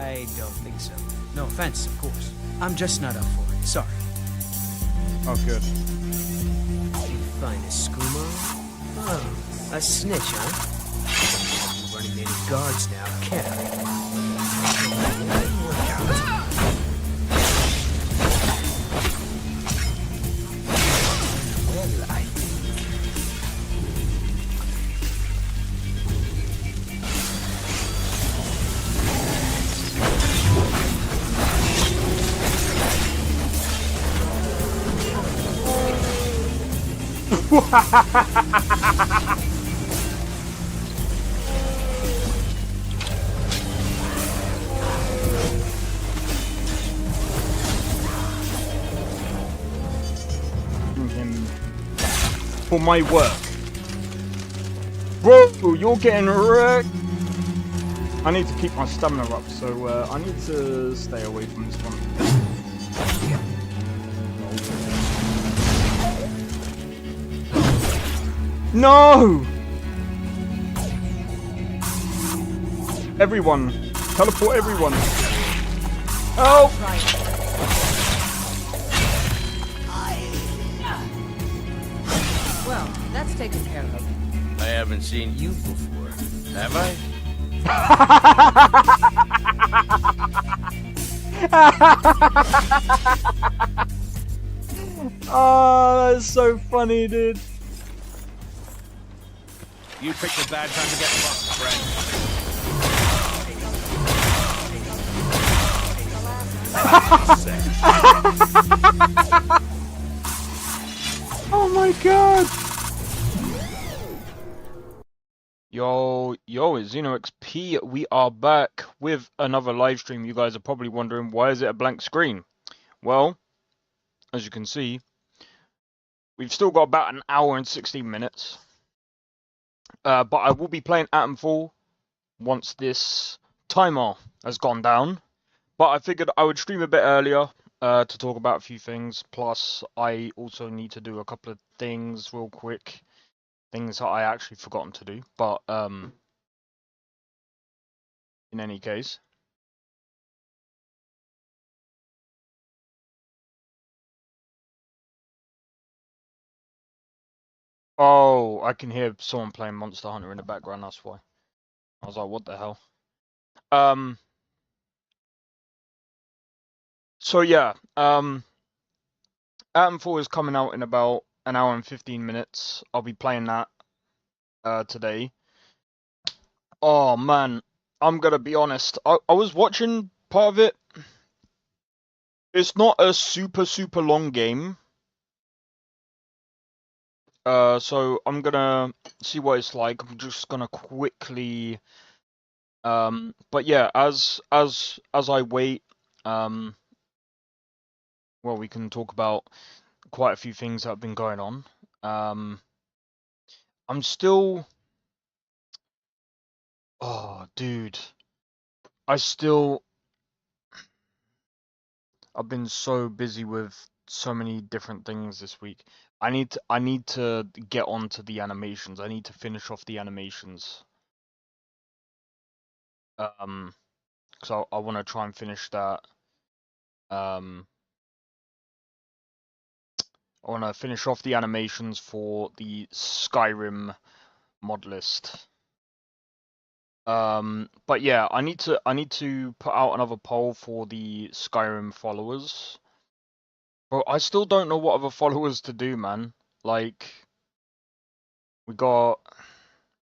I don't think so. No offense, of course. I'm just not up for it. Sorry. Oh, good. You find a skooma? Oh, a snitch, huh? You running any guards now, can I? Work out. Well, I Him for my work. Bro, you're getting wrecked. I need to keep my stamina up, so I need to stay away from this one. No! Everyone! Teleport everyone! Help! Well, that's taken care of. I haven't seen you before, have I? Oh, that's so funny, dude. You picked a bad time to get fucked, friend. Oh my god! Yo, it's XP. We are back with another live stream. You guys are probably wondering, why is it a blank screen? Well, as you can see, we've still got about an hour and 16 minutes. But I will be playing Atomfall once this timer has gone down. But I figured I would stream a bit earlier to talk about a few things. Plus, I also need to do a couple of things real quick. Things that I actually forgotten to do. But, in any case. Oh, I can hear someone playing Monster Hunter in the background, that's why. I was like, what the hell? So yeah, Atomfall is coming out in about an hour and 15 minutes. I'll be playing that today. Oh man, I'm gonna be honest. I was watching part of it. It's not a super long game. So I'm gonna see what it's like. I'm just gonna quickly but yeah, as I wait, well, we can talk about quite a few things that have been going on. I'm still, oh dude, I've been so busy with so many different things this week. I need to get onto the animations. I need to finish off the animations. Because I want to try and finish that. I want to finish off the animations for the Skyrim mod list. But yeah, I need to put out another poll for the Skyrim followers. But I still don't know what other followers to do, man. Like, we got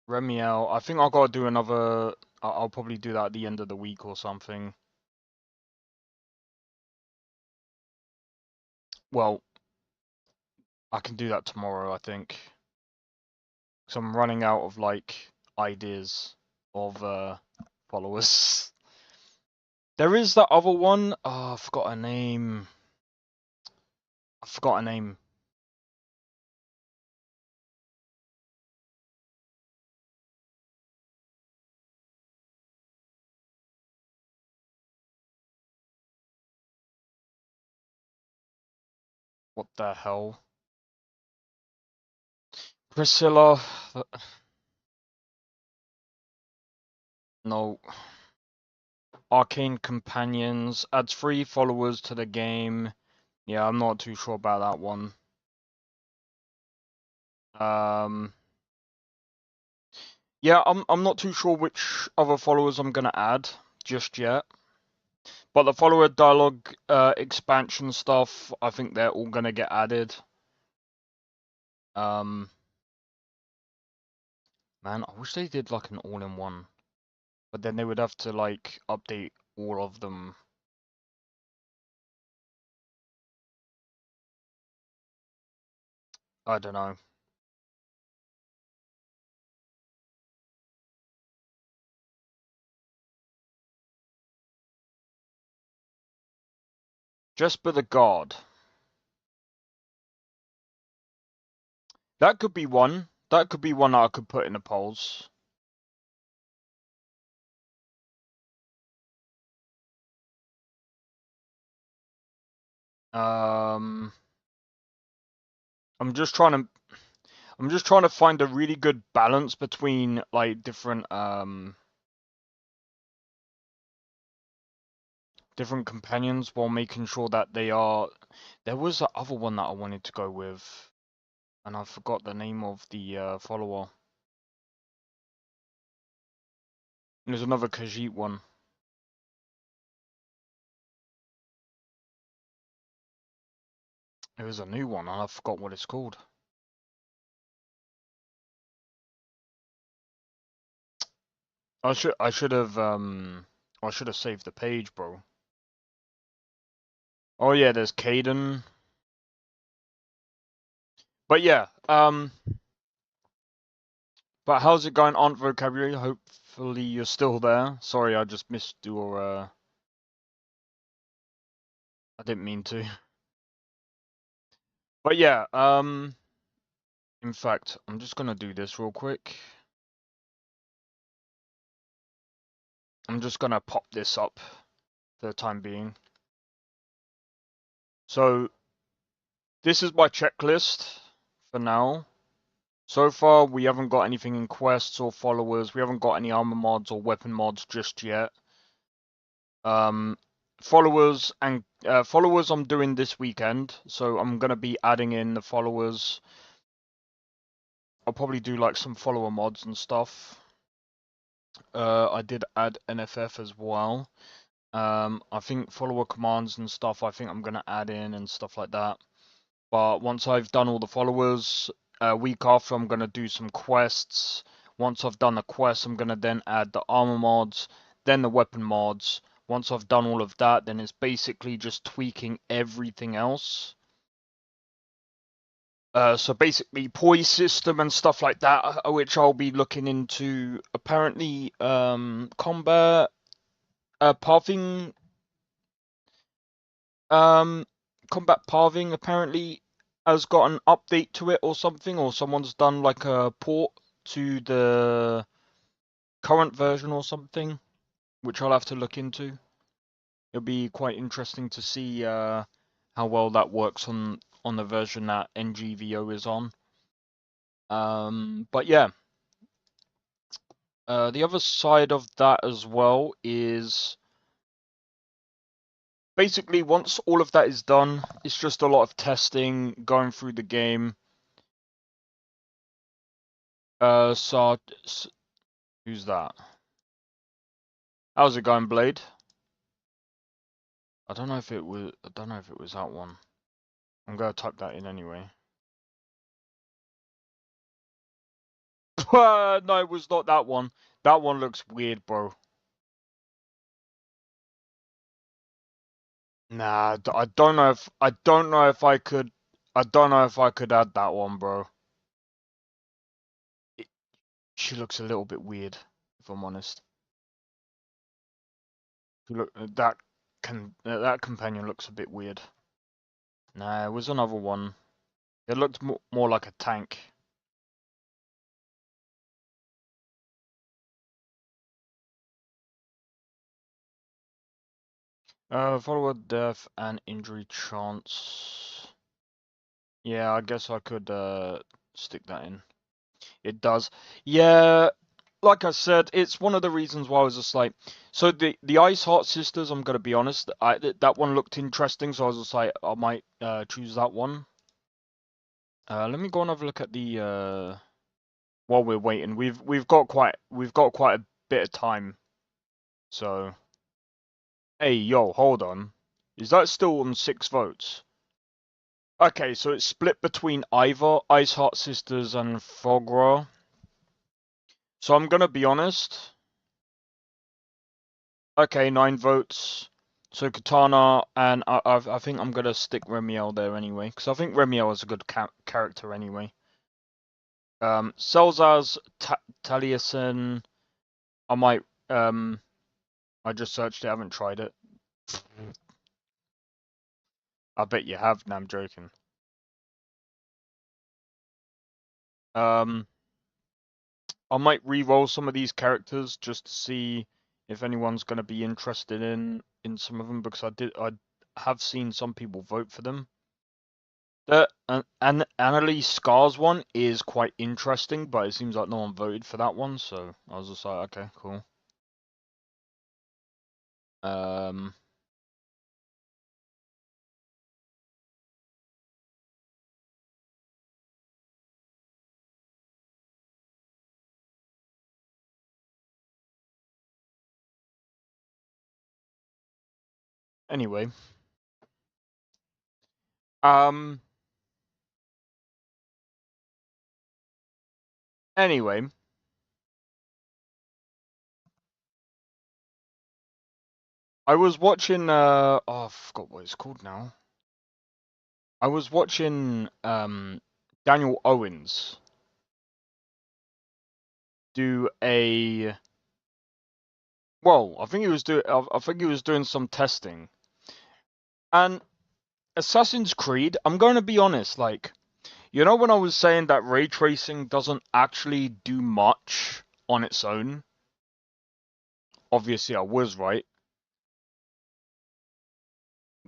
Remiel. I think I gotta do another. I'll probably do that at the end of the week or something. Well, I can do that tomorrow, I think. So I'm running out of like ideas of followers. There is that other one. Oh, I forgot her name. I forgot her name. What the hell? Priscilla. No. Arcane Companions adds 3 followers to the game. Yeah, I'm not too sure about that one. Yeah, I'm not too sure which other followers I'm gonna add just yet. But the follower dialogue expansion stuff, I think they're all gonna get added. Man, I wish they did like an all-in-one. But then they would have to like update all of them. I don't know. Jesper the God. That could be one. That could be one that I could put in the polls. I'm just trying to find a really good balance between like different different companions while making sure that they are. There was the other one that I wanted to go with, and I forgot the name of the follower. There's another Khajiit one. It was a new one, and I forgot what it's called. I should have saved the page, bro. Oh yeah, there's Caden. But yeah, but how's it going, Aunt Vocabulary? Hopefully you're still there. Sorry, I just missed your I didn't mean to. But yeah, in fact, I'm just gonna do this real quick. I'm just gonna pop this up for the time being. So this is my checklist for now. So far, we haven't got anything in quests or followers. We haven't got any armor mods or weapon mods just yet. Followers I'm doing this weekend, so I'm gonna be adding in the followers. I'll probably do like some follower mods and stuff. I did add NFF as well. I think follower commands and stuff, I think I'm gonna add in and stuff like that. But once I've done all the followers, a week after I'm gonna do some quests. Once I've done the quests, I'm gonna then add the armor mods, then the weapon mods. Once I've done all of that, then it's basically just tweaking everything else. So basically poise system and stuff like that, which I'll be looking into. Apparently, combat pathing, combat pathing apparently has got an update to it or something, or someone's done like a port to the current version or something, which I'll have to look into. It'll be quite interesting to see how well that works on the version that NGVO is on. But yeah, the other side of that as well is basically once all of that is done, it's just a lot of testing, going through the game. So who's that? How's it going, Blade? I don't know if it was that one. I'm gonna type that in anyway. No, it was not that one. That one looks weird, bro. Nah, I don't know if I could. I don't know if I could add that one, bro. She looks a little bit weird, if I'm honest. Look, that companion looks a bit weird. Nah, it was another one. It looked more like a tank. Follower death and injury chance. Yeah, I guess I could stick that in. It does. Yeah, like I said, it's one of the reasons why I was just like, so the Ice Heart Sisters. I'm gonna be honest, that one looked interesting, so I was just like, I might choose that one. Let me go and have a look at the while we're waiting. We've got quite a bit of time, so. Hey, yo, hold on. Is that still on 6 votes? Okay, so it's split between either Ice Heart Sisters and Fogra. So I'm gonna be honest. Okay, 9 votes. So Katana, and I think I'm gonna stick Remiel there anyway, because I think Remiel is a good character anyway. Selzaz, Taliesin, I might, I just searched it, I haven't tried it. I bet you have, no, I'm joking. I might re-roll some of these characters just to see if anyone's going to be interested in some of them, because I have seen some people vote for them. And Annalise Scar's one is quite interesting, but it seems like no one voted for that one, so I was just like, okay, cool. Anyway. Anyway. I was watching, oh, I forgot what it's called now. I was watching, Daniel Owens do a... Well, I think he was doing some testing. And Assassin's Creed, I'm going to be honest, like, you know when I was saying that ray tracing doesn't actually do much on its own? Obviously, I was right.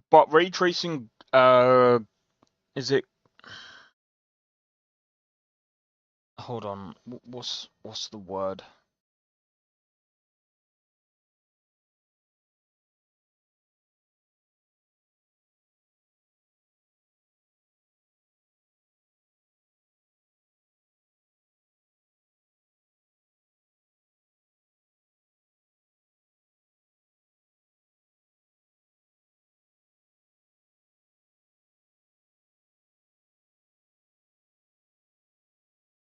But ray tracing, is it... Hold on, what's the word?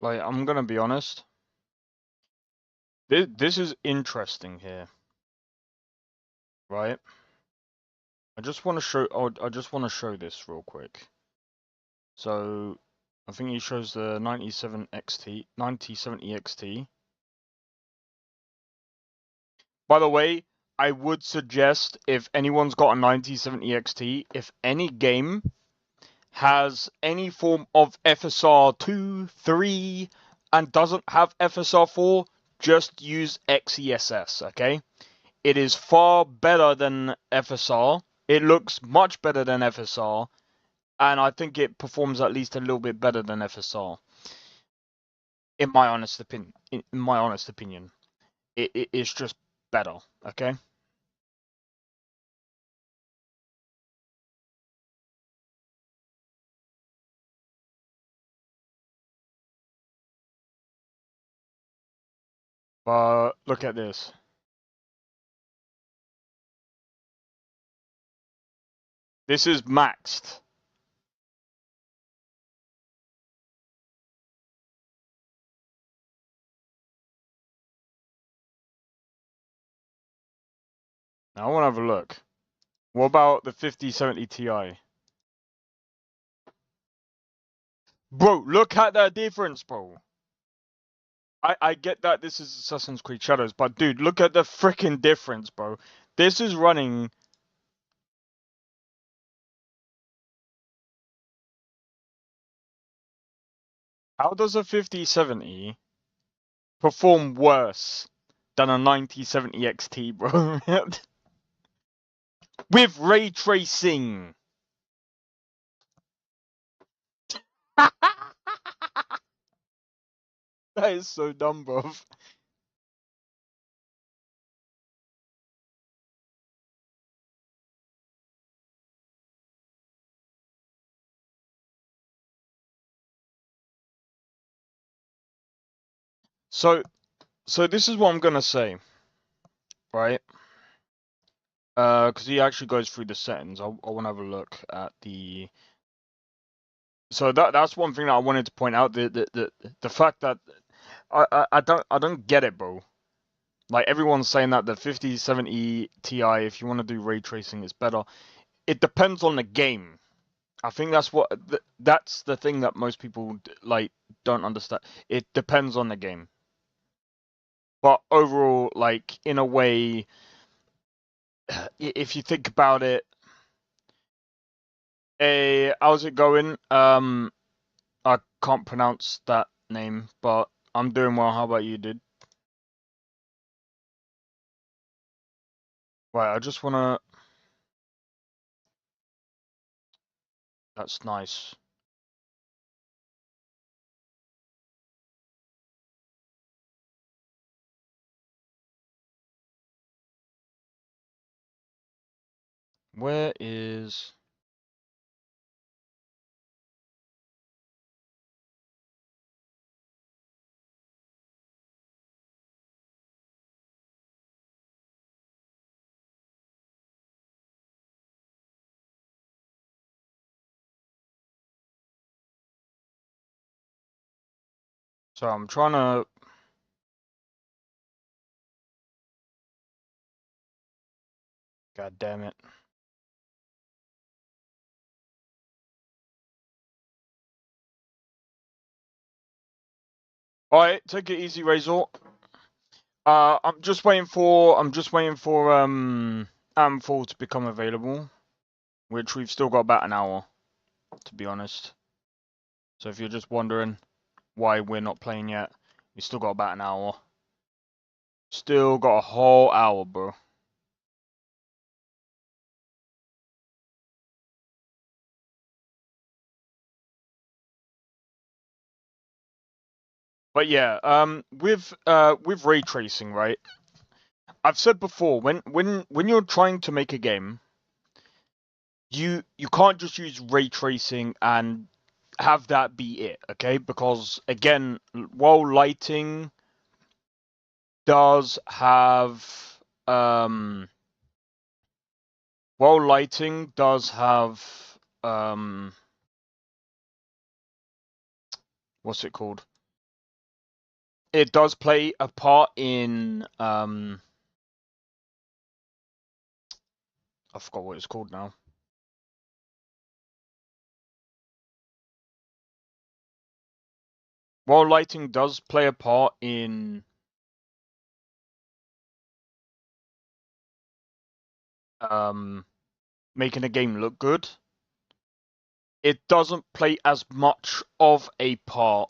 Like, I'm gonna be honest. This is interesting here, right? I just want to show. Oh, I just want to show this real quick. So, I think he shows the 9070 XT. By the way, I would suggest if anyone's got a 9070 XT, if any game has any form of FSR 2, 3, and doesn't have FSR 4, just use XESS, okay? It is far better than FSR. It looks much better than FSR, and I think it performs at least a little bit better than FSR. In my honest opinion. It's just better, okay? But look at this. This is maxed. Now I want to have a look. What about the 5070 Ti? Bro, look at that difference, bro. I get that this is Assassin's Creed Shadows, but dude, look at the freaking difference, bro. This is running... How does a 5070 perform worse than a 9070 XT, bro? With ray tracing! That is so dumb, bro. So this is what I'm gonna say, right? Because he actually goes through the settings. I want to have a look at the. So that's one thing that I wanted to point out. The fact that I don't get it, bro. Like everyone's saying that the 5070 Ti, if you want to do ray tracing, is better. It depends on the game. I think that's the thing that most people like don't understand. It depends on the game. But overall, like in a way, if you think about it, how's it going? I can't pronounce that name, but I'm doing well. How about you, dude? Right, I just wanna. That's nice. Where is? So I'm trying to. God damn it. Alright, take it easy, Razor. I'm just waiting for Atomfall to become available, which we've still got about an hour, to be honest. So if you're just wondering why we're not playing yet, we still got about an hour. Still got a whole hour, bro. But yeah, with ray tracing, right? I've said before, when you're trying to make a game, you can't just use ray tracing and have that be it, okay? Because again, while lighting does have what's it called? It does play a part in I forgot what it's called now. While lighting does play a part in making a game look good, it doesn't play as much of a part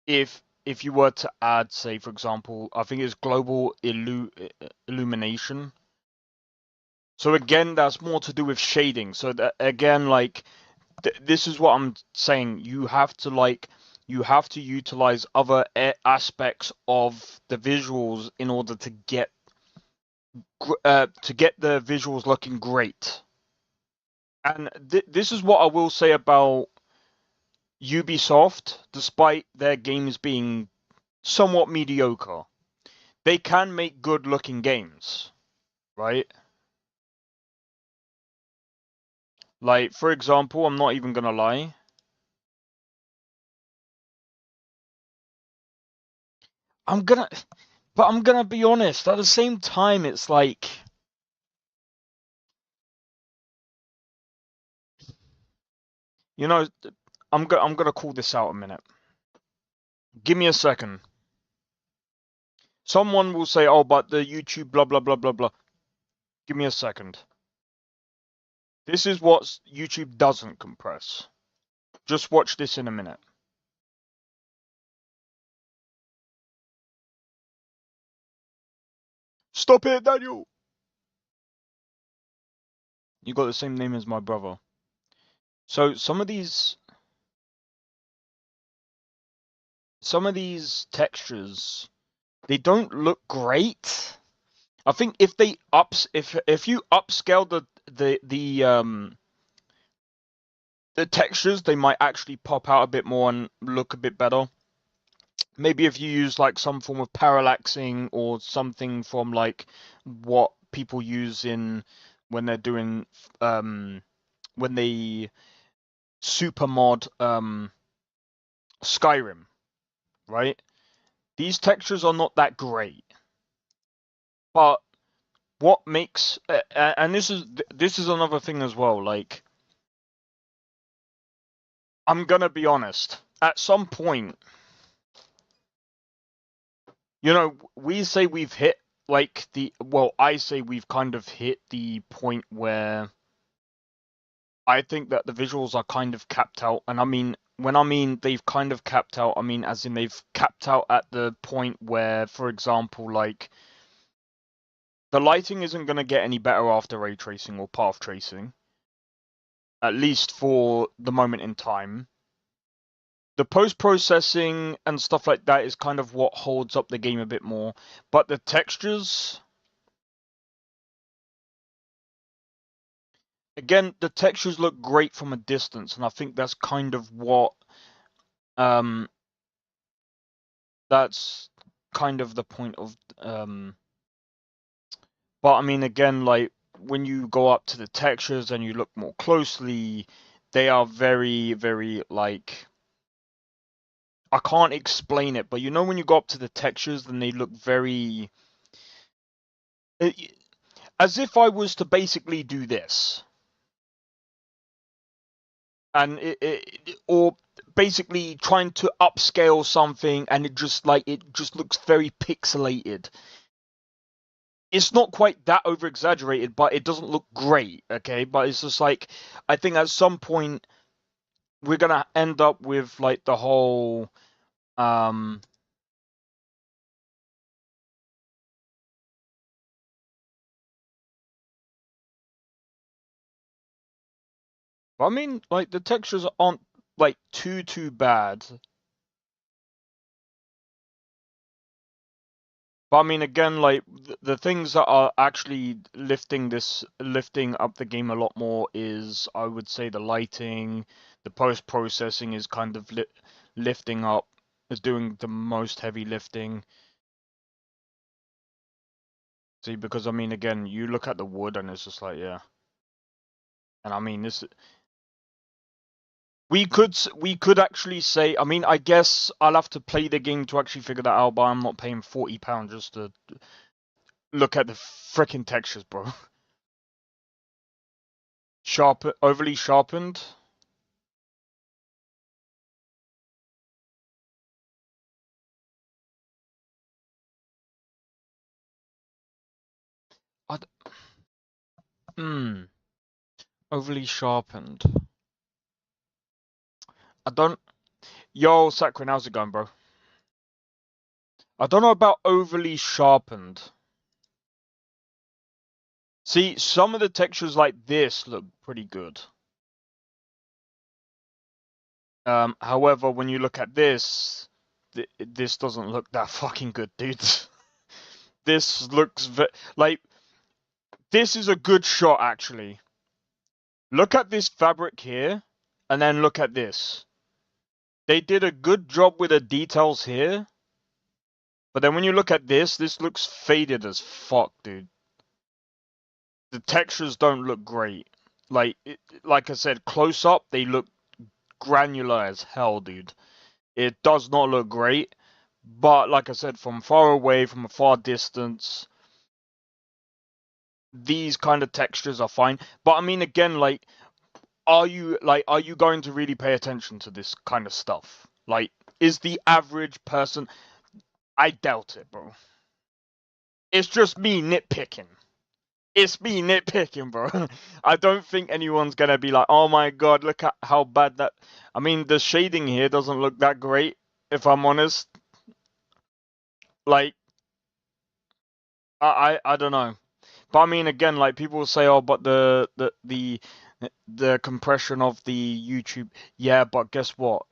if you were to add, say, for example, I think it's global illumination. So again, that's more to do with shading. So that again, like this is what I'm saying. You have to utilize other aspects of the visuals in order to get the visuals looking great. And this is what I will say about Ubisoft, despite their games being somewhat mediocre. They can make good looking games, right? Like, for example, I'm not even gonna lie. I'm gonna be honest. At the same time, it's like, you know, I'm gonna call this out a minute. Give me a second. Someone will say, "Oh, but the YouTube blah blah blah blah blah." Give me a second. This is what YouTube doesn't compress. Just watch this in a minute. Stop it, Daniel! You got the same name as my brother. So some of these textures, they don't look great. I think if they if you upscale the textures, they might actually pop out a bit more and look a bit better. maybe if you use like some form of parallaxing or something from like what people use in when they're doing when they super mod Skyrim, right? These textures are not that great, but what makes and this is another thing as well. Like, I'm gonna be honest. At some point, you know, we say we've hit like I say we've kind of hit the point where I think that the visuals are kind of capped out, and I mean, when I mean they've kind of capped out, I mean as in they've capped out at the point where, for example, like the lighting isn't going to get any better after ray tracing or path tracing, at least for the moment in time. The post-processing and stuff like that is kind of what holds up the game a bit more, but the textures, again, the textures look great from a distance, and I think that's kind of what um that's kind of the point of but I mean, again, like when you go up to the textures and you look more closely, they are very, very like, I can't explain it, but you know when you go up to the textures, then they look very as if I was to basically do this, and or basically trying to upscale something, and it just looks very pixelated. It's not quite that over exaggerated, but it doesn't look great, okay? But it's just like, I think at some point we're gonna end up with like the whole I mean, like the textures aren't like too bad. But I mean, again, like the things that are actually lifting up the game a lot more is, I would say, the lighting, the post processing is kind of lifting up, is doing the most heavy lifting. See, because I mean, again, you look at the wood and it's just like, yeah. And I mean, we could actually say, I mean, I guess I'll have to play the game to actually figure that out, but I'm not paying £40 just to look at the freaking textures, bro. Overly sharpened. Hmm. Overly sharpened. I don't. Yo, Sakrin, how's it going, bro? I don't know about overly sharpened. See, some of the textures like this look pretty good. However, when you look at this, this doesn't look that fucking good, dude. This looks like this is a good shot, actually. Look at this fabric here, and then look at this. They did a good job with the details here, but then when you look at this looks faded as fuck, dude. The textures don't look great. Like I said, close up, they look granular as hell, dude. It does not look great, but like I said, from far away, from a far distance, these kind of textures are fine. But I mean, again, like, are you going to really pay attention to this kind of stuff? Like, is the average person? I doubt it, bro. It's just me nitpicking. It's me nitpicking, bro. I don't think anyone's gonna be like, oh my god, look at how bad that. I mean, the shading here doesn't look that great, if I'm honest. Like, I don't know. But I mean, again, like people say, oh, but the compression of the YouTube, yeah, but guess what?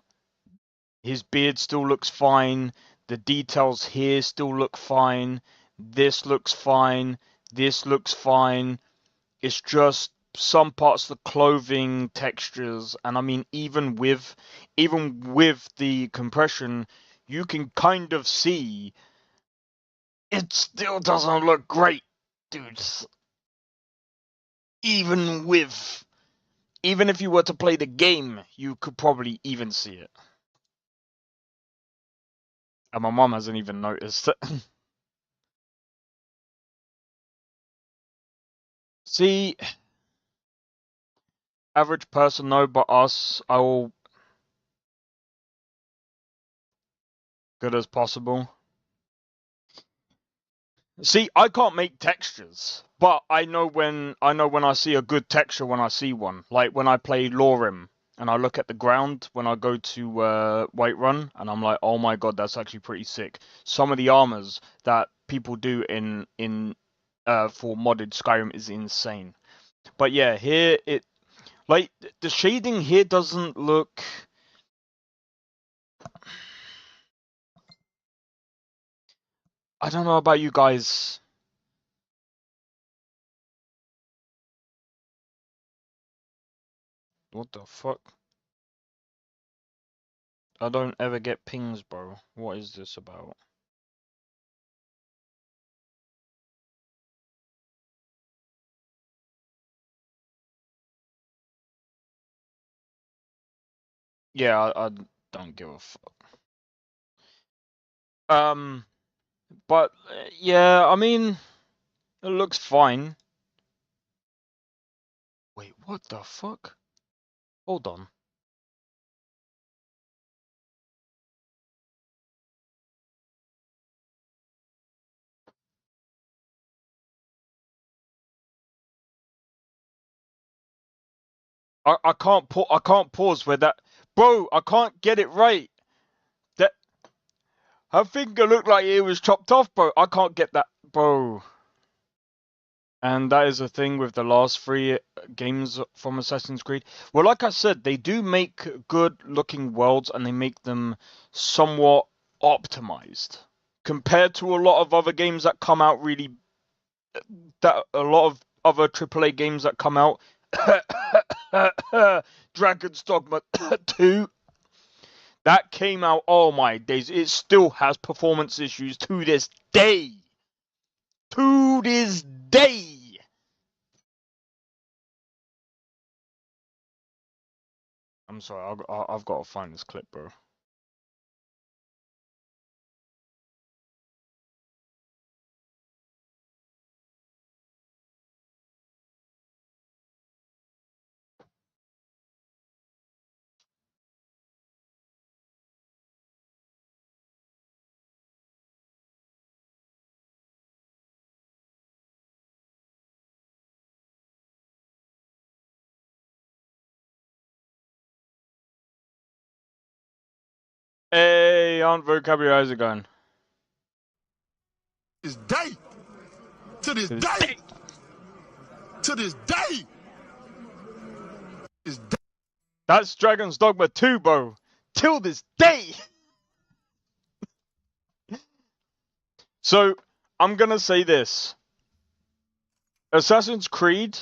His beard still looks fine. The details here still look fine. This looks fine. This looks fine. It's just some parts of the clothing textures, and I mean, even with the compression, you can kind of see it still doesn't look great, dudes. Even if you were to play the game, you could probably even see it. And my mom hasn't even noticed it. See, average person, no, but us, I will good as possible. See, I can't make textures, but I know when I see a good texture when I see one. Like when I play Lorem and I look at the ground when I go to Whiterun, and I'm like, oh my god, that's actually pretty sick. Some of the armors that people do in for modded Skyrim is insane. But yeah, here it like the shading here doesn't look. I don't know about you guys. What the fuck? I don't ever get pings, bro. What is this about? Yeah, I don't give a fuck. But yeah, I mean, it looks fine. Wait, what the fuck? Hold on. I can't pause where that, bro. I can't get it right. That her finger looked like it was chopped off, bro. I can't get that, bro. And that is the thing with the last three games from Assassin's Creed. Well, like I said, they do make good looking worlds and they make them somewhat optimized compared to a lot of other games that come out really. That a lot of other AAA games that come out. Dragon's Dogma 2. That came out, oh my days. It still has performance issues to this day. To this day. I'm sorry, I've got to find this clip, bro. Hey, Aunt Vocabulary, how's it going? This day, to this day, to this day, is day. That's Dragon's Dogma 2, bro. Till this day. So, I'm gonna say this. Assassin's Creed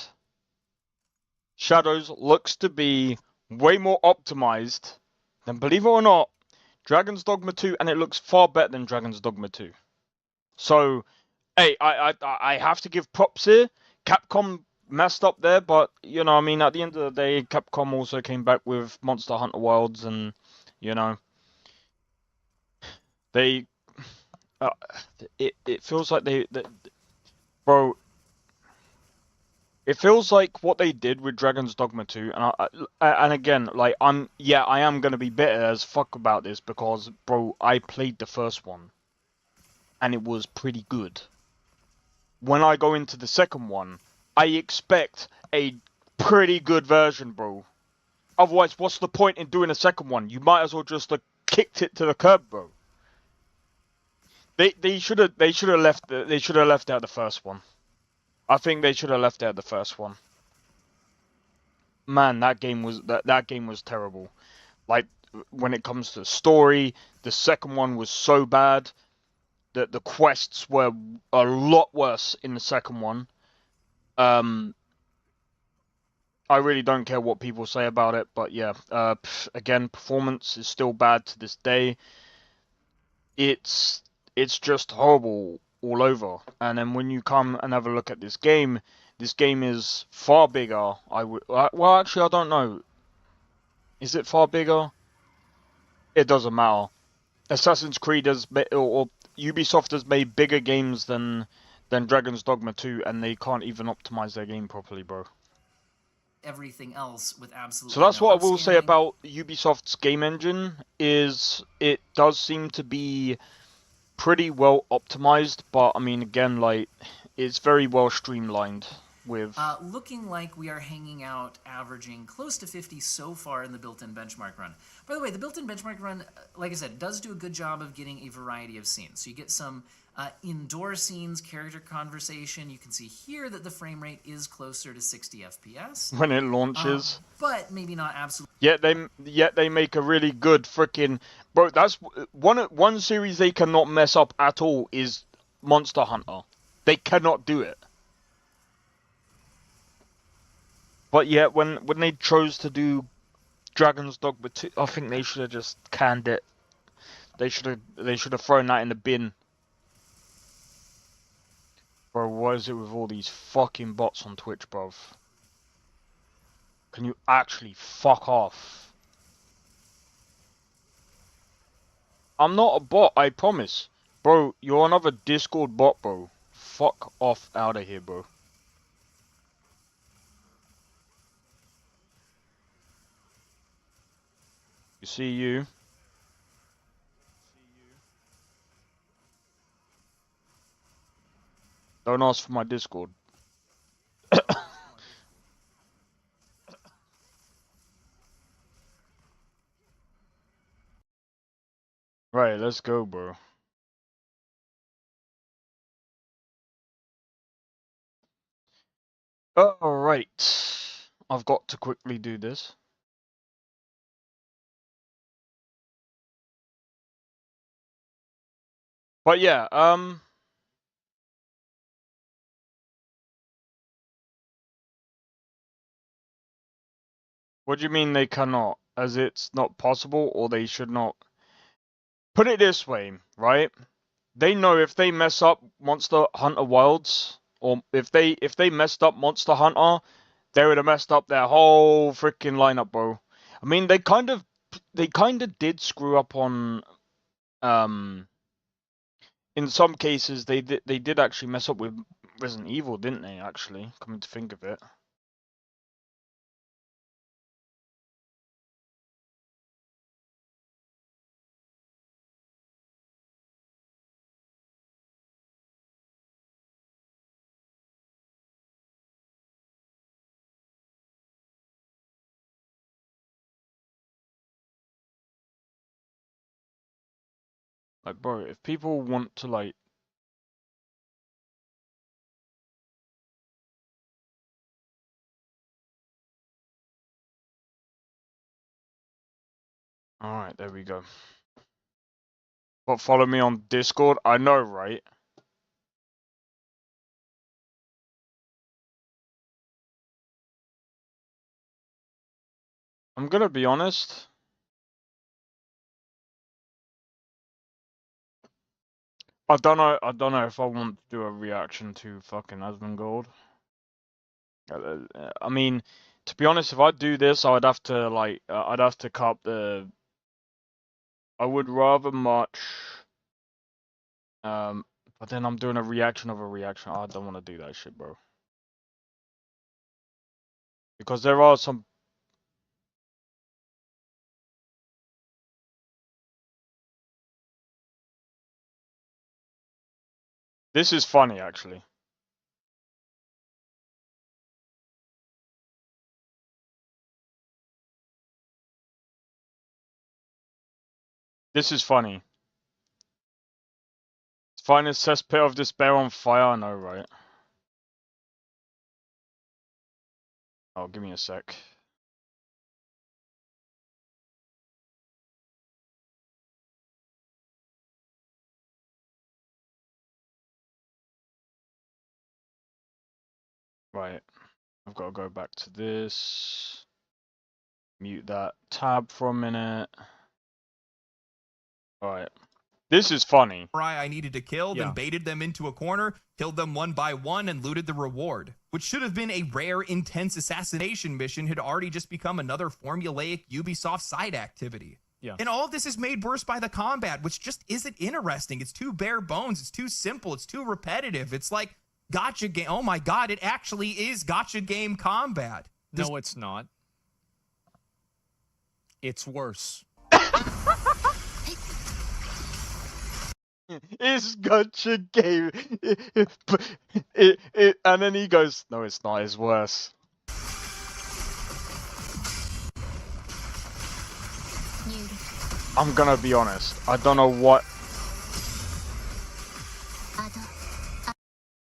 Shadows looks to be way more optimized than, believe it or not, Dragon's Dogma 2, and it looks far better than Dragon's Dogma 2. So, hey, I have to give props here. Capcom messed up there, but you know, I mean, at the end of the day, Capcom also came back with Monster Hunter Wilds, and you know, they, it feels like they bro. It feels like what they did with Dragon's Dogma 2, and again, like I am gonna be bitter as fuck about this because, bro, I played the first one, and it was pretty good. When I go into the second one, I expect a pretty good version, bro. Otherwise, what's the point in doing a second one? You might as well just have kicked it to the curb, bro. They should have left out the first one. I think they should have left out the first one. Man, that game was terrible. Like when it comes to story, the second one was so bad that the quests were a lot worse in the second one. I really don't care what people say about it, but yeah. Again, performance is still bad to this day. it's just horrible all over. And then when you come and have a look at this game is far bigger. Well, actually, I don't know. Is it far bigger? It doesn't matter. Assassin's Creed or Ubisoft has made bigger games than Dragon's Dogma 2, and they can't even optimize their game properly, bro. Everything else with absolutely So that's no what I will say upscaling. about Ubisoft's game engine is it does seem to be pretty well optimized, but I mean again, like, it's very well streamlined with Looking like we are hanging out, averaging close to 50 so far in the built-in benchmark run. By the way, the built-in benchmark run, like I said, does do a good job of getting a variety of scenes. So you get some indoor scenes, character conversation. You can see here that the frame rate is closer to 60 FPS. when it launches. But maybe not absolutely. Yet they make a really good freaking bro. That's one series they cannot mess up at all is Monster Hunter. They cannot do it. But yet when they chose to do Dragon's Dogma 2, I think they should have just canned it. They should have thrown that in the bin. Bro, what is it with all these fucking bots on Twitch, bruv? Can you actually fuck off? I'm not a bot, I promise. Bro, you're another Discord bot, bro. Fuck off out of here, bro. You see you. Don't ask for my Discord. Right, let's go, bro. Alright. I've got to quickly do this. But yeah, what do you mean they cannot? As it's not possible, or they should not? Put it this way, right? They know if they mess up Monster Hunter Wilds, or if they messed up Monster Hunter, they would have messed up their whole freaking lineup, bro. I mean, they kind of did screw up on in some cases they did actually mess up with Resident Evil, didn't they? Actually, coming to think of it. Like, bro, if people want to, like... Alright, there we go. But follow me on Discord? I know, right? I'm gonna be honest. I don't know if I want to do a reaction to fucking Asmongold. I mean, to be honest, if I do this, I'd have to, like, I'd have to cut the... I would rather much... but then I'm doing a reaction of a reaction. I don't want to do that shit, bro. Because there are some... This is funny, actually. This is funny. Finest cesspit of despair on fire, I know, right? Oh, give me a sec. Right. I've got to go back to this. Mute that tab for a minute. Alright. This is funny. I needed to kill, then Yeah. baited them into a corner, killed them one by one, and looted the reward. Which should have been a rare, intense assassination mission had already just become another formulaic Ubisoft side activity. Yeah. And all of this is made worse by the combat, which just isn't interesting. It's too bare bones. It's too simple. It's too repetitive. It's like gotcha game. Oh my God, it actually is gotcha game combat. No, it's not. It's worse. It's gotcha game. And then he goes, no, it's not. It's worse. I'm gonna be honest. I don't know what.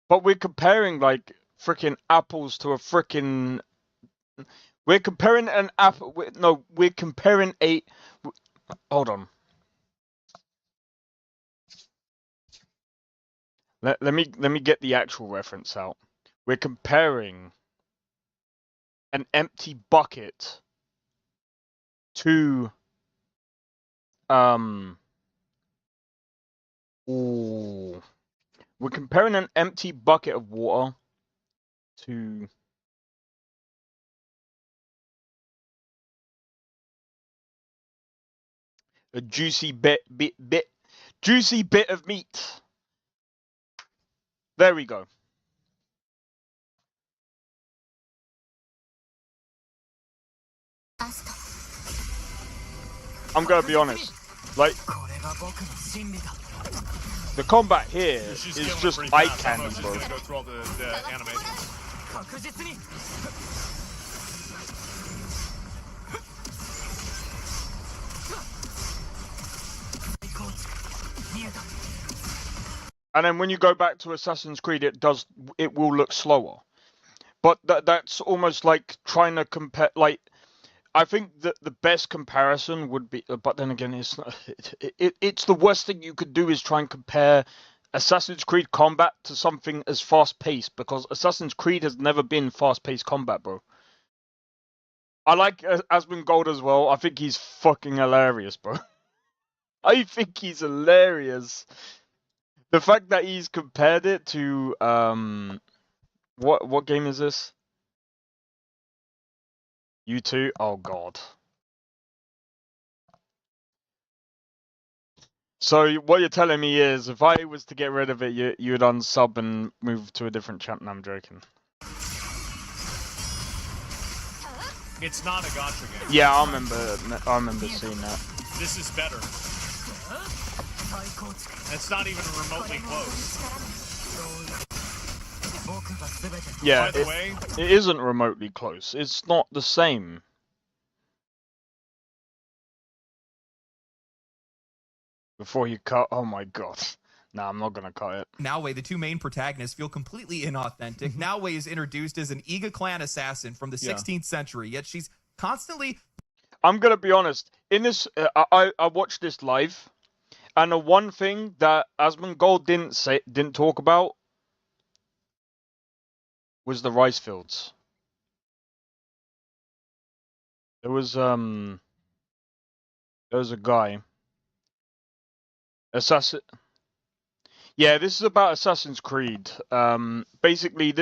But we're comparing like freaking apples to a freaking. We're comparing an apple. No, we're comparing a. Hold on. Let me get the actual reference out. We're comparing an empty bucket to ooh. We're comparing an empty bucket of water to a juicy juicy bit of meat. There we go. I'm gonna be honest. Like, the combat here She's is killing it just pretty eye fast. I don't know candy, if she's bro. gonna go through all the animation. And then when you go back to Assassin's Creed, it will look slower. But that's almost like trying to compare. Like, I think that the best comparison would be, but then again, it's not, it's the worst thing you could do is try and compare Assassin's Creed combat to something as fast paced, because Assassin's Creed has never been fast paced combat, bro. I like Asmongold as well. I think he's fucking hilarious, bro. I think he's hilarious. The fact that he's compared it to what game is this? U2? Oh god. So what you're telling me is, if I was to get rid of it, you would unsub and move to a different channel. I'm joking. It's not a gotcha game. Yeah, I remember seeing that. This is better. It's not even remotely close. Yeah, By the way, it isn't remotely close. It's not the same. Before you cut, oh my god. Nah, I'm not gonna cut it. Naoe, the two main protagonists, feel completely inauthentic. Naoe is introduced as an Iga clan assassin from the 16th century, yet she's constantly... I'm gonna be honest. In this, I watched this live, and the one thing that Asmongold didn't talk about was the rice fields. There was a guy. Assassin. Yeah, this is about Assassin's Creed. Basically,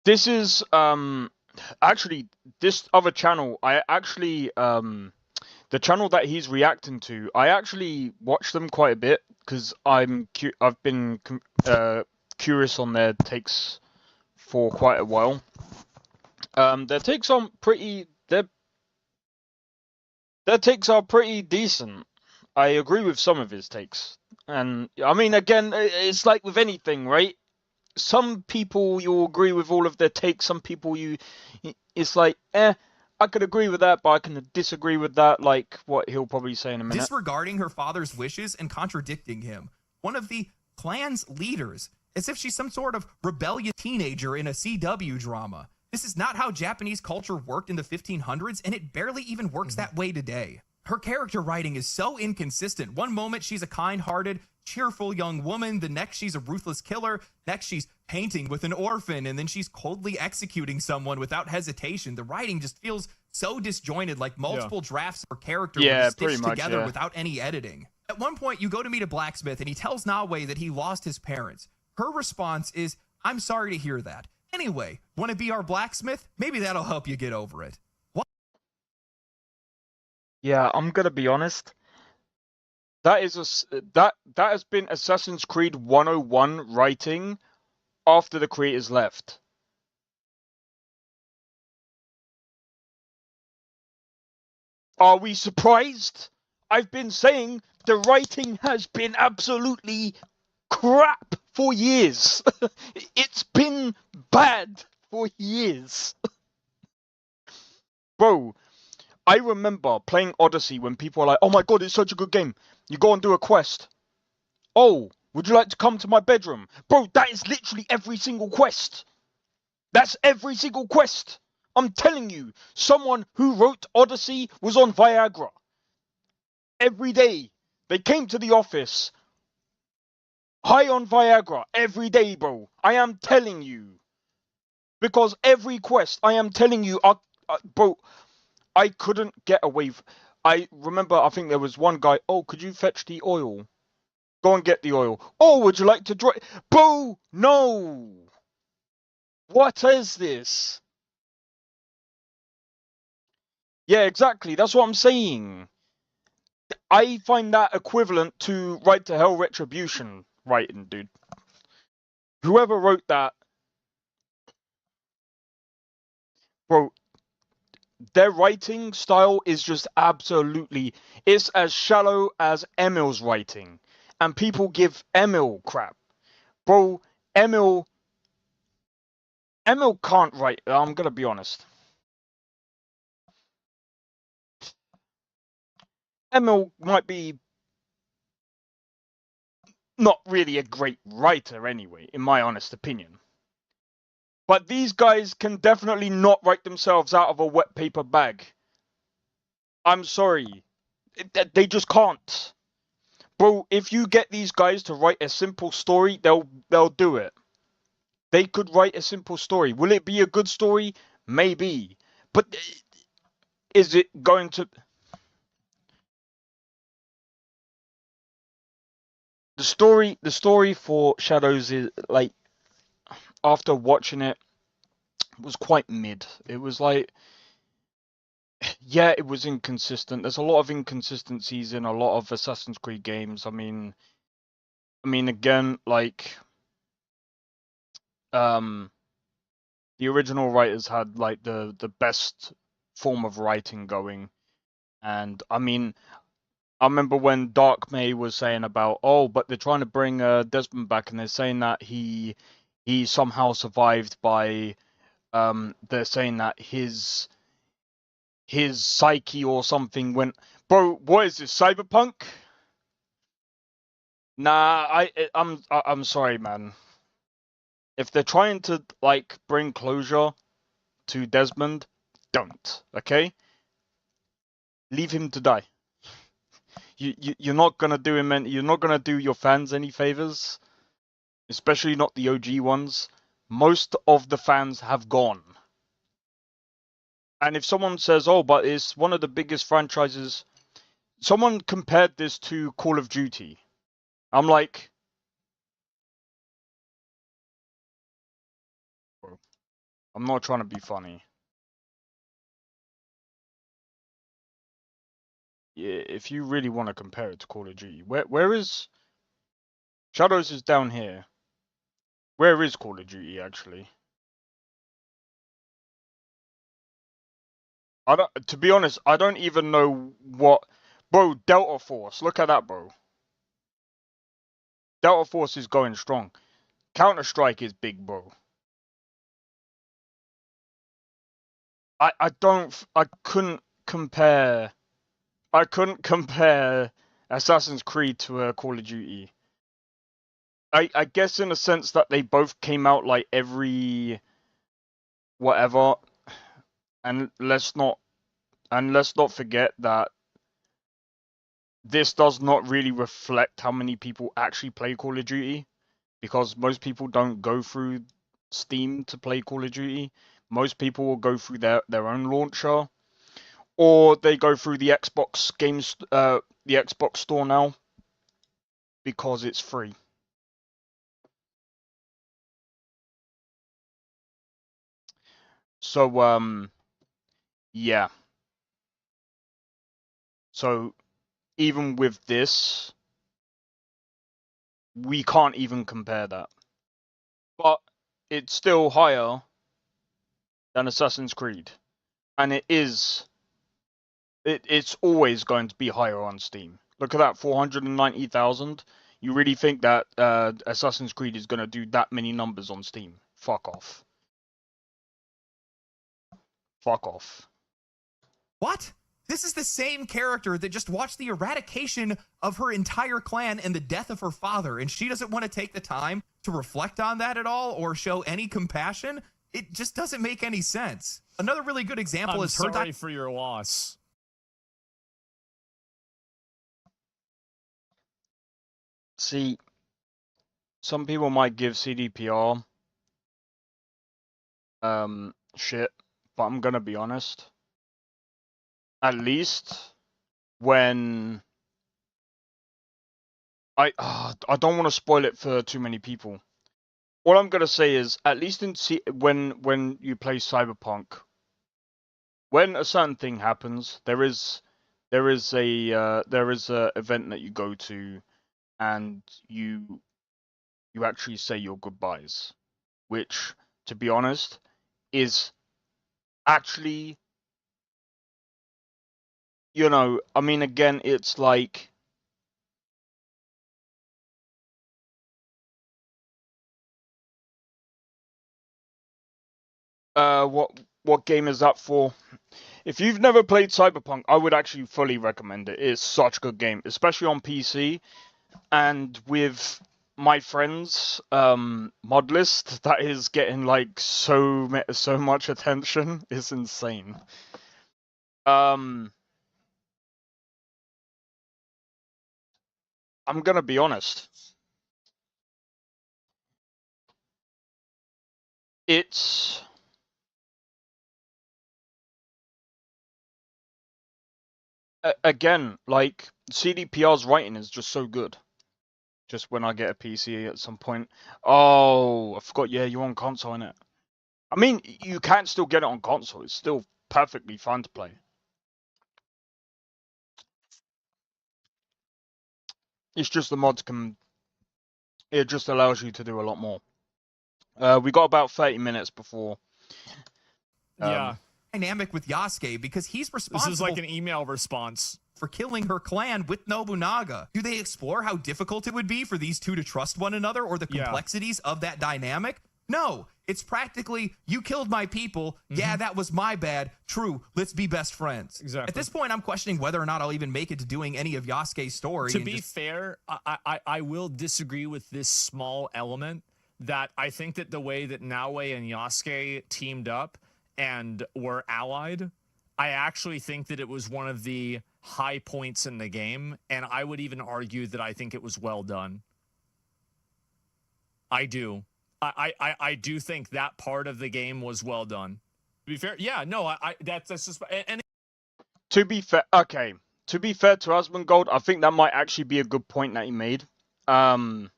this is actually this other channel. I actually the channel that he's reacting to. I actually watch them quite a bit because I've been curious on their takes for quite a while. Their takes are pretty. Their takes are pretty decent. I agree with some of his takes. And, I mean, again, it's like with anything, right? Some people you'll agree with all of their takes. Some people it's like, I could agree with that, but I can disagree with that, like what he'll probably say in a minute. disregarding her father's wishes and contradicting him. One of the clan's leaders, as if she's some sort of rebellious teenager in a CW drama. This is not how Japanese culture worked in the 1500s, and it barely even works that way today. Her character writing is so inconsistent. One moment she's a kind-hearted, cheerful young woman, the next she's a ruthless killer, next she's painting with an orphan, and then she's coldly executing someone without hesitation. The writing just feels so disjointed, like multiple drafts of her character were Yeah, just pretty stitched much, together yeah. without any editing. At one point, you go to meet a blacksmith and he tells Nawe that he lost his parents. Her response is, I'm sorry to hear that. Anyway, want to be our blacksmith? Maybe that'll help you get over it. What? Yeah, I'm gonna be honest. That has been Assassin's Creed 101 writing after the creators left. Are we surprised? I've been saying the writing has been absolutely crap for years. It's been bad for years. Bro, I remember playing Odyssey when people were like, oh my god, it's such a good game. You go and do a quest. Oh, would you like to come to my bedroom? Bro, that is literally every single quest. That's every single quest. I'm telling you, someone who wrote Odyssey was on Viagra. Every day, they came to the office. High on Viagra, every day, bro. I am telling you. Because every quest, I am telling you, bro, I couldn't get away. I remember, I think there was one guy, oh, could you fetch the oil? Go and get the oil. Oh, would you like to dry? Bro, no. What is this? Yeah, exactly. That's what I'm saying. I find that equivalent to Right to Hell Retribution writing, dude. Whoever wrote that, bro, their writing style is just absolutely, it's as shallow as Emil's writing. And people give Emil crap. Bro, Emil can't write, I'm gonna be honest. Emil might be not really a great writer anyway, in my honest opinion. But these guys can definitely not write themselves out of a wet paper bag. I'm sorry. They just can't. Bro, if you get these guys to write a simple story, they'll do it. They could write a simple story. Will it be a good story? Maybe. But is it going to... The story for Shadows is, like, after watching it, was quite mid. It was like... Yeah, it was inconsistent. There's a lot of inconsistencies in a lot of Assassin's Creed games. I mean, again, like, the original writers had like the best form of writing going, and I mean, I remember when Dark May was saying about, oh, but they're trying to bring Desmond back, and they're saying that he somehow survived by, they're saying that his psyche or something went. Bro, what is this, Cyberpunk? Nah, I'm sorry, man. If they're trying to like bring closure to Desmond, don't. Okay, leave him to die. You're not gonna do him any. You're not gonna do your fans any favors, especially not the OG ones. Most of the fans have gone. And if someone says, "Oh, but it's one of the biggest franchises," someone compared this to Call of Duty. I'm like, bro, I'm not trying to be funny. Yeah, if you really want to compare it to Call of Duty, where is Shadows is down here. Where is Call of Duty actually? To be honest, I don't even know what. Bro, Delta Force. Look at that, bro. Delta Force is going strong. Counter-Strike is big, bro. I couldn't compare. I couldn't compare Assassin's Creed to Call of Duty. I guess in a sense that they both came out like every whatever, and let's not forget that this does not really reflect how many people actually play Call of Duty, because most people don't go through Steam to play Call of Duty. Most people will go through their own launcher, or they go through the Xbox games, the Xbox store now. because it's free. So, yeah. So, even with this, we can't even compare that. But it's still higher than Assassin's Creed. And it's always going to be higher on Steam. Look at that, 490,000. You really think that Assassin's Creed is going to do that many numbers on Steam? Fuck off. Fuck off. What? This is the same character that just watched the eradication of her entire clan and the death of her father, and she doesn't want to take the time to reflect on that at all or show any compassion? It just doesn't make any sense. Another really good example is her... I'm sorry for your loss. See, some people might give CDPR shit, but I'm gonna be honest. At least when I don't want to spoil it for too many people. All I'm gonna say is, at least when you play Cyberpunk, when a certain thing happens, there is a event that you go to, and you actually say your goodbyes, which, to be honest, is actually, you know, I mean, again, it's like, what game is that for? If you've never played Cyberpunk, I would actually fully recommend it. It's such a good game, especially on PC, and with my friends mod list that is getting like so much attention. It's insane. I'm gonna be honest. It's again, like, CDPR's writing is just so good. Just when I get a PC at some point. Oh, I forgot. Yeah, you're on console, innit? I mean, you can still get it on console. It's still perfectly fun to play. It's just the mods can... It just allows you to do a lot more. We got about 30 minutes before... Yeah. Dynamic with Yasuke because he's responsible... This is like an email response. ...for killing her clan with Nobunaga. Do they explore how difficult it would be for these two to trust one another or the complexities of that dynamic? No, it's practically, you killed my people. Yeah, that was my bad. True, let's be best friends. Exactly. At this point, I'm questioning whether or not I'll even make it to doing any of Yasuke's story. To be fair, I will disagree with this small element, that I think that the way that Naoe and Yasuke teamed up and were allied, I actually think that it was one of the high points in the game, and I would even argue that I think it was well done. I do. I do think that part of the game was well done. To be fair, yeah, no, that's just... And to be fair, okay. To be fair to Asmongold, I think that might actually be a good point that he made. But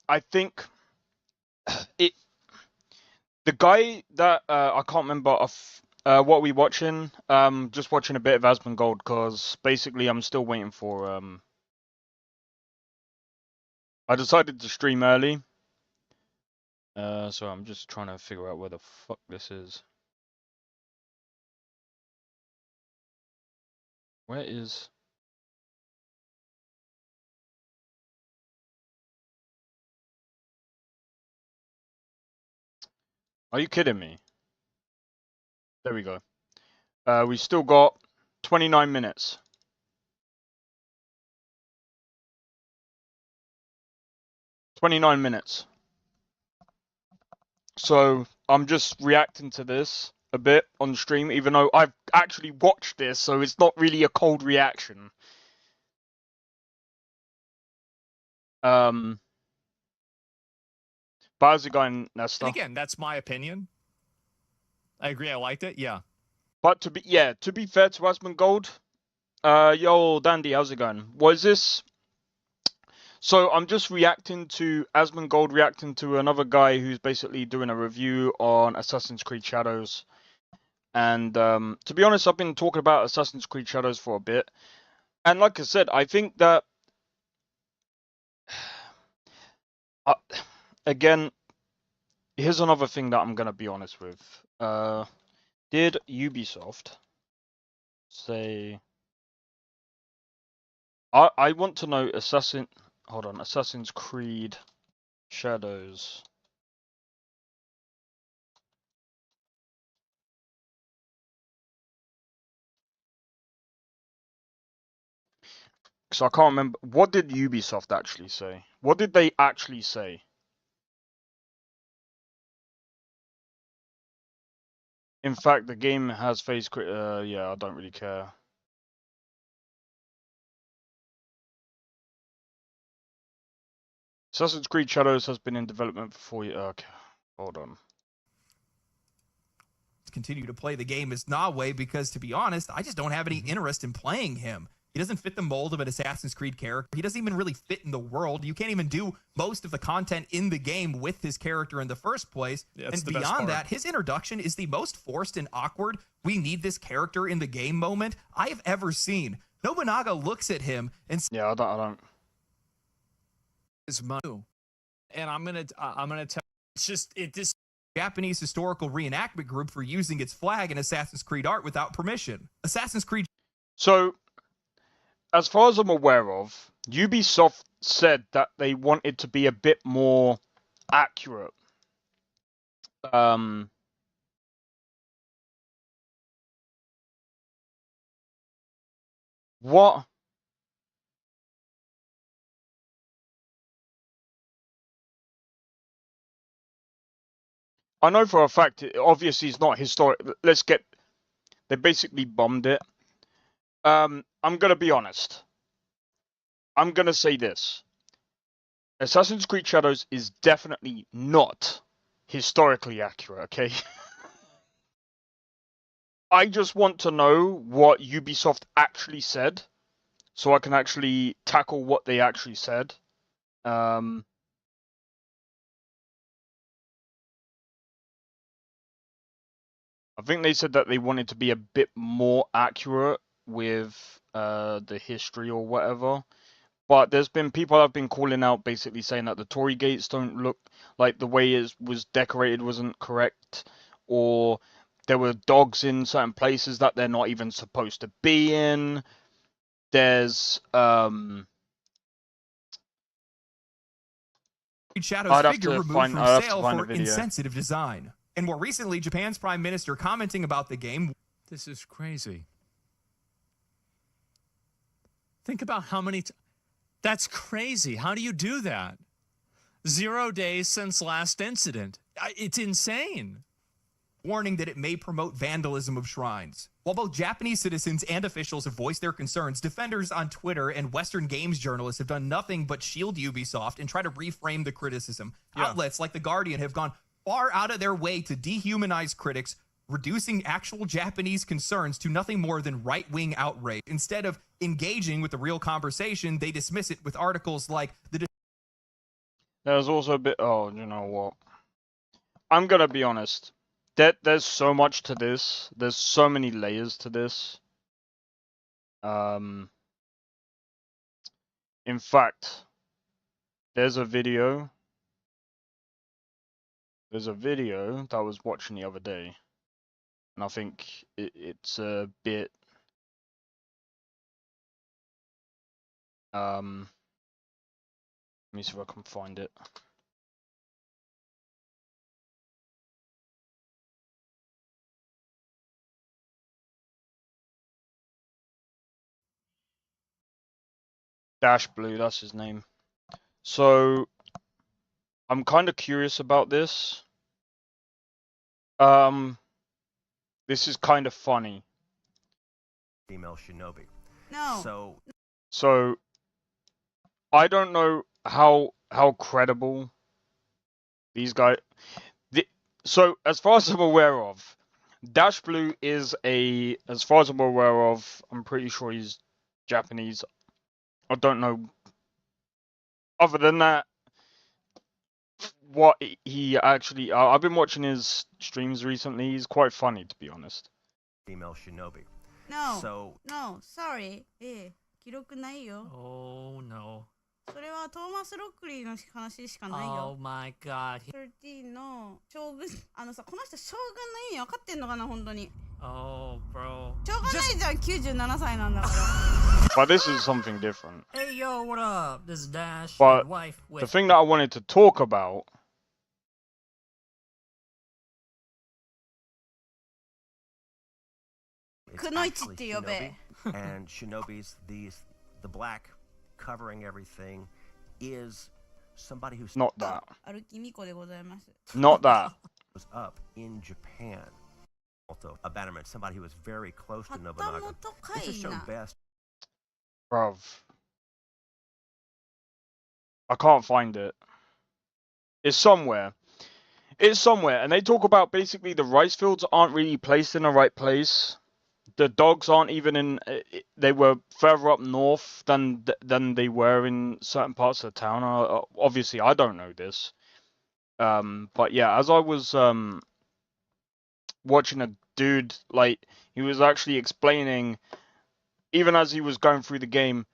I think the guy that I can't remember what we watching. Just watching a bit of Asmongold because basically I'm still waiting for I decided to stream early. So I'm just trying to figure out where the fuck this is. Where is... Are you kidding me? There we go. We still got 29 minutes. So I'm just reacting to this a bit on stream, even though I've actually watched this, so it's not really a cold reaction. But how's it going, Nesta? again, that's my opinion. I agree, I liked it, yeah. But to be fair to Asmongold, Yo, Dandy, how's it going? Was this... So I'm just reacting to Asmongold reacting to another guy who's basically doing a review on Assassin's Creed Shadows. And to be honest, I've been talking about Assassin's Creed Shadows for a bit. And like I said, I think that... again, here's another thing that I'm going to be honest with. Did Ubisoft say... I want to know Assassin's Creed Shadows. So I can't remember. What did Ubisoft actually say? What did they actually say? In fact, the game has phase yeah, I don't really care. Assassin's Creed Shadows has been in development for 4 years. Okay, hold on. Continue to play the game as Nawe because, to be honest, I just don't have any interest in playing him. He doesn't fit the mold of an Assassin's Creed character. He doesn't even really fit in the world. You can't even do most of the content in the game with his character in the first place. Yeah, and beyond that, his introduction is the most forced and awkward, we need this character in the game moment I've ever seen. Nobunaga looks at him and Yeah, I don't. Is Manu, and I'm gonna tell. It's just this Japanese historical reenactment group for using its flag in Assassin's Creed art without permission. Assassin's Creed. So, as far as I'm aware of, Ubisoft said that they wanted to be a bit more accurate. What? I know for a fact, obviously it's not historic. They basically bombed it. I'm gonna be honest. I'm gonna say this. Assassin's Creed Shadows is definitely not historically accurate, okay? I just want to know what Ubisoft actually said, so I can actually tackle what they actually said. I think they said that they wanted to be a bit more accurate with the history or whatever. But there's been people that have been calling out basically saying that the Torii gates don't look like the way it was decorated wasn't correct, or there were dogs in certain places that they're not even supposed to be in. There's Shadow's figure removed from sale for insensitive design. And more recently, Japan's prime minister commenting about the game. This is crazy. Think about how many... That's crazy. How do you do that? 0 days since last incident. It's insane. Warning that it may promote vandalism of shrines. While both Japanese citizens and officials have voiced their concerns, defenders on Twitter and Western games journalists have done nothing but shield Ubisoft and try to reframe the criticism. Yeah. Outlets like The Guardian have gone far out of their way to dehumanize critics, reducing actual Japanese concerns to nothing more than right-wing outrage. Instead of engaging with the real conversation, they dismiss it with articles like the... There's also a bit... Oh, you know what? I'm gonna be honest. There's so much to this. There's so many layers to this. In fact, there's a video that I was watching the other day, and I think it's a bit let me see if I can find it. Dash Blue, that's his name. So I'm kind of curious about this. This is kind of funny. Female shinobi. No. So I don't know how credible these guys. So as far as I'm aware of, Dash Blue is as far as I'm aware of, I'm pretty sure he's Japanese. I don't know. Other than that, what he actually, I've been watching his streams recently. He's quite funny, to be honest. Female shinobi. No. So No, sorry. 記録ないよ。 Oh no. それはトーマス・ロックリーの話しかないよ。Oh my god. 13の将軍、さ、この人将軍の意味分かってんのかな、本当に。Oh, bro. しょうがないじゃん、97歳なんだから。But this is something different. Hey, yo, what up? This is Dash, But my wife with... the thing that I wanted to talk about it's くのいち actually って呼べ。 shinobi, and shinobis, the black covering everything, is somebody who's not that. 歩きみこでございます。 Not that. was up in Japan. Also, a bannerman, somebody who was very close to 旗 Nobunaga. 本か This is い shown な。 best. Bruv. I can't find it. It's somewhere. It's somewhere. And they talk about basically the rice fields aren't really placed in the right place. The dogs aren't even in. They were further up north than they were in certain parts of the town. Obviously, I don't know this. But yeah, as I was watching a dude, like, he was actually explaining, even as he was going through the game,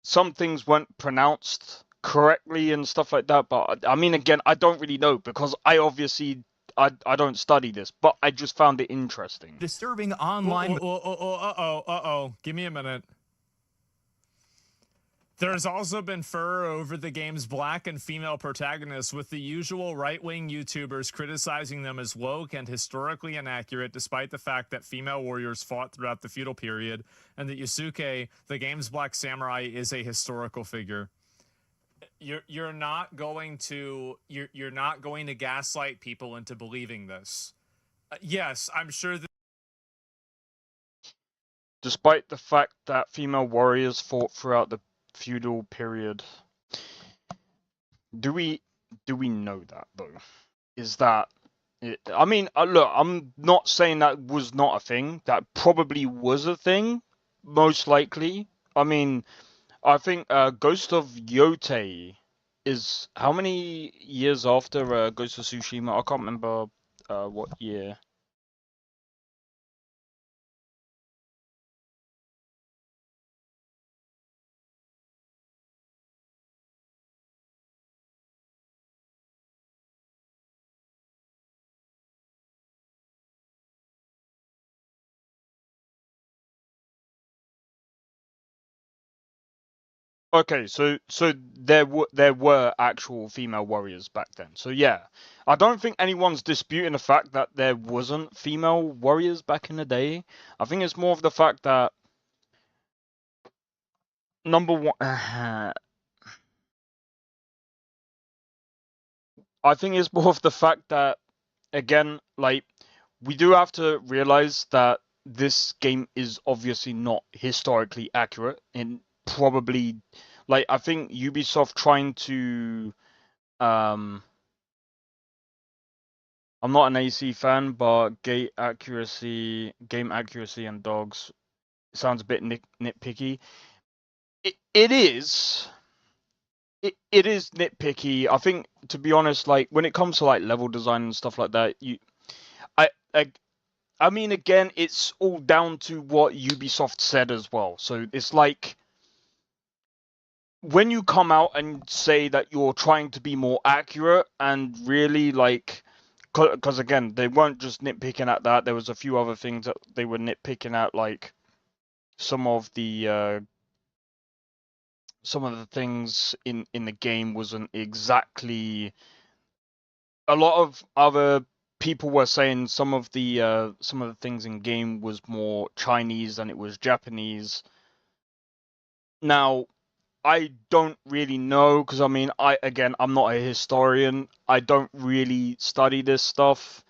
some things weren't pronounced correctly and stuff like that. But I mean, again, I don't really know because I obviously I don't study this, but I just found it interesting. Disturbing online. Uh-oh. Give me a minute. There's also been furor over the game's black and female protagonists, with the usual right-wing YouTubers criticizing them as woke and historically inaccurate, despite the fact that female warriors fought throughout the feudal period, and that Yusuke, the game's black samurai, is a historical figure. You're not going to gaslight people into believing this. Yes, I'm sure that. Despite the fact that female warriors fought throughout the feudal period, do we know that though? Is that it? I mean, look, I'm not saying that was not a thing. That probably was a thing, most likely. I mean, I think Ghost of Yote is how many years after Ghost of Tsushima? I can't remember what year. Okay, so there were actual female warriors back then. So yeah, I don't think anyone's disputing the fact that there wasn't female warriors back in the day. I think it's more of the fact that number one, I think it's more of the fact that, again, like, we do have to realize that this game is obviously not historically accurate in probably, like, I think Ubisoft trying to I'm not an AC fan, but game accuracy and dogs sounds a bit nitpicky. It is nitpicky. I think, to be honest, like, when it comes to like level design and stuff like that, I mean, again, it's all down to what Ubisoft said as well. So it's like, when you come out and say that you're trying to be more accurate and really, like, because again, they weren't just nitpicking at that. There was a few other things that they were nitpicking at, like some of the things in the game wasn't exactly. A lot of other people were saying some of the things in game was more Chinese than it was Japanese. Now, I don't really know, because I mean, I'm not a historian. I don't really study this stuff.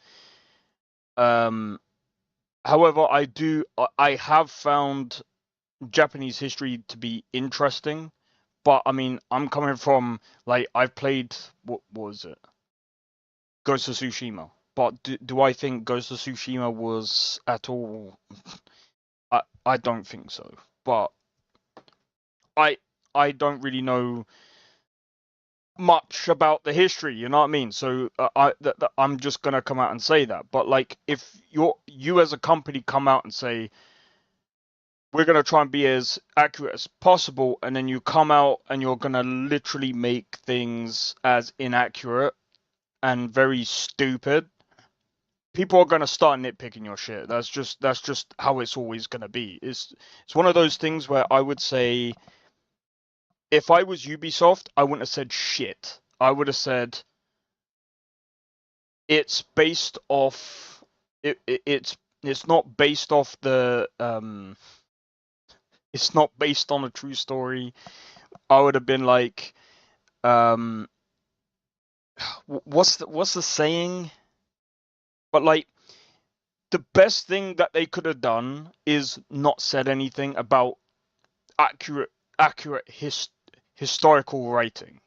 However, I have found Japanese history to be interesting. But I mean, I'm coming from, like, I've played, what was it? Ghost of Tsushima. But do I think Ghost of Tsushima was at all? I don't think so. But I don't really know much about the history, you know what I mean? So I'm just gonna come out and say that. But like, if you as a company come out and say we're gonna try and be as accurate as possible, and then you come out and you're gonna literally make things as inaccurate and very stupid, people are gonna start nitpicking your shit. That's just how it's always gonna be. It's one of those things where I would say, if I was Ubisoft, I wouldn't have said shit. I would have said it's based off. It's not based off the It's not based on a true story. I would have been like, what's the saying? But like, the best thing that they could have done is not said anything about accurate historical writing,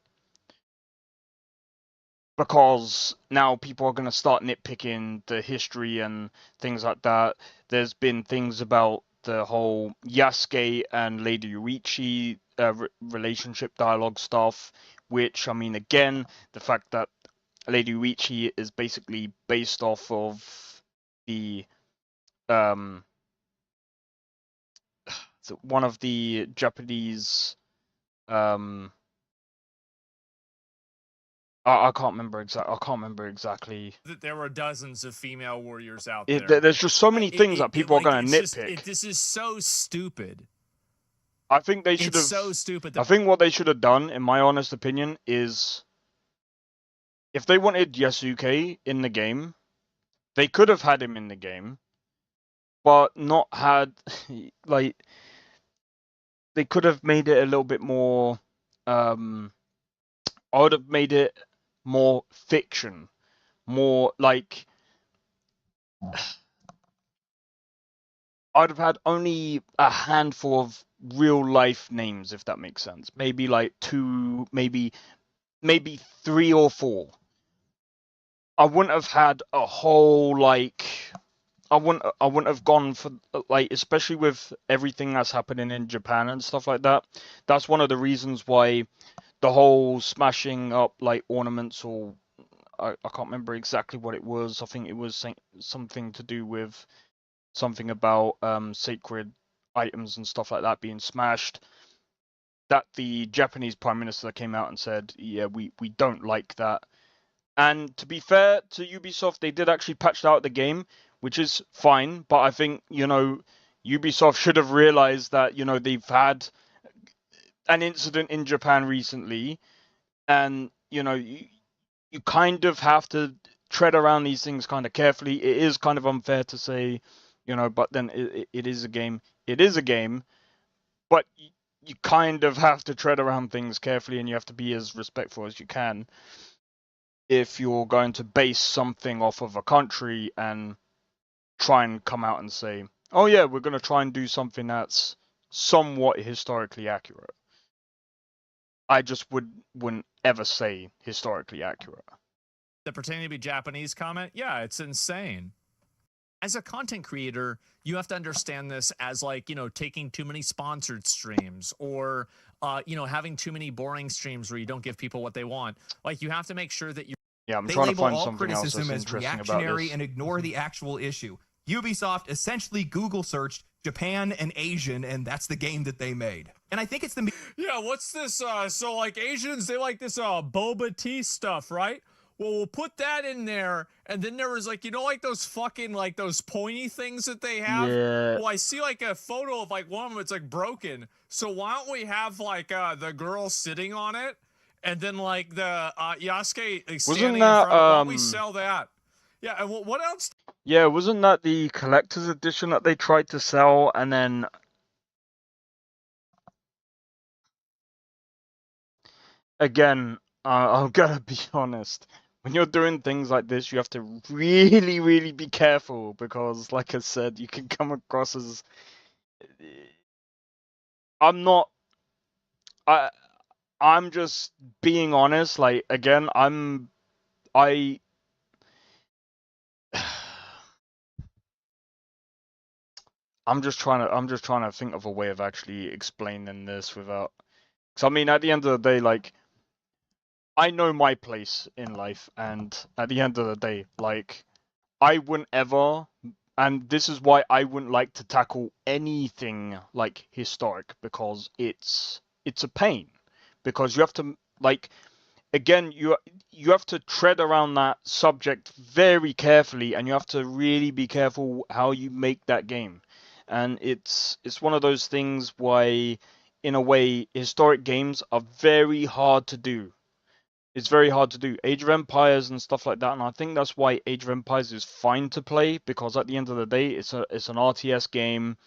because now people are going to start nitpicking the history and things like that. There's been things about the whole Yasuke and Lady Yuichi relationship dialogue stuff, which, I mean, again, the fact that Lady Yuichi is basically based off of the one of the Japanese I can't remember exactly. There were dozens of female warriors out there. There's just so many things that people are going to nitpick. This is so stupid. I think they should have. It's so stupid. I think what they should have done, in my honest opinion, is if they wanted Yasuke in the game, they could have had him in the game, but not had like, they could have made it a little bit more. I would have made it more fiction, more like. I'd have had only a handful of real life names, if that makes sense. Maybe like 2, maybe 3 or 4. I wouldn't have had a whole like. I wouldn't have gone for like, especially with everything that's happening in Japan and stuff like that. That's one of the reasons why the whole smashing up like ornaments, or I can't remember exactly what it was. I think it was something to do with something about sacred items and stuff like that being smashed. That the Japanese Prime Minister came out and said, yeah, we don't like that. And to be fair to Ubisoft, they did actually patch out the game, which is fine. But I think, Ubisoft should have realized that, they've had an incident in Japan recently, and, you kind of have to tread around these things kind of carefully. It is kind of unfair to say, but then it is a game. It is a game, but you kind of have to tread around things carefully, and you have to be as respectful as you can if you're going to base something off of a country and try and come out and say, oh yeah, we're going to try and do something that's somewhat historically accurate. I just wouldn't ever say historically accurate. The pretending to be Japanese comment, yeah, it's insane. As a content creator, you have to understand this as like, taking too many sponsored streams, or, having too many boring streams where you don't give people what they want. Like, you have to make sure that you. Yeah, I'm they trying to label find all something else that's criticism as interesting about reactionary this. and ignore the actual issue. Ubisoft essentially Google searched Japan and Asian, and that's the game that they made. And I think it's the. Yeah, what's this? So like Asians, they like this boba tea stuff, right? Well, we'll put that in there, and then there was like, like those fucking like those pointy things that they have. Yeah. Well, I see like a photo of like one of them. It's like broken. So why don't we have like the girl sitting on it, and then like the Yasuke like, standing in front of it? Why don't we sell that? Yeah, and what else? Yeah, wasn't that the collector's edition that they tried to sell, and then again, I'm gonna be honest. When you're doing things like this, you have to really, really be careful, because, like I said, you can come across as I'm just being honest. Like, again, I'm just trying to think of a way of actually explaining this without. Because I mean, at the end of the day, like, I know my place in life, and at the end of the day, like, I wouldn't ever, and this is why I wouldn't like to tackle anything like historic, because it's a pain, because you have to, like, again, you have to tread around that subject very carefully, and you have to really be careful how you make that game. And it's one of those things why, in a way, historic games are very hard to do. It's very hard to do. Age of Empires and stuff like that, and I think that's why Age of Empires is fine to play, because at the end of the day, it's an RTS game.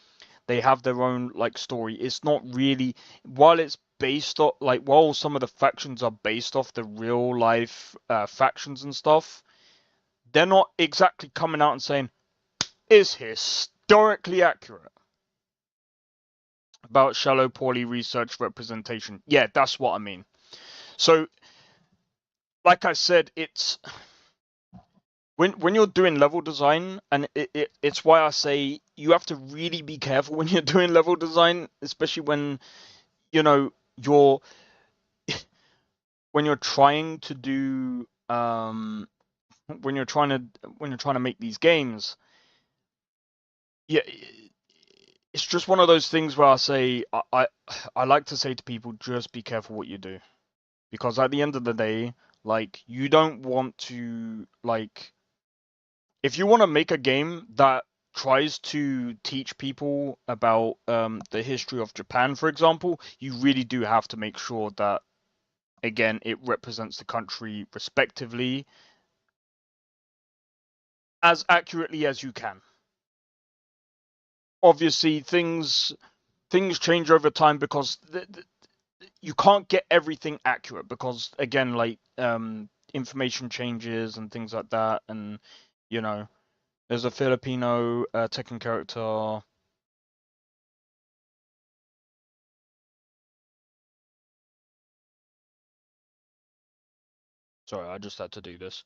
They have their own like story. It's not really, while it's based off, like, while some of the factions are based off the real life factions and stuff, they're not exactly coming out and saying is historically accurate about shallow, poorly researched representation. Yeah, that's what I mean. So, like I said, it's when you're doing level design, and it's why I say you have to really be careful when you're doing level design, especially when, you know, you're when you're trying to do when you're trying to make these games. Yeah, it's just one of those things where I say I like to say to people, just be careful what you do, because at the end of the day, like, you don't want to, like, if you want to make a game that tries to teach people about the history of Japan, for example, you really do have to make sure that, again, it represents the country respectively, as accurately as you can. Obviously, things change over time, because you can't get everything accurate, because, again, like, information changes and things like that, and, you know, there's a Filipino Tekken character. Sorry, I just had to do this.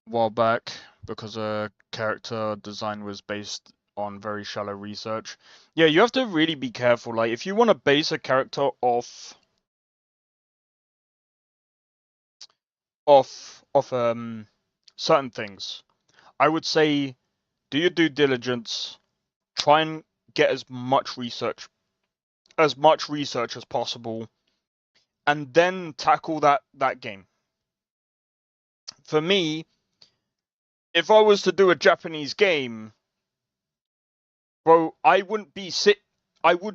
While back, because a character design was based on very shallow research. Yeah, you have to really be careful. Like, if you want to base a character off certain things, I would say do your due diligence, try and get as much research as possible, and then tackle that game. For me, if I was to do a Japanese game, bro, I would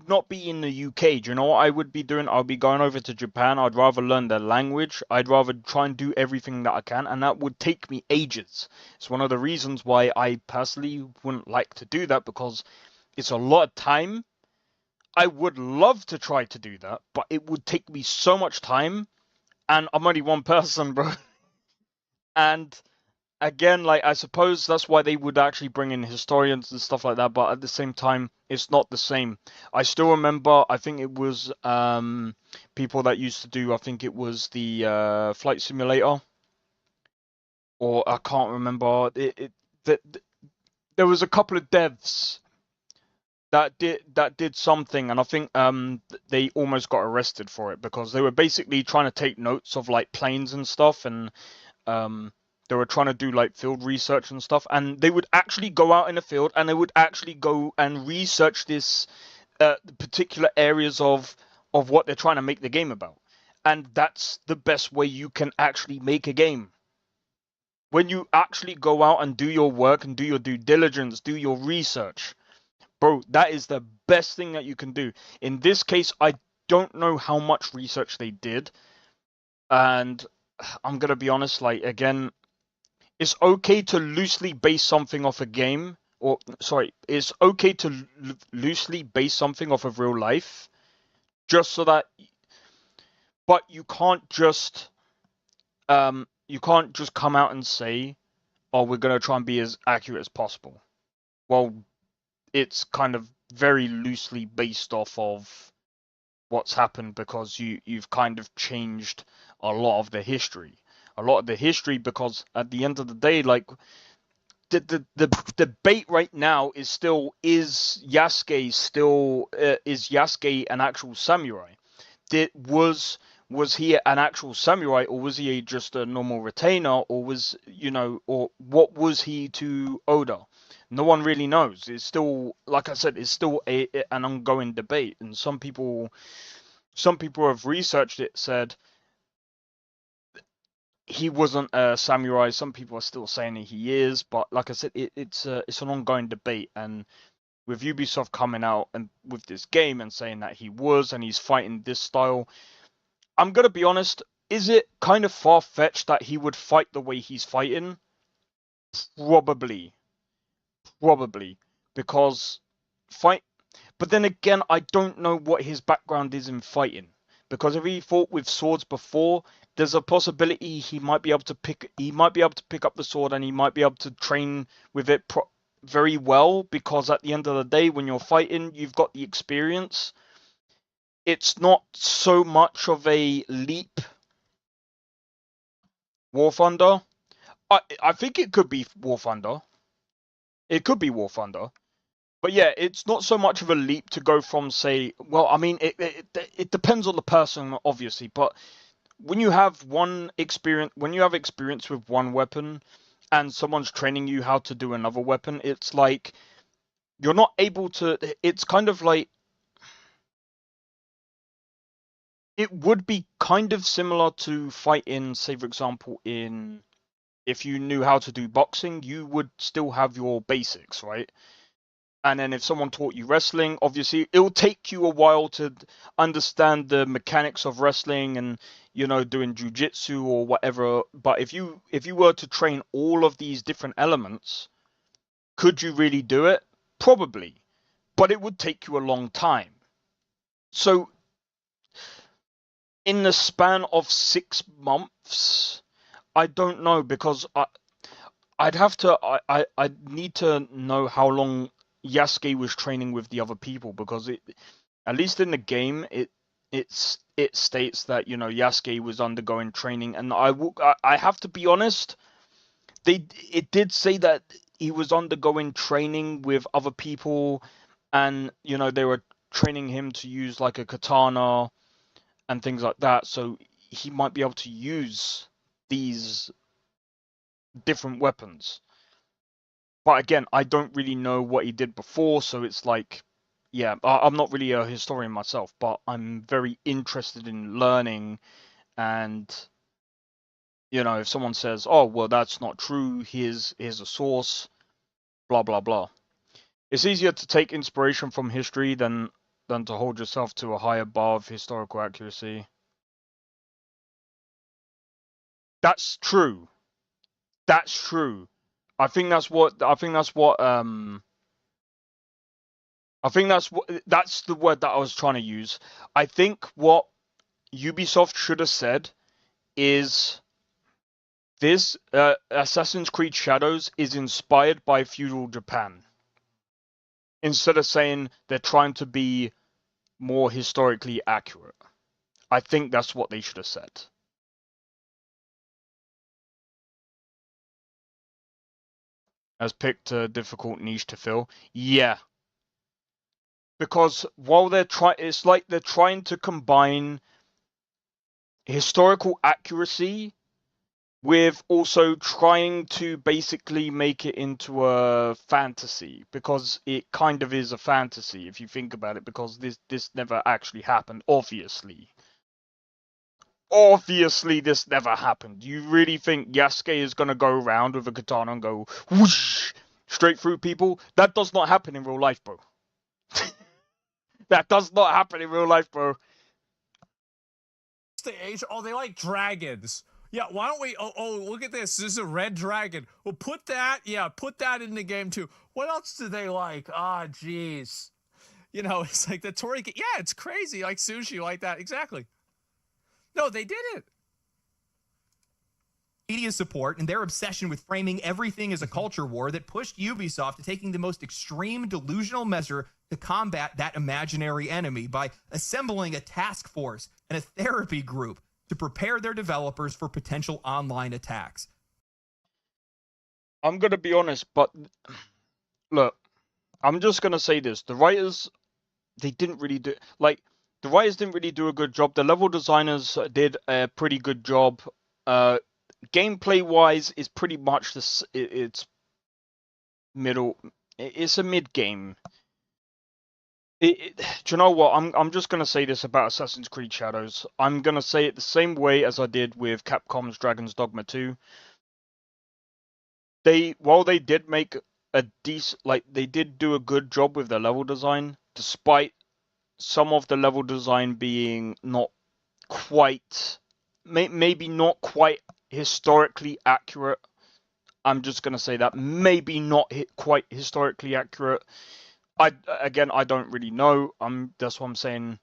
not be in the UK. Do you know what I would be doing? I'll be going over to Japan. I'd rather learn their language. I'd rather try and do everything that I can, and that would take me ages. It's one of the reasons why I personally wouldn't like to do that, because it's a lot of time. I would love to try to do that, but it would take me so much time, and I'm only one person, bro. And again, like, I suppose that's why they would actually bring in historians and stuff like that, but at the same time, it's not the same. I still remember, I think it was people that used to do, I think it was the Flight Simulator, or I can't remember. There was a couple of devs that did something, and I think they almost got arrested for it, because they were basically trying to take notes of, like, planes and stuff, and they were trying to do, like, field research and stuff, and they would actually go out in the field, and they would actually go and research this particular areas of what they're trying to make the game about. And that's the best way you can actually make a game. When you actually go out and do your work and do your due diligence, do your research, bro, that is the best thing that you can do. In this case, I don't know how much research they did, and I'm gonna be honest, like, again, it's okay to loosely base something off a game, or sorry, it's okay to loosely base something off of real life, just so that, but you can't just come out and say, oh, we're gonna try and be as accurate as possible. Well, it's kind of very loosely based off of what's happened, because you've kind of changed a lot of the history. a lot of the history, because at the end of the day, like the debate right now is still, is Yasuke an actual samurai? Was he an actual samurai, or was he just a normal retainer, or was, or what was he to Oda? No one really knows. It's still, like I said, it's still an ongoing debate, and some people have researched it, said he wasn't a samurai. Some people are still saying that he is, but like I said, it's an ongoing debate. And with Ubisoft coming out and with this game and saying that he was, and he's fighting this style, I'm gonna be honest. Is it kind of far-fetched that he would fight the way he's fighting? Probably, because fight. But then again, I don't know what his background is in fighting. Because if he fought with swords before, there's a possibility he might be able to pick up the sword, and he might be able to train with it very well. Because at the end of the day, when you're fighting, you've got the experience. It's not so much of a leap. War Thunder, I think it could be War Thunder. It could be War Thunder. But yeah, it's not so much of a leap to go from, say, well, I mean, it depends on the person, obviously, but when you have experience with one weapon and someone's training you how to do another weapon, it's like you're not able to, it's kind of like, it would be kind of similar to fighting, say, for example, if you knew how to do boxing, you would still have your basics, right? And then if someone taught you wrestling, obviously it will take you a while to understand the mechanics of wrestling and, doing jujitsu or whatever. But if you were to train all of these different elements, could you really do it? Probably. But it would take you a long time. So in the span of 6 months, I don't know, because I'd need to know how long Yasuke was training with the other people, because at least in the game, it states that Yasuke was undergoing training, and I have to be honest, it did say that he was undergoing training with other people, and they were training him to use like a katana and things like that, so he might be able to use these different weapons. But again, I don't really know what he did before, so it's like, yeah, I'm not really a historian myself, but I'm very interested in learning. And if someone says, "Oh, well, that's not true. Here's a source," blah blah blah. It's easier to take inspiration from history than to hold yourself to a higher bar of historical accuracy. That's true. That's true. I think that's what that's the word that I was trying to use. I think what Ubisoft should have said is this Assassin's Creed Shadows is inspired by feudal Japan. Instead of saying they're trying to be more historically accurate. I think that's what they should have said. Has picked a difficult niche to fill. Yeah. Because while it's like they're trying to combine historical accuracy with also trying to basically make it into a fantasy, because it kind of is a fantasy if you think about it, because this never actually happened, obviously. Obviously this never happened. You really think Yasuke is going to go around with a katana and go whoosh straight through people? That does not happen in real life, bro. That does not happen in real life, bro. They like dragons. Yeah, why don't we? Oh, look at this. This is a red dragon. Well, put that in the game too. What else do they like? Ah, jeez. It's like the Tori. Yeah, it's crazy. Like sushi, like that. Exactly. No, they did it. Media's support and their obsession with framing everything as a culture war that pushed Ubisoft to taking the most extreme delusional measure to combat that imaginary enemy by assembling a task force and a therapy group to prepare their developers for potential online attacks. I'm gonna be honest, but look, I'm just gonna say this: the writers, they didn't really do the writers didn't really do a good job. The level designers did a pretty good job. Gameplay wise, is pretty much it's middle. It's a mid game. Do you know what? I'm just gonna say this about Assassin's Creed Shadows. I'm gonna say it the same way as I did with Capcom's Dragon's Dogma 2. While they did make a decent, they did do a good job with their level design, despite some of the level design being not quite, maybe not quite historically accurate. I'm just gonna say that maybe not quite historically accurate. I don't really know. That's what I'm saying.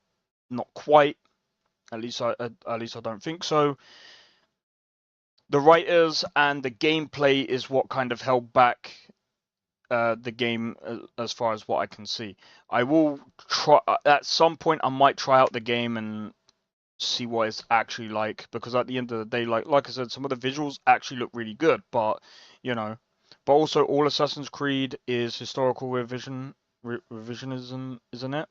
Not quite. At least I don't think so. The writers and the gameplay is what kind of held back the game as far as what I can see. I will try at some point. I might try out the game and see what it's actually like, because at the end of the day, like I said, some of the visuals actually look really good, but but also all Assassin's Creed is historical revisionism, isn't it?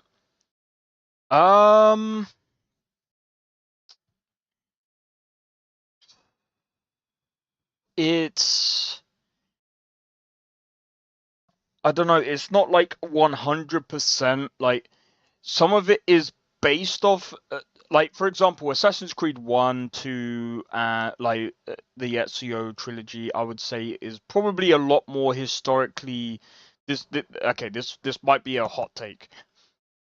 It's, I don't know, it's not like 100%, some of it is based off, for example, Assassin's Creed 1, 2, the Ezio trilogy, I would say is probably a lot more historically, this might be a hot take.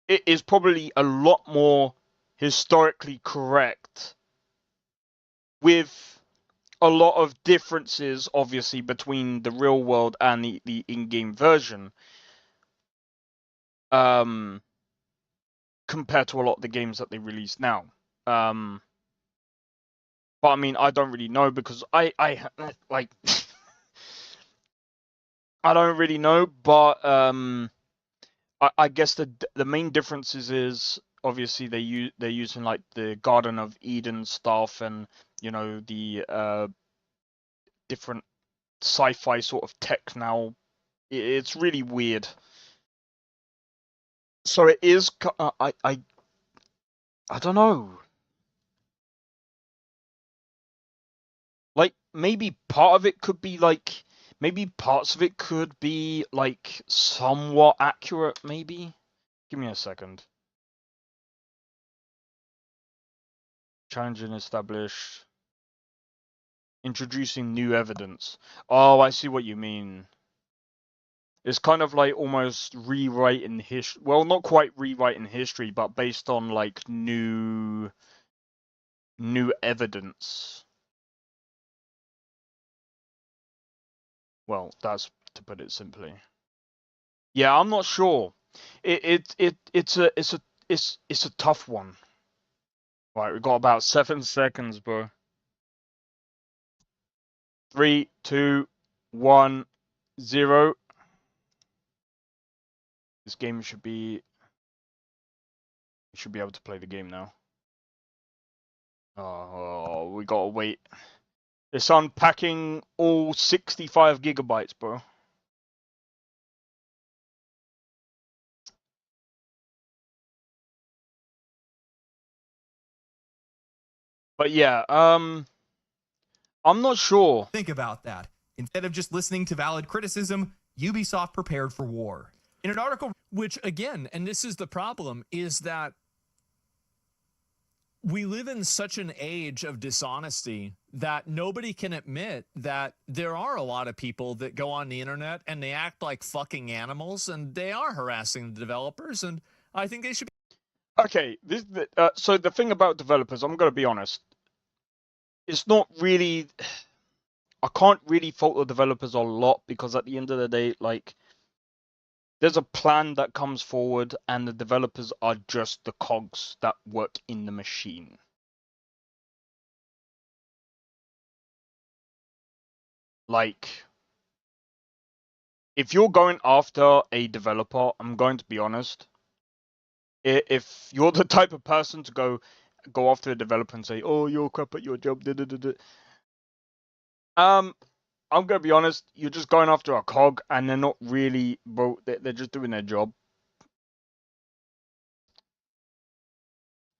It is probably a lot more historically correct, with a lot of differences, obviously, between the real world and the in-game version. Compared to a lot of the games that they release now. But I mean, I don't really know, because I I don't really know, but I guess the main differences is obviously they're using like the Garden of Eden stuff, and the different sci-fi sort of tech now. It's really weird. So it is. I don't know. Maybe part of it could be maybe parts of it could be somewhat accurate. Maybe. Give me a second. Challenging established. Introducing new evidence. Oh, I see what you mean. It's kind of like almost rewriting history. Well, not quite rewriting history, but based on new evidence. Well, that's to put it simply. Yeah, I'm not sure. It's a tough one. Right, we've got about 7 seconds, bro. 3, 2, 1, 0. This game should be. You should be able to play the game now. Oh, we gotta wait. It's unpacking all 65 gigabytes, bro. But yeah, I'm not sure. Think about that. Instead of just listening to valid criticism, Ubisoft prepared for war. In an article, which again, and this is the problem, is that we live in such an age of dishonesty that nobody can admit that there are a lot of people that go on the internet and they act like fucking animals, and they are harassing the developers, and I think they should be. Okay, so the thing about developers, I'm going to be honest, it's not really, I can't really fault the developers a lot, because at the end of the day, there's a plan that comes forward, and the developers are just the cogs that work in the machine. If you're going after a developer, I'm going to be honest, if you're the type of person to go go after a developer and say, "Oh, you're crap at your job." I'm gonna be honest. You're just going after a cog, and they're not really, bro. They're just doing their job.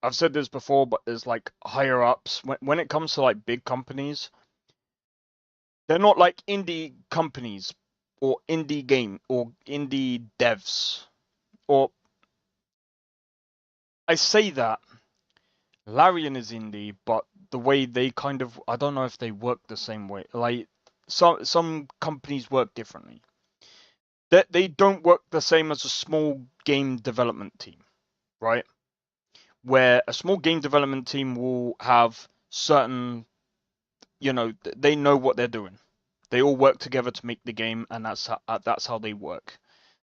I've said this before, but there's like higher ups when it comes to like big companies. They're not like indie companies or indie game or indie devs. Or I say that Larian is indie, but the way they kind of, I don't know if they work the same way. Like some companies work differently. They don't work the same as a small game development team, right? Where a small game development team will have certain, they know what they're doing. They all work together to make the game, and that's how they work.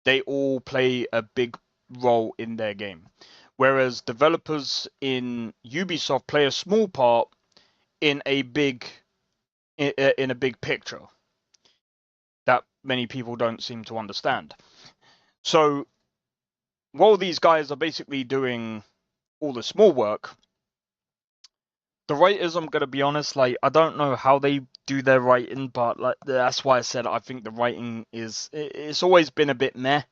They all play a big role in their game. Whereas developers in Ubisoft play a small part in a big picture that many people don't seem to understand. So while these guys are basically doing all the small work, the writers, I'm gonna be honest, like I don't know how they do their writing, but like that's why I said I think the writing it's always been a bit meh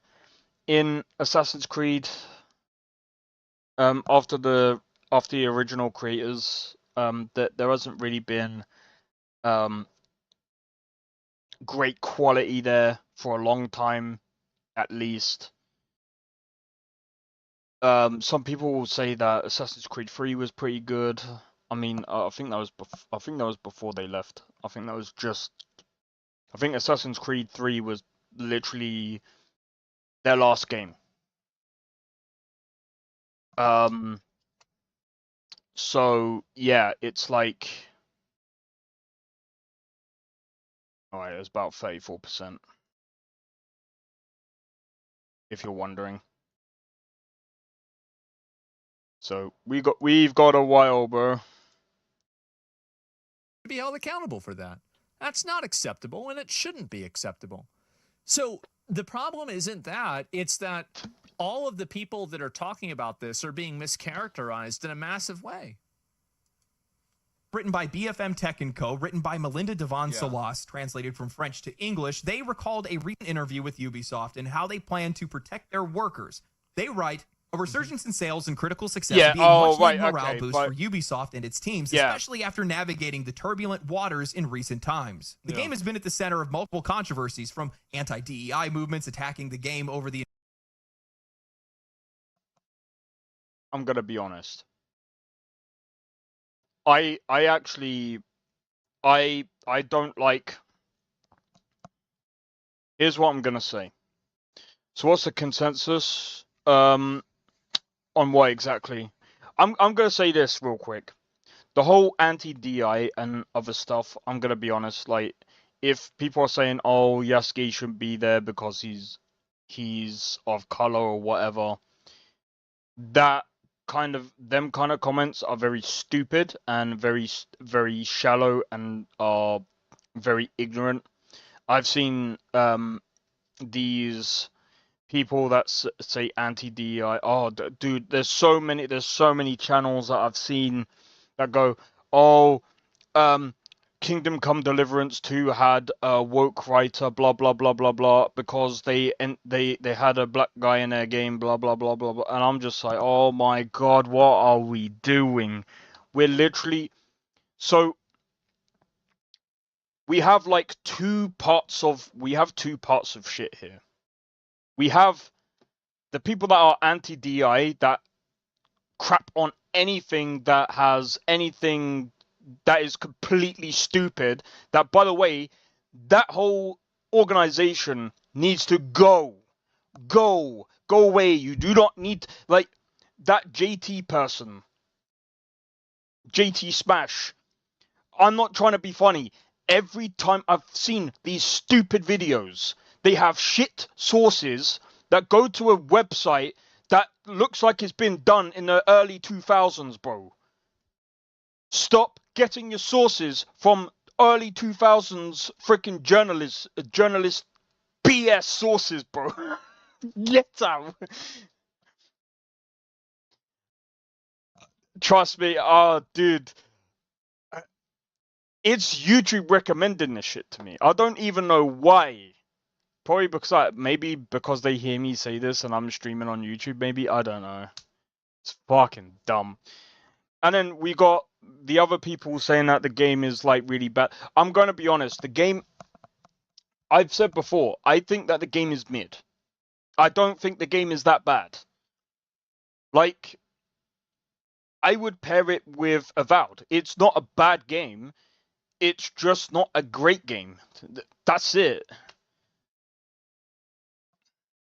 in Assassin's Creed. After the original creators, that there hasn't really been great quality there for a long time, at least. Some people will say that Assassin's Creed 3 was pretty good. I mean, I think that was before they left. I think Assassin's Creed 3 was literally their last game. So yeah, it's like, alright, it was about 34%. If you're wondering. So we've got a while, bro. To be held accountable for that. That's not acceptable, and it shouldn't be acceptable. So the problem isn't that, it's that all of the people that are talking about this are being mischaracterized in a massive way. Written by BFM Tech & Co., written by Melinda Devon Salas, translated from French to English, they recalled a recent interview with Ubisoft and how they plan to protect their workers. They write, a resurgence in sales and critical success being much needed morale boost for Ubisoft and its teams, especially after navigating the turbulent waters in recent times. The game has been at the center of multiple controversies, from anti-DEI movements attacking the game over the... I'm gonna be honest. I actually don't like. Here's what I'm gonna say. So what's the consensus? On what exactly? I'm gonna say this real quick. The whole anti-DI and other stuff, I'm gonna be honest, like, if people are saying, oh, Yasuke shouldn't be there because he's of color or whatever, them kind of comments are very stupid and very, very shallow and are very ignorant. I've seen these people that say anti-DEI. Oh, dude, there's so many channels that I've seen that go, oh, Kingdom Come Deliverance 2 had a woke writer, blah blah blah blah blah, because they had a black guy in their game, blah blah blah blah blah, and I'm just like, oh my god, what are we doing? We're literally, so we have like two parts of shit here. We have the people that are anti-DI that crap on anything that has anything that is completely stupid. That, by the way, that whole organization needs to go away. You do not need, like, that JT person, JT Smash. I'm not trying to be funny. Every time I've seen these stupid videos, they have shit sources that go to a website that looks like it's been done in the early 2000s, bro. Stop getting your sources from early 2000s freaking journalist BS sources, bro. Get out. Trust me, dude, it's YouTube recommending this shit to me. I don't even know why. Probably maybe because they hear me say this and I'm streaming on YouTube. Maybe I don't know. It's fucking dumb. And then we got the other people saying that the game is like really bad. I'm gonna be honest. The game, I've said before, I think that the game is mid. I don't think the game is that bad. Like, I would pair it with Avowed. It's not a bad game. It's just not a great game. That's it.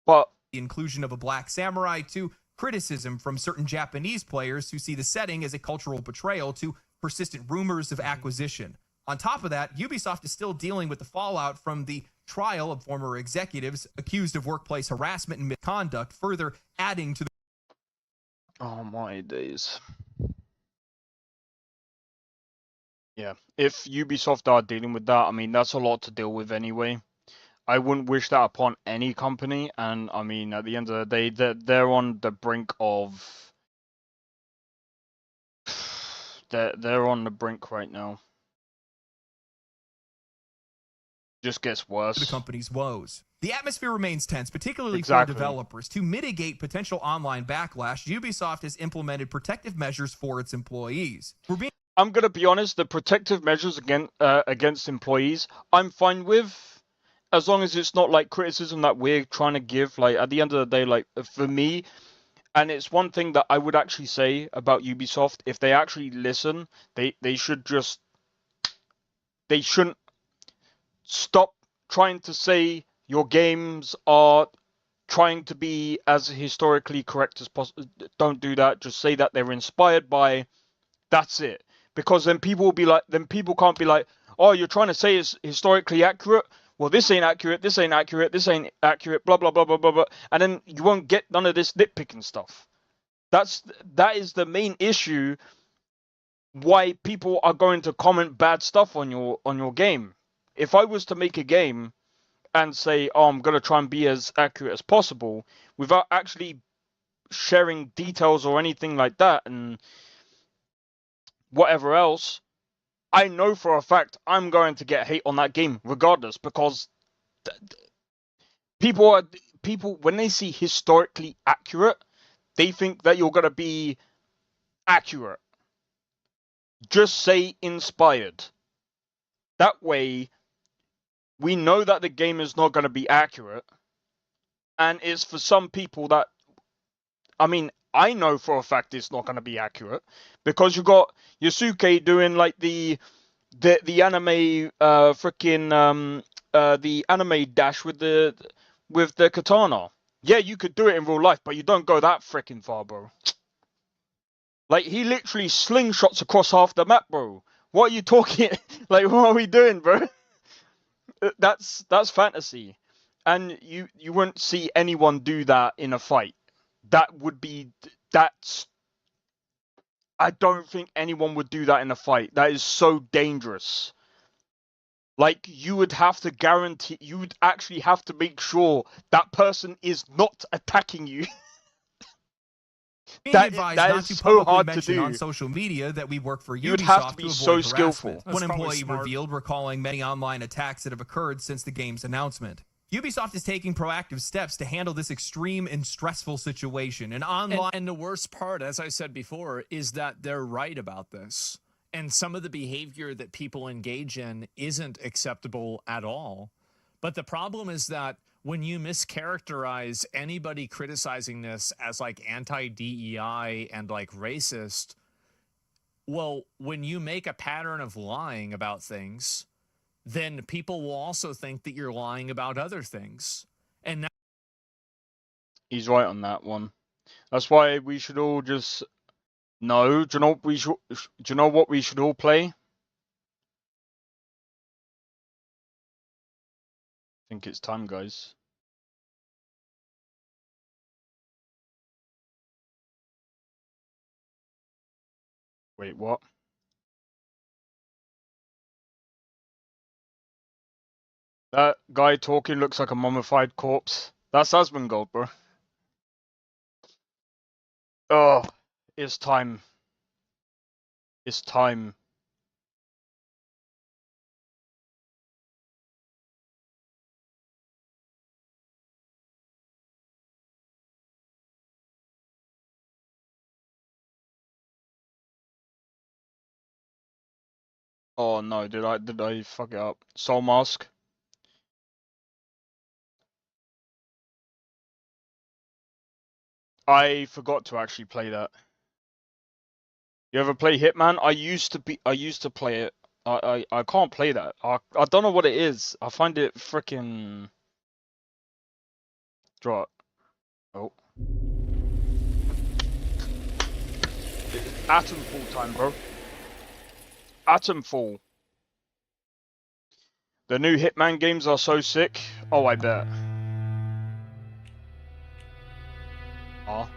But the inclusion of a black samurai to criticism from certain Japanese players who see the setting as a cultural betrayal to persistent rumors of acquisition. On top of that, Ubisoft is still dealing with the fallout from the trial of former executives accused of workplace harassment and misconduct, further adding to the... Oh my days. Yeah, if Ubisoft are dealing with that, I mean, that's a lot to deal with anyway. I wouldn't wish that upon any company, and I mean, at the end of the day, they're on the brink of... They're on the brink right now. Just gets worse. The company's woes. The atmosphere remains tense, particularly Exactly. for developers. To mitigate potential online backlash, Ubisoft has implemented protective measures for its employees. I'm gonna be honest, the protective measures against employees, I'm fine with, as long as it's not like criticism that we're trying to give. Like, at the end of the day, like, for me, and it's one thing that I would actually say about Ubisoft, if they actually listen, they should just, they shouldn't stop trying to say your games are trying to be as historically correct as possible. Don't do that. Just say that they're inspired by. That's it. Because then people will be like, then people can't be like, oh, you're trying to say it's historically accurate. Well, this ain't accurate. This ain't accurate. This ain't accurate. Blah blah blah blah blah blah. And then you won't get none of this nitpicking stuff. That is the main issue. Why people are going to comment bad stuff on your game. If I was to make a game and say, oh, I'm gonna try and be as accurate as possible without actually sharing details or anything like that and whatever else, I know for a fact I'm going to get hate on that game regardless, because people when they see historically accurate, they think that you're going to be accurate. Just say inspired. That way we know that the game is not going to be accurate, and it's for some people that, I mean, I know for a fact it's not going to be accurate, because you got Yasuke doing like the anime the anime dash with the katana. Yeah, you could do it in real life, but you don't go that freaking far, bro. Like, he literally slingshots across half the map, bro. What are you talking? Like, what are we doing, bro? That's fantasy, and you wouldn't see anyone do that in a fight. I don't think anyone would do that in a fight. That is so dangerous. Like, you would actually have to make sure that person is not attacking you. Being that advised that not is to so publicly hard to mention do. on social media that we work for You'd Ubisoft have to be avoid so harassment. skillful. One That's probably employee smart. revealed recalling many online attacks that have occurred since the game's announcement. Ubisoft is taking proactive steps to handle this extreme and stressful situation. And online... And the worst part, as I said before, is that they're right about this. And some of the behavior that people engage in isn't acceptable at all. But the problem is that when you mischaracterize anybody criticizing this as like anti-DEI and like racist, well, when you make a pattern of lying about things, then people will also think that you're lying about other things. And now He's right on that one. That's why we should all just do you know what we should all play? I think it's time, guys. Wait, what? That guy talking looks like a mummified corpse. That's Asmongold, bro. Oh, it's time. It's time. Oh no, did I fuck it up? Soul Mask. I forgot to actually play that. You ever play Hitman? I used to play it. I can't play that. I don't know what it is. I find it freaking drop. Oh. Atomfall time, bro. Atomfall. The new Hitman games are so sick. Oh, I bet. Ah.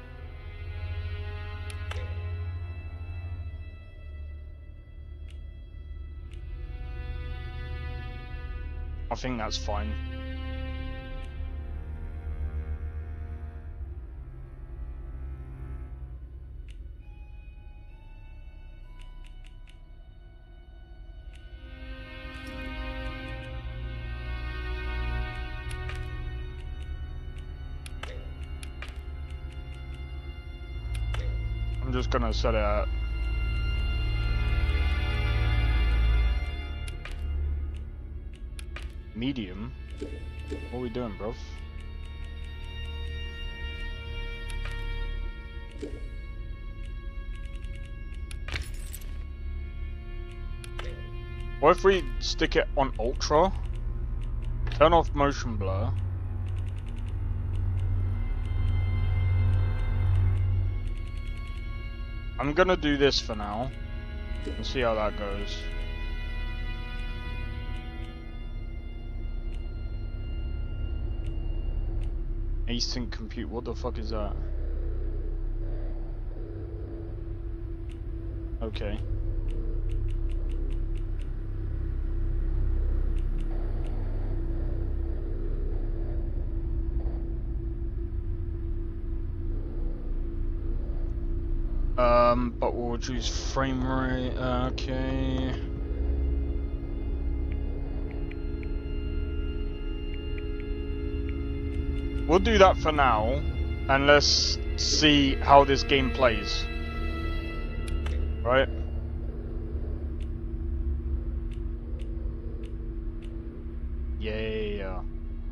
I think that's fine. I'm just gonna set it at medium. What are we doing, bro? What if we stick it on ultra? Turn off motion blur. I'm gonna do this for now and see how that goes. Async compute, what the fuck is that? Okay. But we'll choose frame rate, okay. We'll do that for now, and let's see how this game plays. Right? Yeah,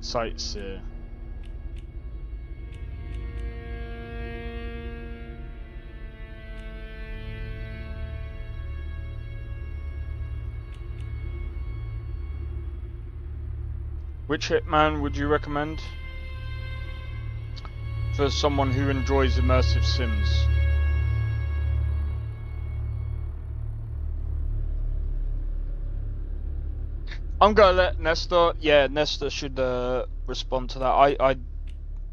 sightseer. Which Hitman would you recommend for someone who enjoys immersive sims? I'm gonna let Nestor. Yeah, Nestor should respond to that.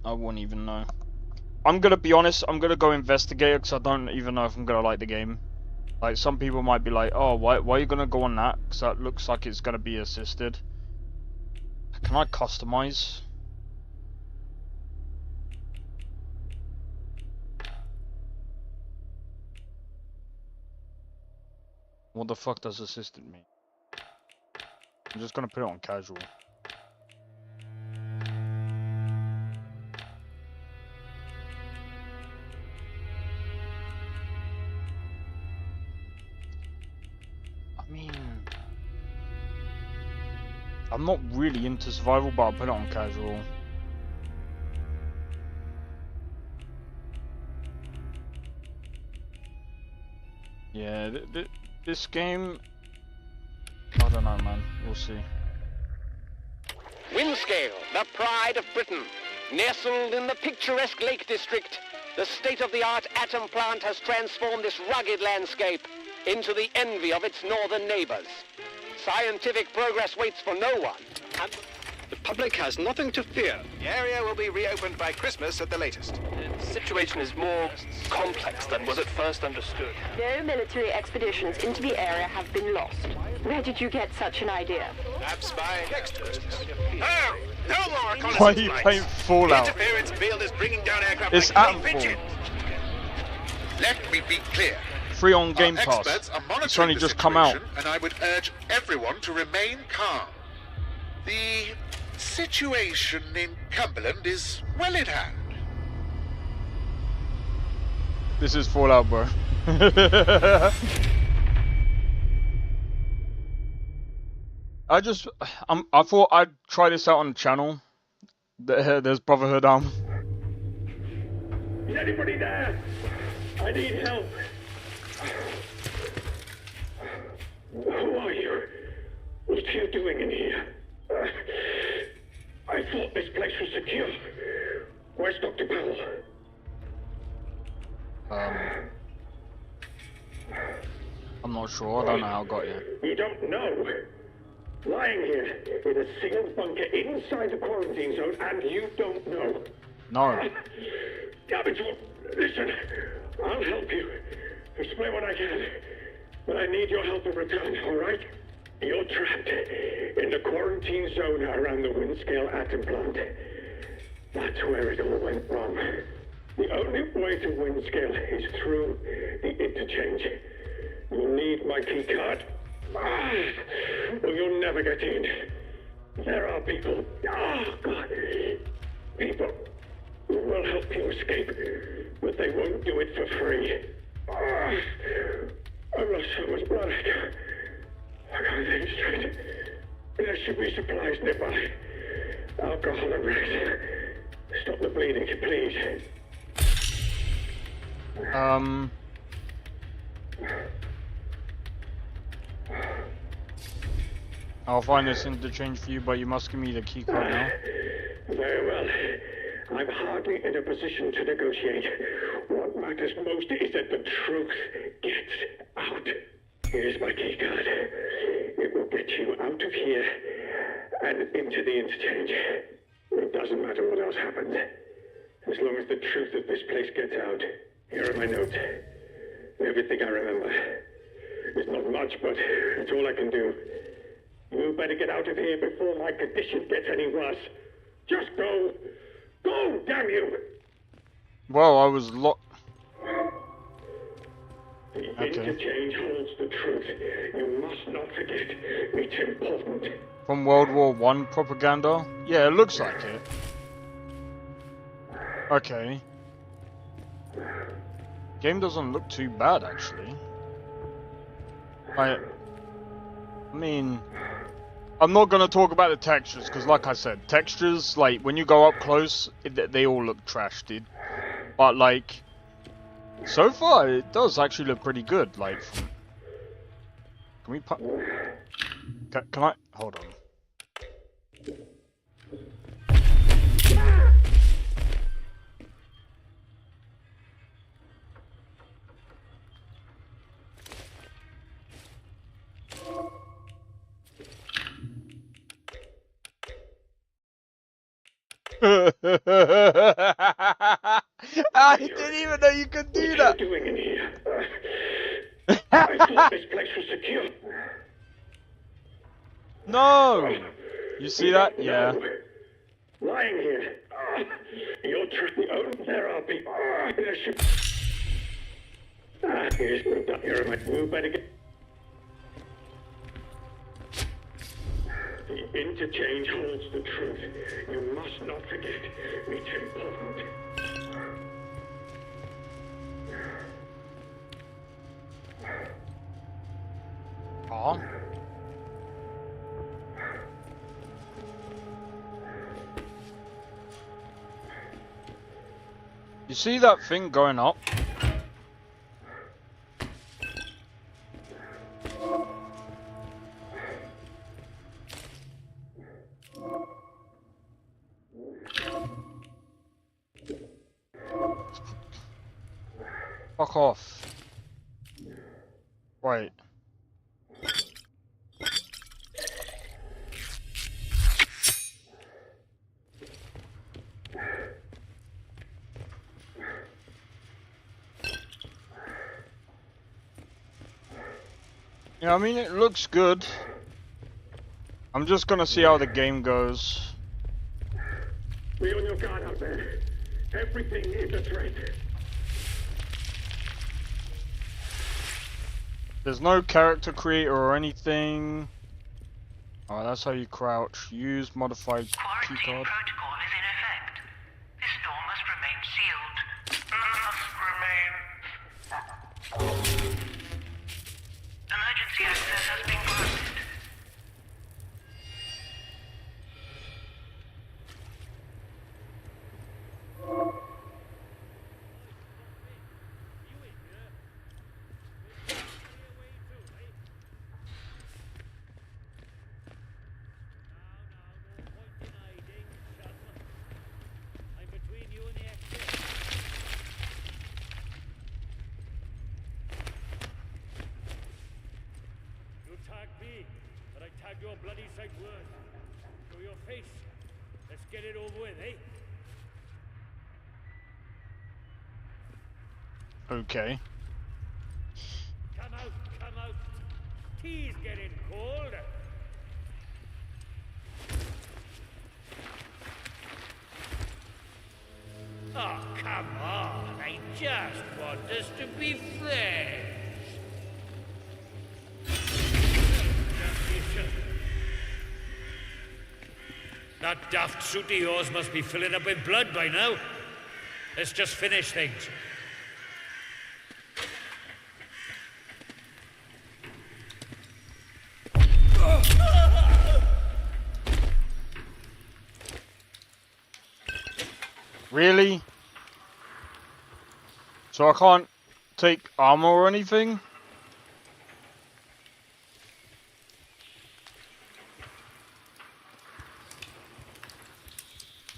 I won't even know. I'm gonna be honest. I'm gonna go investigate it because I don't even know if I'm gonna like the game. Like some people might be like, "Oh, why are you gonna go on that? Because that looks like it's gonna be assisted." Can I customize? What the fuck does assisted mean? I'm just gonna put it on casual. I mean, I'm not really into survival, but I'll put it on casual. Yeah, this game, I don't know, man. We'll see. Windscale, the pride of Britain. Nestled in the picturesque Lake District, the state-of-the-art atom plant has transformed this rugged landscape into the envy of its northern neighbors. Scientific progress waits for no one, and the public has nothing to fear. The area will be reopened by Christmas at the latest. The situation is more complex than was at first understood. No military expeditions into the area have been lost. Where did you get such an idea? Perhaps by experts. Oh, no more reconnaissance Why are you flights. playing Fallout? The interference field is bringing down aircraft It's like Atomfall. pigeons. Let me be clear. free on Game Our Pass. experts are It's monitoring only the just come out. situation, and I would urge everyone to remain calm. The situation in Cumberland is well in hand. This is Fallout, bro. I thought I'd try this out on the channel. There's Brotherhood Is anybody there? I need help. Who are you? What are you doing in here? I thought this place was secure. Where's Dr. Powell? I'm not sure. I don't know how I got here. You don't know. Lying here in a sealed bunker inside the quarantine zone, and you don't know. No. Damn it, listen. I'll help you. Explain what I can. But I need your help in return, all right? You're trapped in the quarantine zone around the Windscale atom plant. That's where it all went wrong. The only way to Windscale is through the interchange. You'll need my key card. Or you'll never get in. There are people, people who will help you escape, but they won't do it for free. I've lost so much blood. I can't think straight. There should be supplies nearby. Alcohol and rest. Stop the bleeding, please. I'll find this interchange for you, but you must give me the key card now. Very well. I'm hardly in a position to negotiate. What matters most is that the truth gets out. Here's my key card. It will get you out of here and into the interchange. It doesn't matter what else happens. As long as the truth of this place gets out. Here are my notes. Everything I remember. It's not much, but it's all I can do. You better get out of here before my condition gets any worse. Just go. Go, damn you! Well, I was locked. The interchange holds the truth. You must not forget. It's important. From World War I propaganda? Yeah, it looks like it. Okay. Game doesn't look too bad, actually. I mean, I'm not gonna talk about the textures, because like I said, textures, like, when you go up close, they all look trash, dude. But, like, so far, it does actually look pretty good, like, from... Can we put... Can I... Hold on. I didn't even know you could do that. What are you doing in here? I thought this place was secure. No. You see that? Yeah. Lying here. You're tricky. Oh, there are people. There should... Here's here. You better get... The interchange holds the truth. You must not forget. It's important. Aw. You see that thing going up? Fuck off. Wait. Yeah, I mean, it looks good. I'm just gonna see how the game goes. Be on your guard out there. Everything is a threat. There's no character creator or anything. Oh, that's how you crouch. Use modified keycard. Protocol is in effect. This door must remain sealed. Emergency access has been granted. Your bloody sight worse. Show your face. Let's get it over with, eh? Okay. Come out, come out. Tea's getting cold. Oh, come on. I just want us to be friends. That daft suit of yours must be filling up with blood by now. Let's just finish things. Really? So I can't take armor or anything?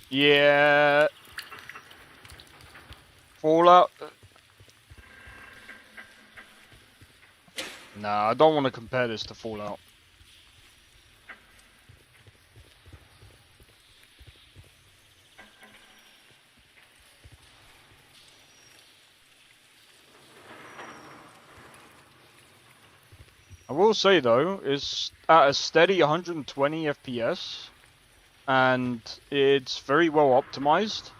Yeah. Fallout. Nah, I don't want to compare this to Fallout. I will say though, it's at a steady 120 FPS. And it's very well optimized.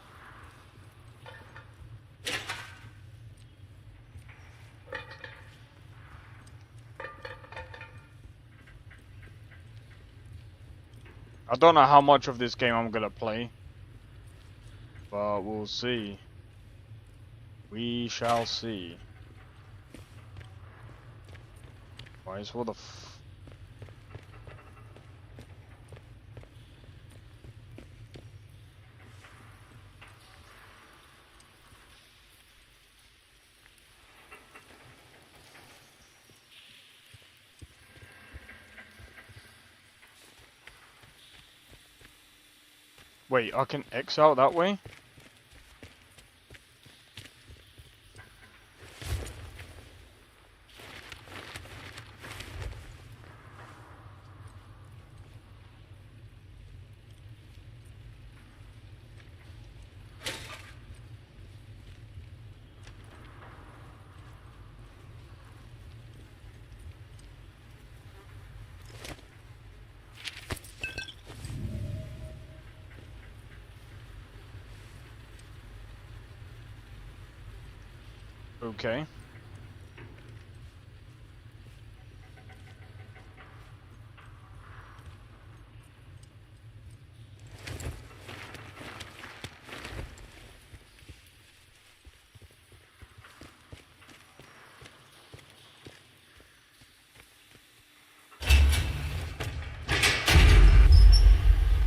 I don't know how much of this game I'm gonna play, but we'll see. We shall see. Why is all the Wait, I can X out that way? Okay.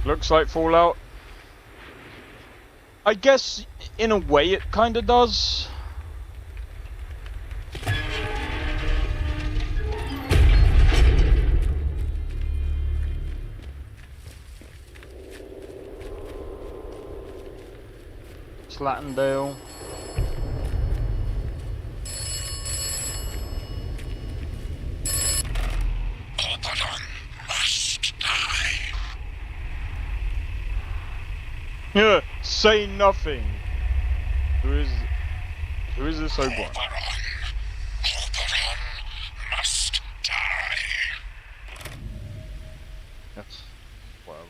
Looks like Fallout. I guess in a way it kinda does. Slatendale. Yeah, say nothing. Who is this Oberon? Must die. Yes, whatever.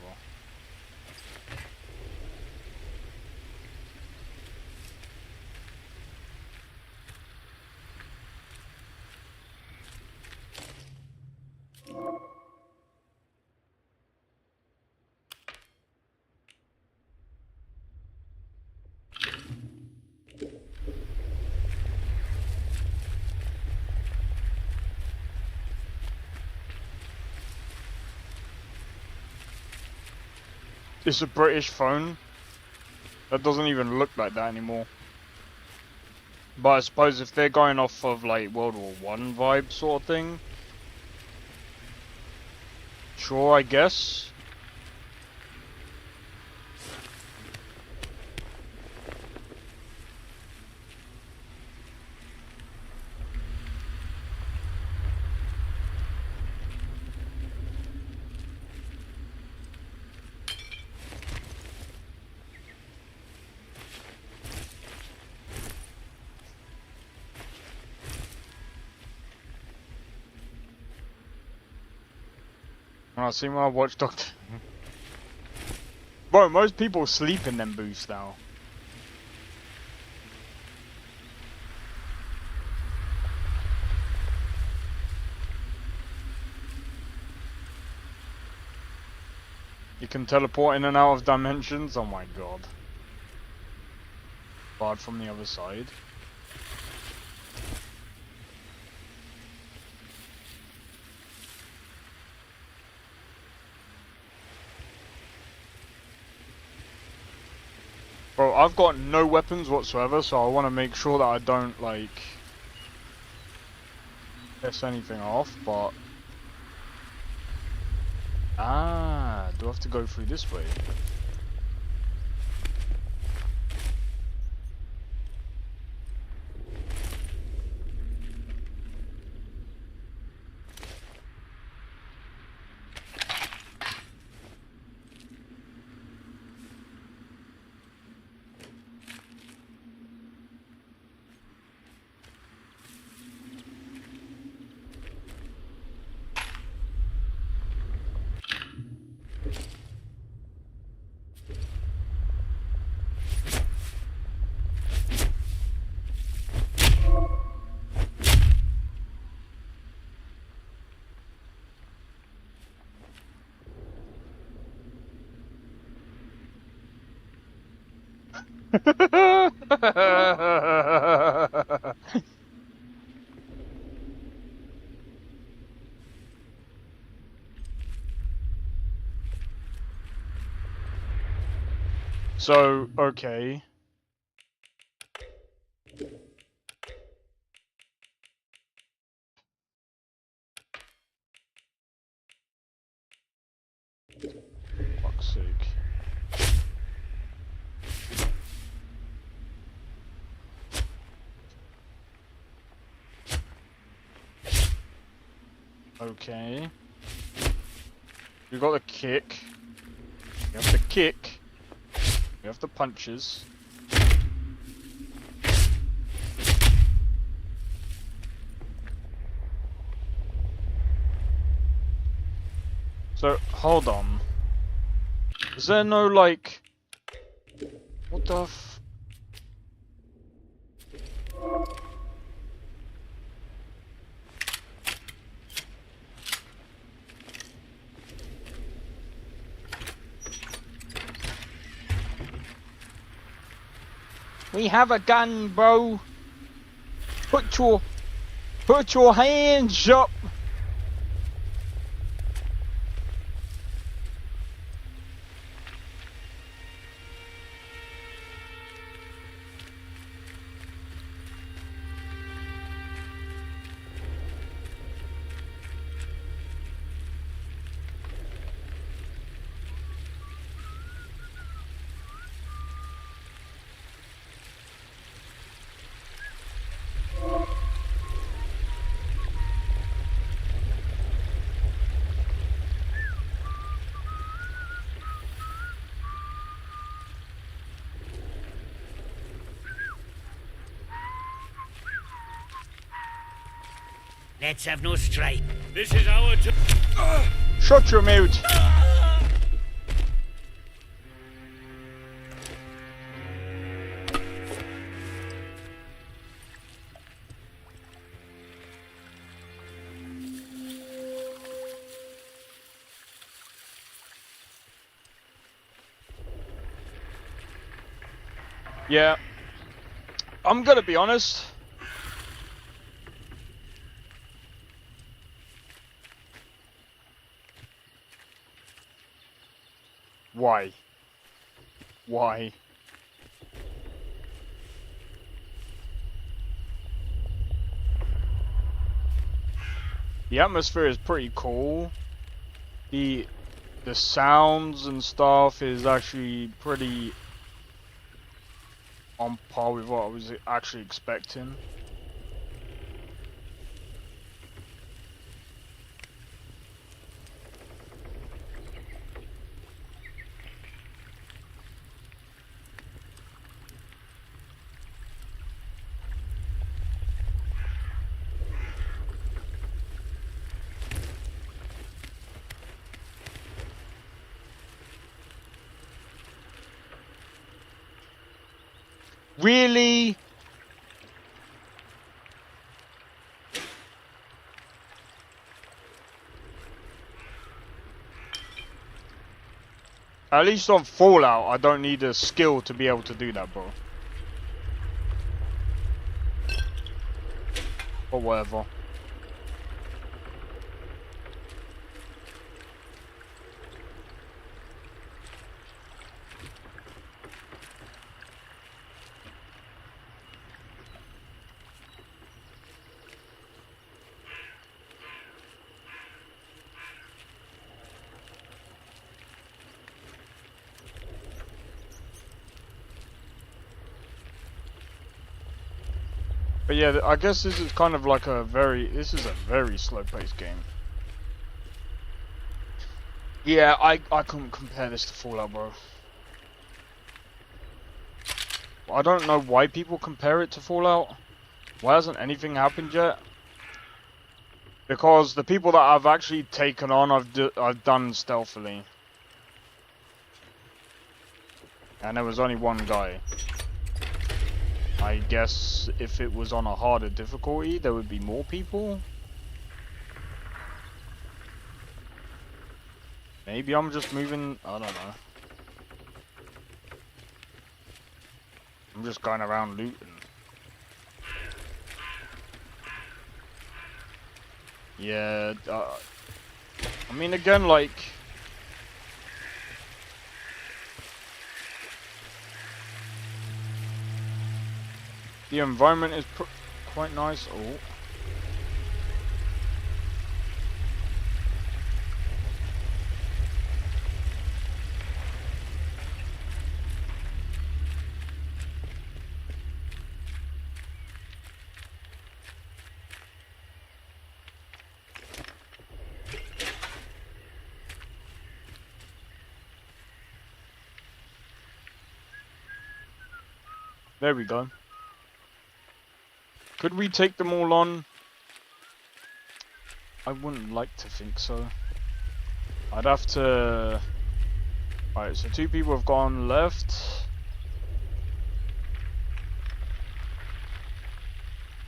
it's a British phone. That doesn't even look like that anymore. But I suppose if they're going off of like World War One vibe sort of thing, sure, I guess. I see my Watch Doctor. Bro, most people sleep in them booths now. You can teleport in and out of dimensions? Oh my god. Barred from the other side. Bro, I've got no weapons whatsoever, so I want to make sure that I don't, like, piss anything off, but... Ah, do I have to go through this way? So, okay. Fuck's sake. Okay. You got the kick. You have the kick. You have the punches. So, hold on. Is there no, like... What the f... We have a gun, bro. Put your hands up. Let's have no strife. This is our turn. Shut your mouth. Yeah. I'm gonna be honest. Why? Why? The atmosphere is pretty cool. The sounds and stuff is actually pretty on par with what I was actually expecting. Really? At least on Fallout, I don't need a skill to be able to do that, bro. Or whatever. But yeah, I guess this is kind of like this is a very slow-paced game. Yeah, I couldn't compare this to Fallout, bro. I don't know why people compare it to Fallout. Why hasn't anything happened yet? Because the people that I've actually taken on, I've done stealthily. And there was only one guy. I guess if it was on a harder difficulty, there would be more people. Maybe I'm just moving, I don't know. I'm just going around looting. Yeah, I mean, again, like... The environment is quite nice. Oh. There we go. Could we take them all on? I wouldn't like to think so. I'd have to... Alright, so 2 people have gone left.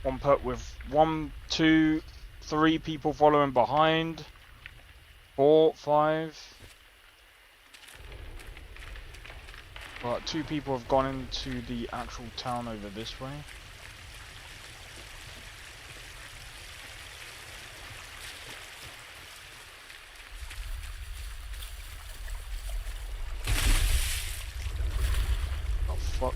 1, 2, 3 people following behind. 4, 5. Right, 2 people have gone into the actual town over this way. Oh fuck.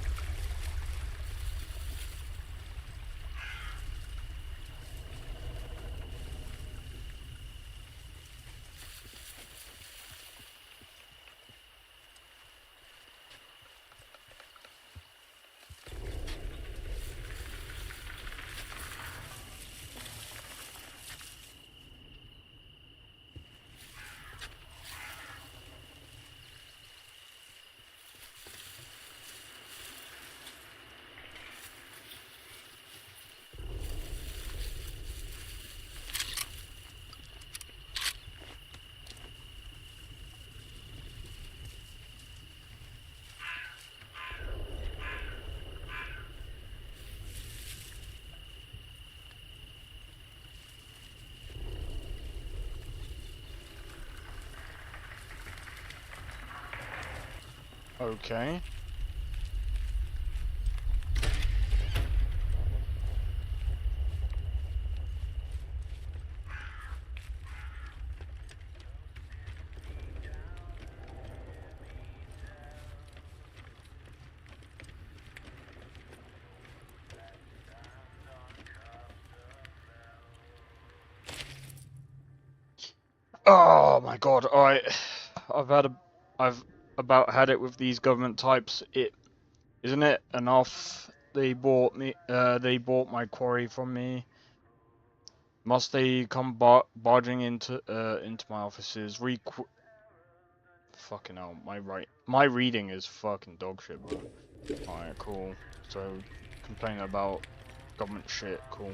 Okay. Oh my god! Alright, I've about had it with these government types. Isn't it enough? They bought me. They bought my quarry from me. Must they come barging into my offices? Fucking hell, my reading is fucking dog shit, bro. Alright, cool. So, complaining about government shit, cool.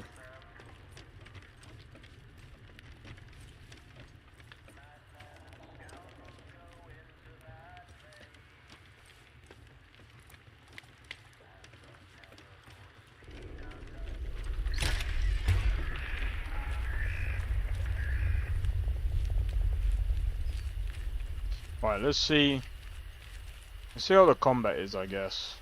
Right, let's see how the combat is, I guess.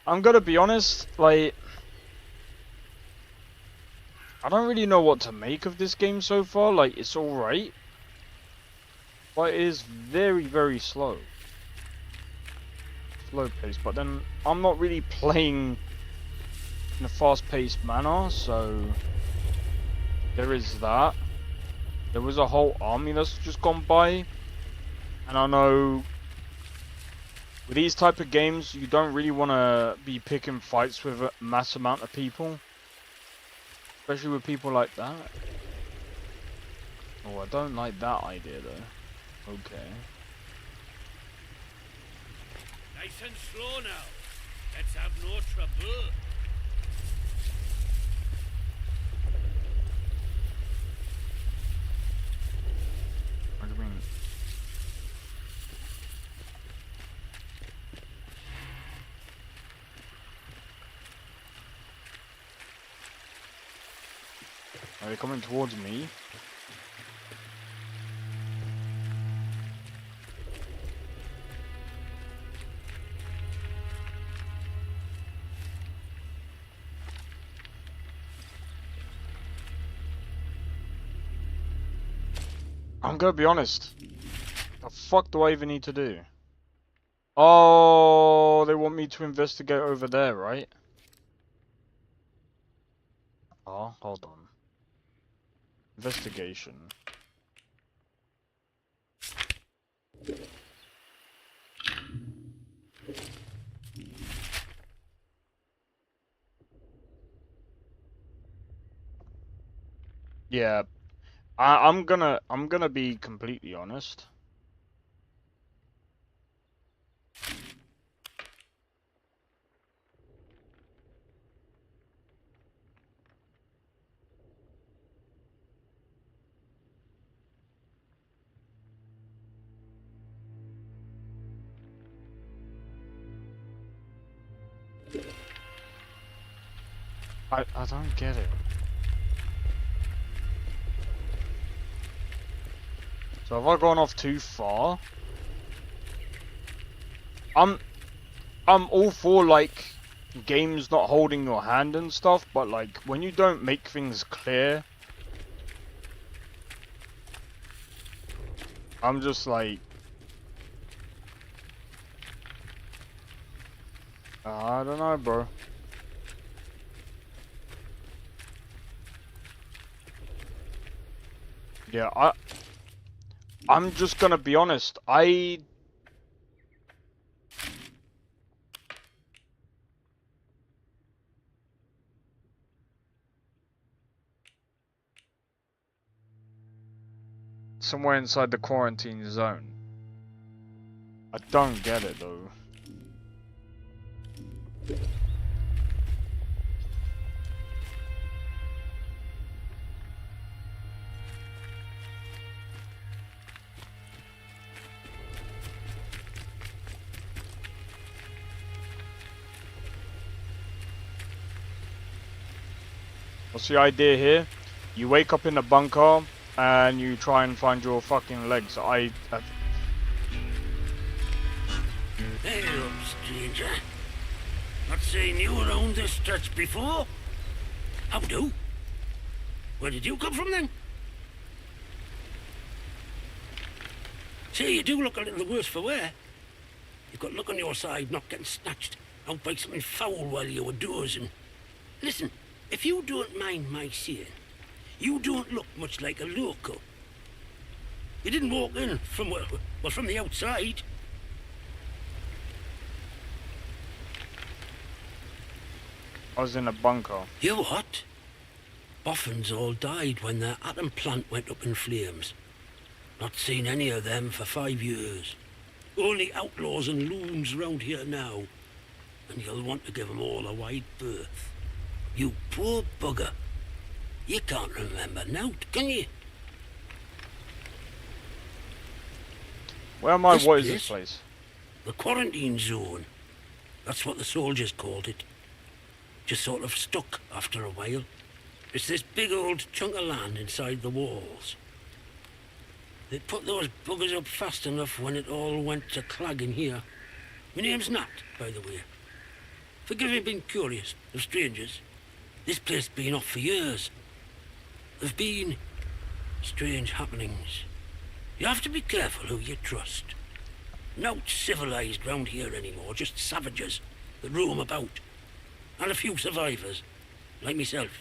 I'm gonna be honest, like, I don't really know what to make of this game so far. Like, it's alright, but it is very, very slow. Slow paced, but then I'm not really playing in a fast-paced manner, so there is that. There was a whole army that's just gone by, and I know with these type of games you don't really want to be picking fights with a mass amount of people, especially with people like that. Oh, I don't like that idea though. Okay. Nice and slow now. Let's have no trouble. What do you mean? Are they coming towards me? I'm gonna be honest. The fuck do I even need to do? Oh, they want me to investigate over there, right? Oh, hold on. Investigation. Yeah, I'm gonna be completely honest. I don't get it. So have I gone off too far? I'm all for like games not holding your hand and stuff, but like when you don't make things clear, I'm just like, I don't know, bro. Yeah, I'm just gonna be honest. Somewhere inside the quarantine zone. I don't get it though. What's the idea here? You wake up in the bunker and you try and find your fucking legs. Hey up, stranger. Not seen you around this stretch before. How do? Where did you come from then? Say, you do look a little worse for wear. You've got luck on your side, not getting snatched out by something foul while you were dozing. Listen, if you don't mind my saying, you don't look much like a local. You didn't walk in from, well, from the outside. I was in a bunker. You what? Boffins all died when their atom plant went up in flames. Not seen any of them for 5 years. Only outlaws and loons round here now. And you'll want to give them all a wide berth. You poor bugger. You can't remember nought, can you? Where am I? What is this place? The quarantine zone. That's what the soldiers called it. Just sort of stuck after a while. It's this big old chunk of land inside the walls. They put those buggers up fast enough when it all went to clag in here. My name's Nat, by the way. Forgive me being curious of strangers. This place's been off for years. There've been strange happenings. You have to be careful who you trust. Not civilized round here anymore, just savages that roam about. And a few survivors, like myself.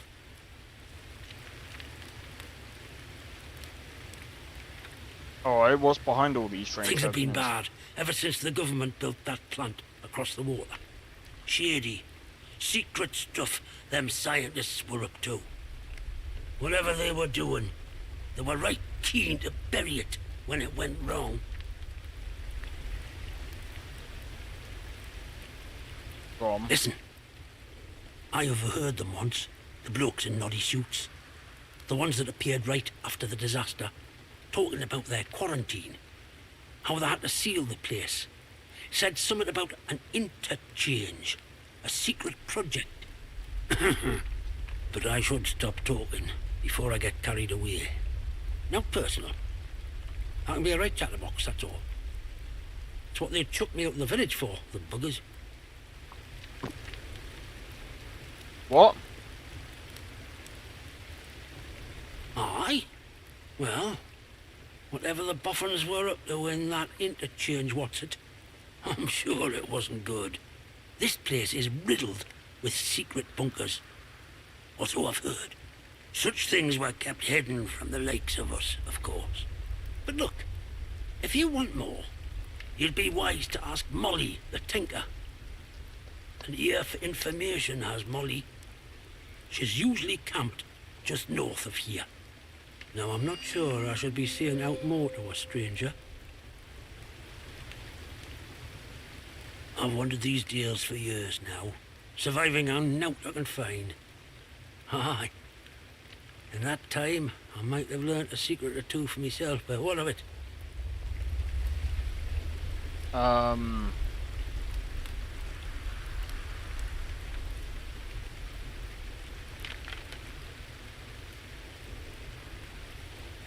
Oh, what's behind all these strange Things have been happenings? bad ever since the government built that plant across the water. Shady, secret stuff them scientists were up to. Whatever they were doing, they were right keen to bury it when it went wrong. Go on. Listen, I overheard them once, the blokes in noddy suits. The ones that appeared right after the disaster, talking about their quarantine. How they had to seal the place. Said something about an interchange, a secret project. But I should stop talking before I get carried away. Now personal. I can be a right chatterbox, that's all. It's what they chucked me out in the village for, the buggers. What? Aye. Well, whatever the boffins were up to in that interchange, what's it? I'm sure it wasn't good. This place is riddled with secret bunkers. Or so I've heard. Such things were kept hidden from the likes of us, of course. But look, if you want more, you'd be wise to ask Molly, the tinker. An ear for information has Molly. She's usually camped just north of here. Now, I'm not sure I should be saying out more to a stranger. I've wanted these deals for years now, surviving on nought I can find. Aye. In that time, I might have learnt a secret or two for myself, but what of it?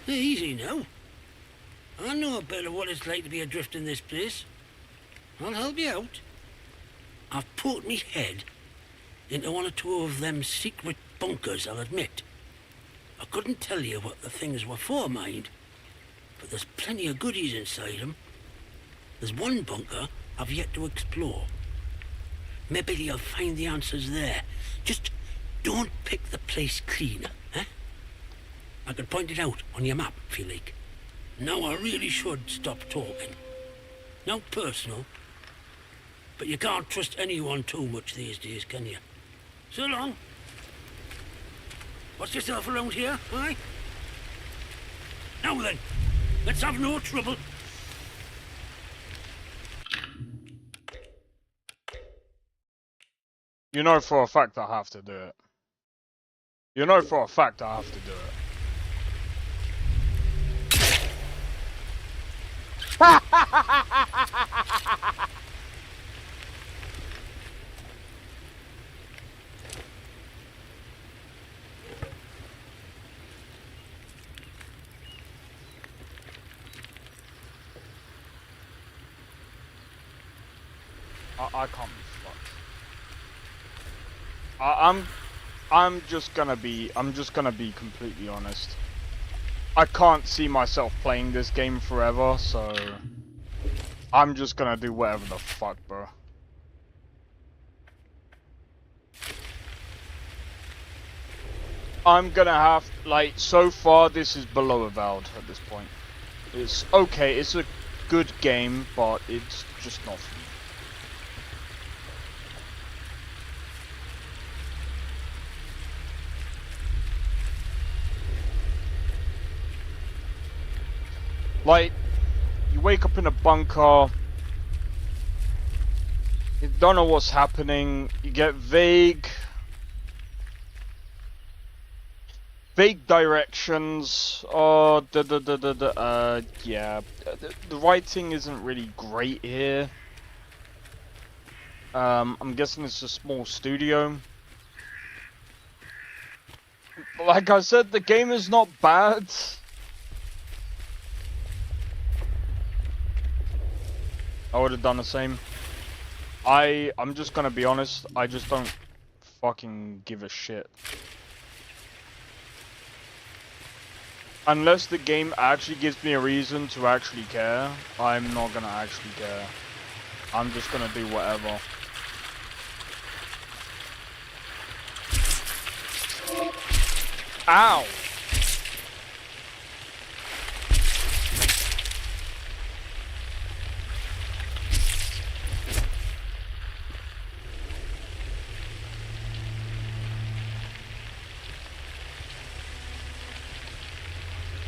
Easy now. I know a bit of what it's like to be adrift in this place. I'll help you out. I've put me head into one or two of them secret bunkers, I'll admit. I couldn't tell you what the things were for, mind, but there's plenty of goodies inside them. There's one bunker I've yet to explore. Maybe you'll find the answers there. Just don't pick the place clean, eh? I could point it out on your map, if you like. Now I really should stop talking. Not personal, but you can't trust anyone too much these days, can you? So long. Watch yourself around here, aye? Now then, let's have no trouble. You know for a fact I have to do it. You know for a fact I have to do it. I can't be fucked. I'm just gonna be completely honest. I can't see myself playing this game forever, so I'm just gonna do whatever the fuck, bro. I'm gonna have, like, so far this is below Avowed at this point. It's okay, it's a good game, but it's just not for me. Like, you wake up in a bunker, you don't know what's happening, you get vague directions. Oh, yeah. The writing isn't really great here. I'm guessing it's a small studio. Like I said, the game is not bad. I would have done the same. I'm just gonna be honest, I just don't fucking give a shit. Unless the game actually gives me a reason to actually care, I'm not gonna actually care. I'm just gonna do whatever. Ow!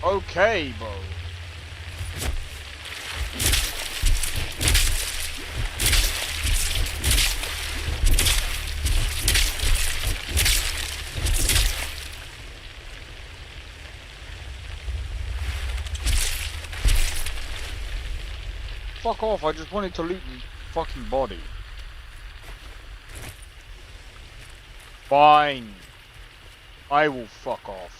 Okay, bro. Fuck off, I just wanted to loot the fucking body. Fine. I will fuck off.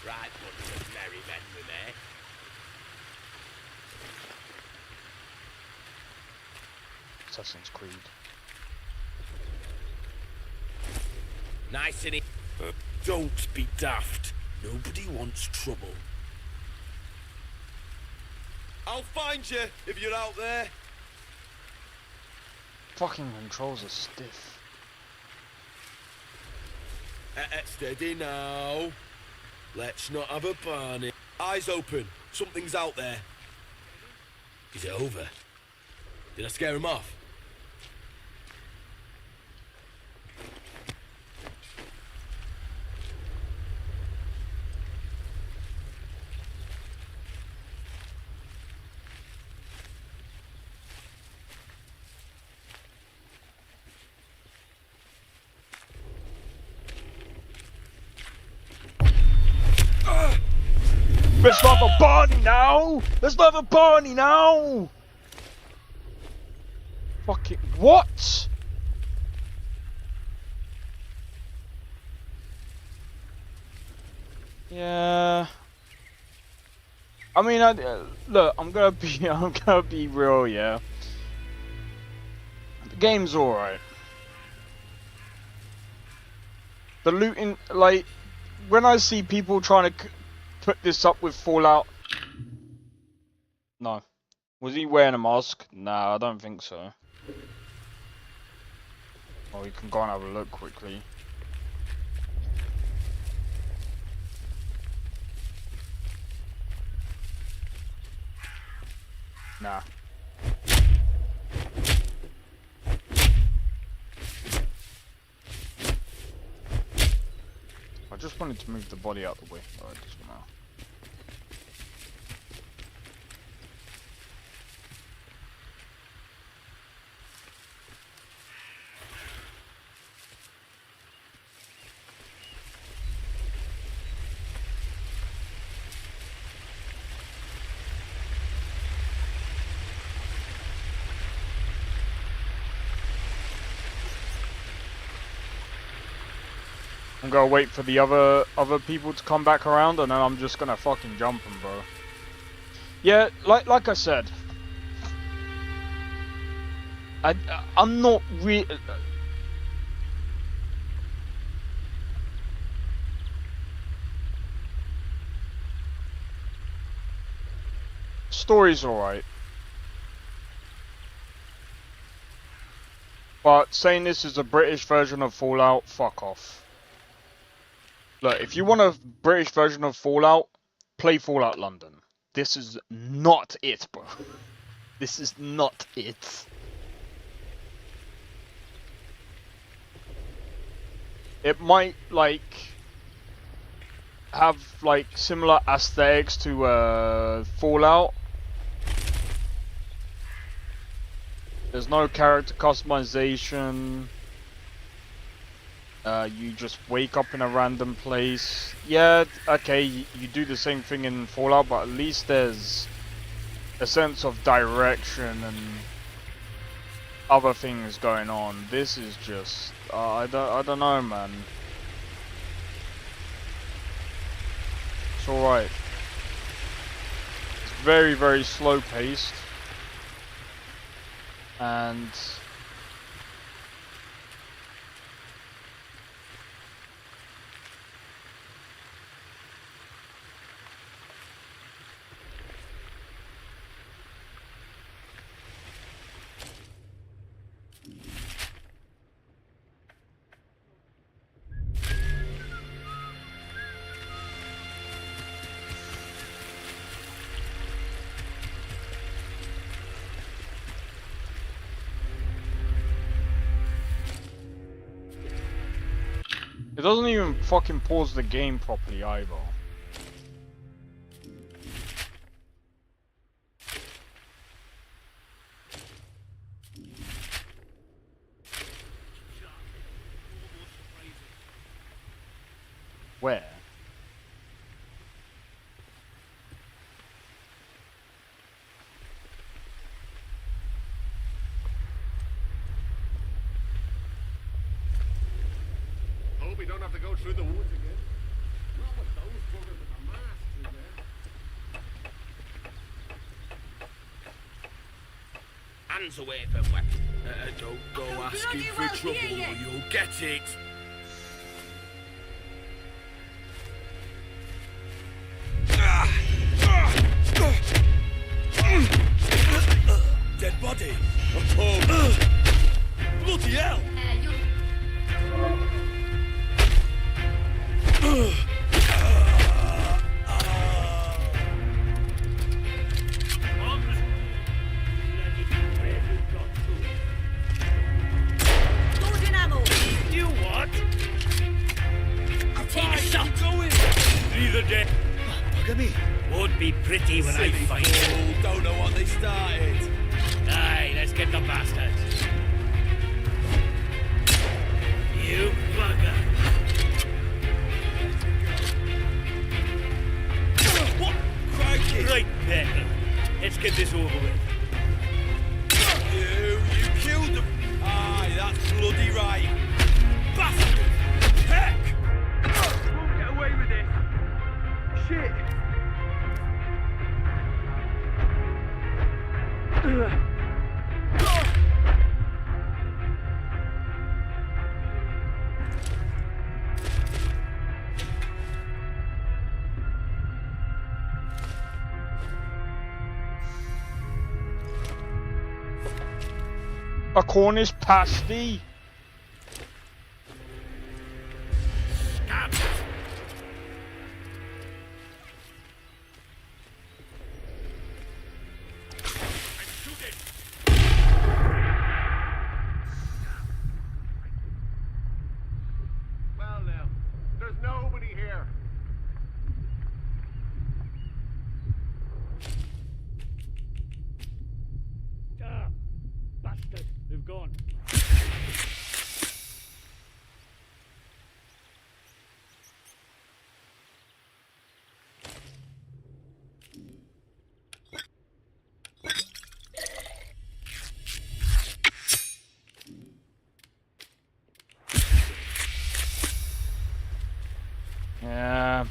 Right, bunch of merry men we make. Assassin's Creed. Nice and easy. Don't be daft. Nobody wants trouble. I'll find you if you're out there. Fucking controls are stiff. Steady now. Let's not have a panic. Eyes open. Something's out there. Is it over? Did I scare him off? Let's not have a party now! Let's not have a party now! Fuck it. What? Yeah. I mean, look, I'm gonna be real, yeah. The game's alright. The looting, like, when I see people trying to put this up with Fallout. No. Was he wearing a mask? Nah, I don't think so. Oh, you can go and have a look quickly. Nah. I just wanted to move the body out the way. Alright, this one now. I'm gonna wait for the other people to come back around, and then I'm just gonna fucking jump them, bro. Yeah, like I said, I'm not really. Story's alright. But saying this is a British version of Fallout, fuck off. Look, if you want a British version of Fallout, play Fallout London. This is not it, bro. This is not it. It might, like, have, like, similar aesthetics to Fallout. There's no character customization. You just wake up in a random place. Yeah, okay, you do the same thing in Fallout, but at least there's a sense of direction and other things going on. This is just, I don't know, man. It's alright. It's very, very slow paced. And it doesn't even fucking pause the game properly either. Where? Hope we don't have to go through the woods again. Not with those buggers with the masks in there. Hands away from weapons. Don't go asking for trouble or you'll get it. Dead body. Oh, bloody hell. Loading ammo. You what? I'll take a shot. Neither dead. Look at me. Won't be pretty when I find you. Don't know what they started. Aye, let's get the bastards. You bugger. What? Crikey. Right there. Let's get this over with. You killed them. Aye, that's bloody right. Bastard. Heck. Won't get away with it. Shit. A Cornish pasty? Well now, there's nobody here. Ah, bastard. They've gone. Yeah.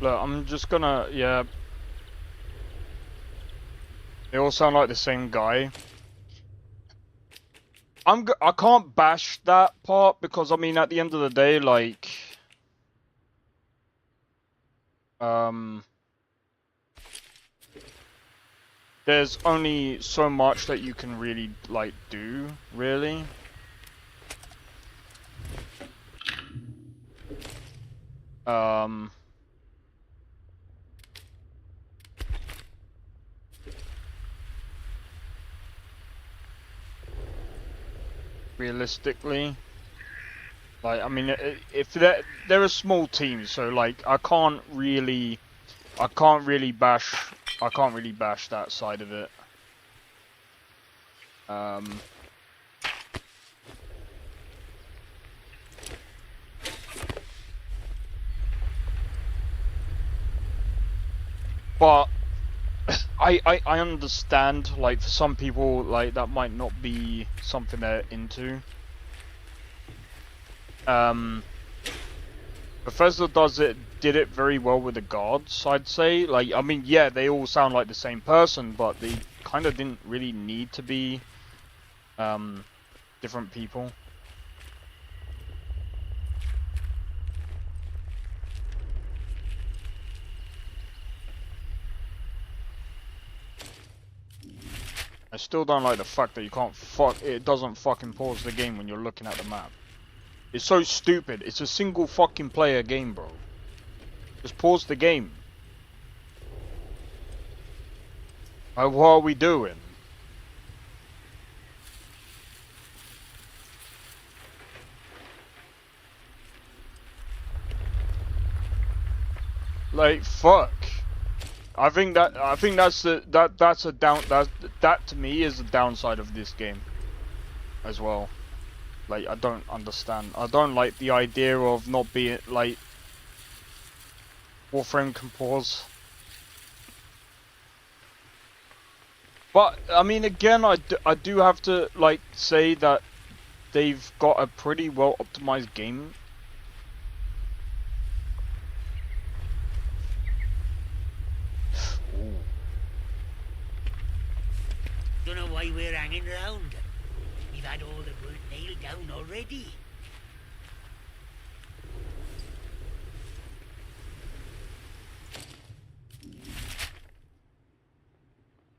Look, I'm just gonna, yeah. They all sound like the same guy. I can't bash that part because, I mean, at the end of the day, like, there's only so much that you can really like do, really. Realistically, like, I mean, if they're a small team, so like I can't really bash that side of it. But I understand, like, for some people, like, that might not be something they're into. Bethesda did it very well with the guards, I'd say. Like, I mean, yeah, they all sound like the same person, but they kind of didn't really need to be different people. I still don't like the fact that you can't it doesn't fucking pause the game when you're looking at the map. It's so stupid. It's a single fucking player game, bro. Just pause the game. Like, what are we doing? Like, fuck. I think that's that to me is the downside of this game as well. Like, I don't understand. I don't like the idea of not being, like, Warframe can pause. But I mean, again, I do have to, like, say that they've got a pretty well optimized game. Don't know why we're hanging around. We've had all the work nailed down already.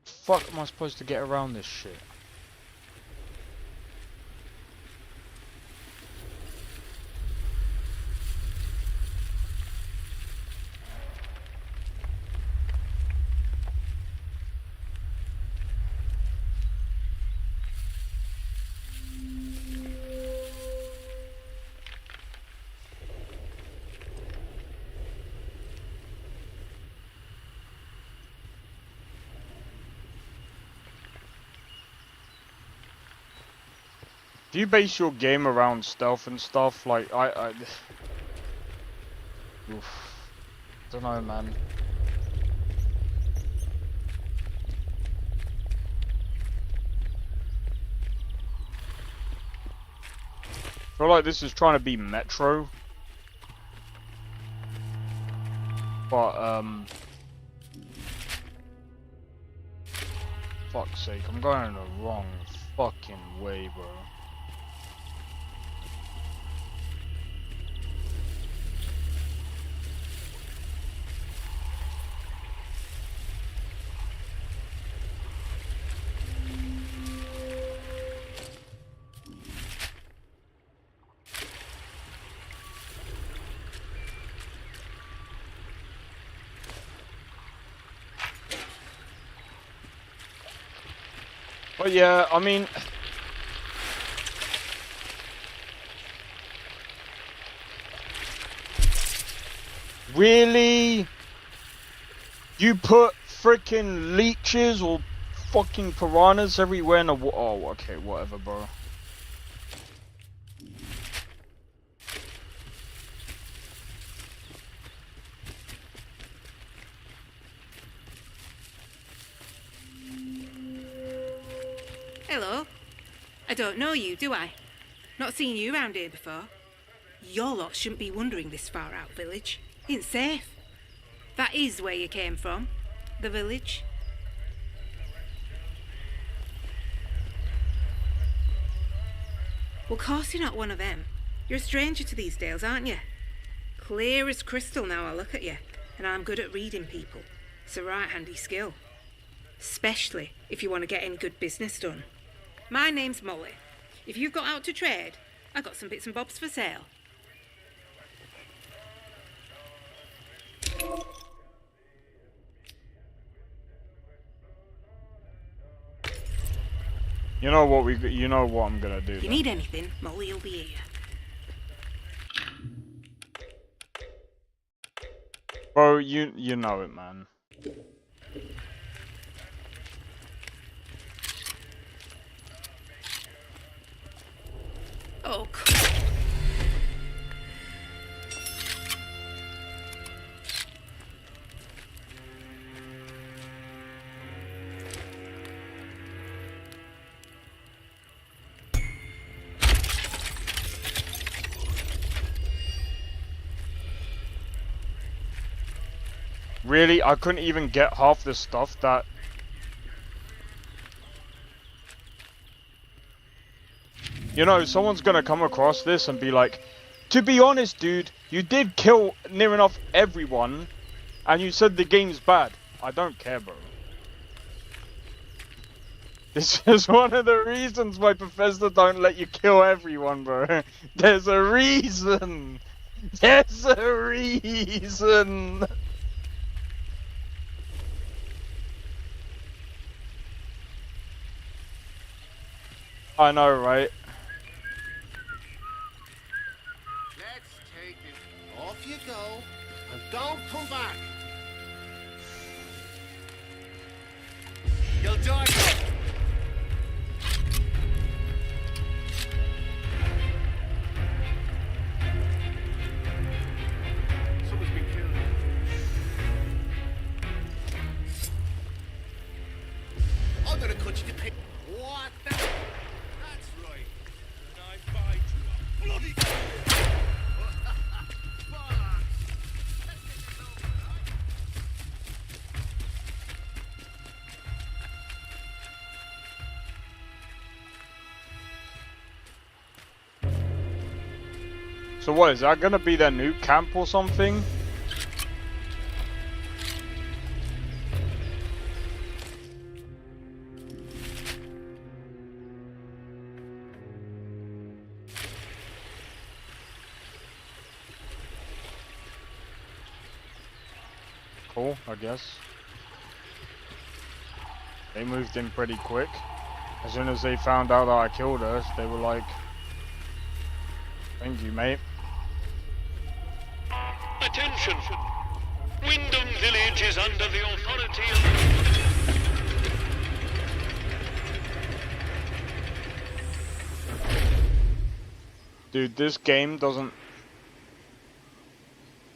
Fuck am I supposed to get around this shit? Do you base your game around stealth and stuff? Like, oof. Don't know, man. I feel like this is trying to be Metro. But, fuck's sake, I'm going the wrong fucking way, bro. But yeah, I mean, really? You put freaking leeches or fucking piranhas everywhere in the oh, okay, whatever, bro. Hello. I don't know you, do I? Not seen you round here before. Your lot shouldn't be wandering this far out village. It's safe. That is where you came from. The village. Well, course you're not one of them. You're a stranger to these dales, aren't you? Clear as crystal now I look at you, and I'm good at reading people. It's a right handy skill. especially if you want to get any good business done. My name's Molly. If you've got out to trade, I've got some bits and bobs for sale. You know what I'm gonna do. If you need anything, Molly will be here. Bro, you know it, man. Oh, Really? I couldn't even get half the stuff that... You know, someone's gonna come across this and be like, to be honest, dude, you did kill near enough everyone, and you said the game's bad. I don't care, bro. This is one of the reasons why Bethesda don't let you kill everyone, bro. There's a reason! There's a reason! I know, right? Let's take it. Off you go, and don't come back. You'll die. Someone's been killed. I'm gonna cut you to pieces. What the? That's right. And I fight you a bloody So what, is that gonna be their new camp or something? Cool, I guess. They moved in pretty quick. As soon as they found out that I killed her, they were like, thank you, mate. Attention! Wyndham Village is under the authority of... Dude, this game doesn't...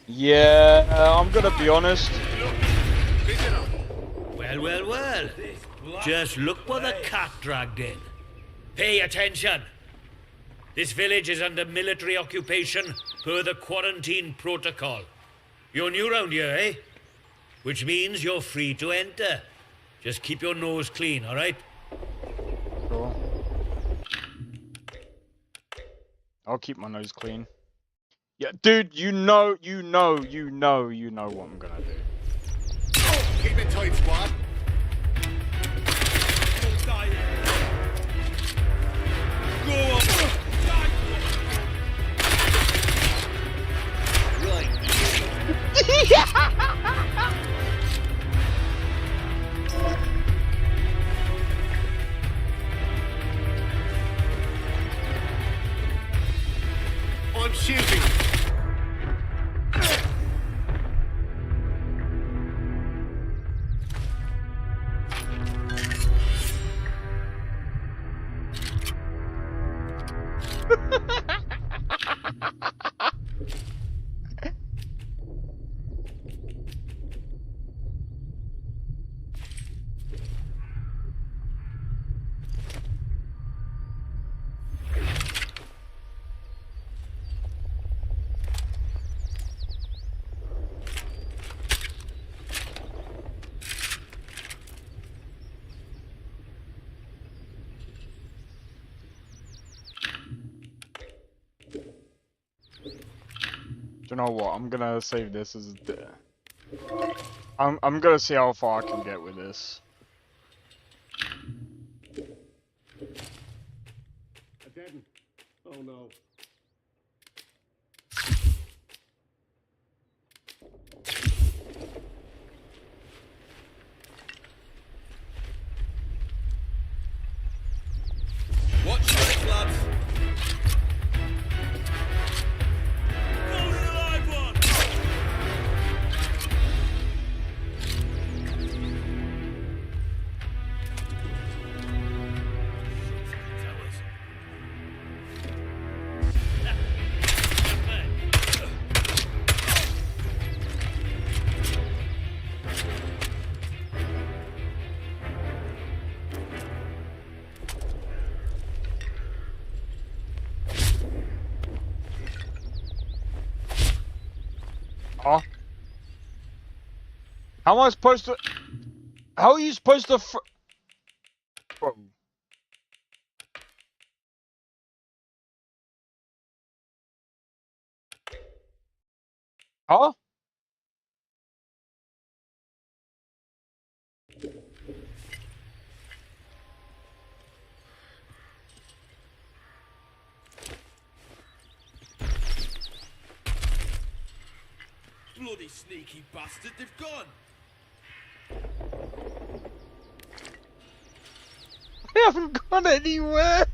Yeah, I'm gonna be honest. Well, well, well. Just look what the cat dragged in. Pay attention. This village is under military occupation per the quarantine protocol. You're new round here, eh? Which means you're free to enter. Just keep your nose clean, all right? Sure. I'll keep my nose clean. Yeah, dude, you know what I'm gonna do. Keep it tight, squad. Go on. I'm shooting. You know what? I'm gonna save this as I'm gonna see how far I can get with this. deadened. Oh no. Watch this, lads. Huh? How am I supposed to... How are you supposed to Bro. Huh? Bloody sneaky bastard, they've gone. I haven't gone anywhere.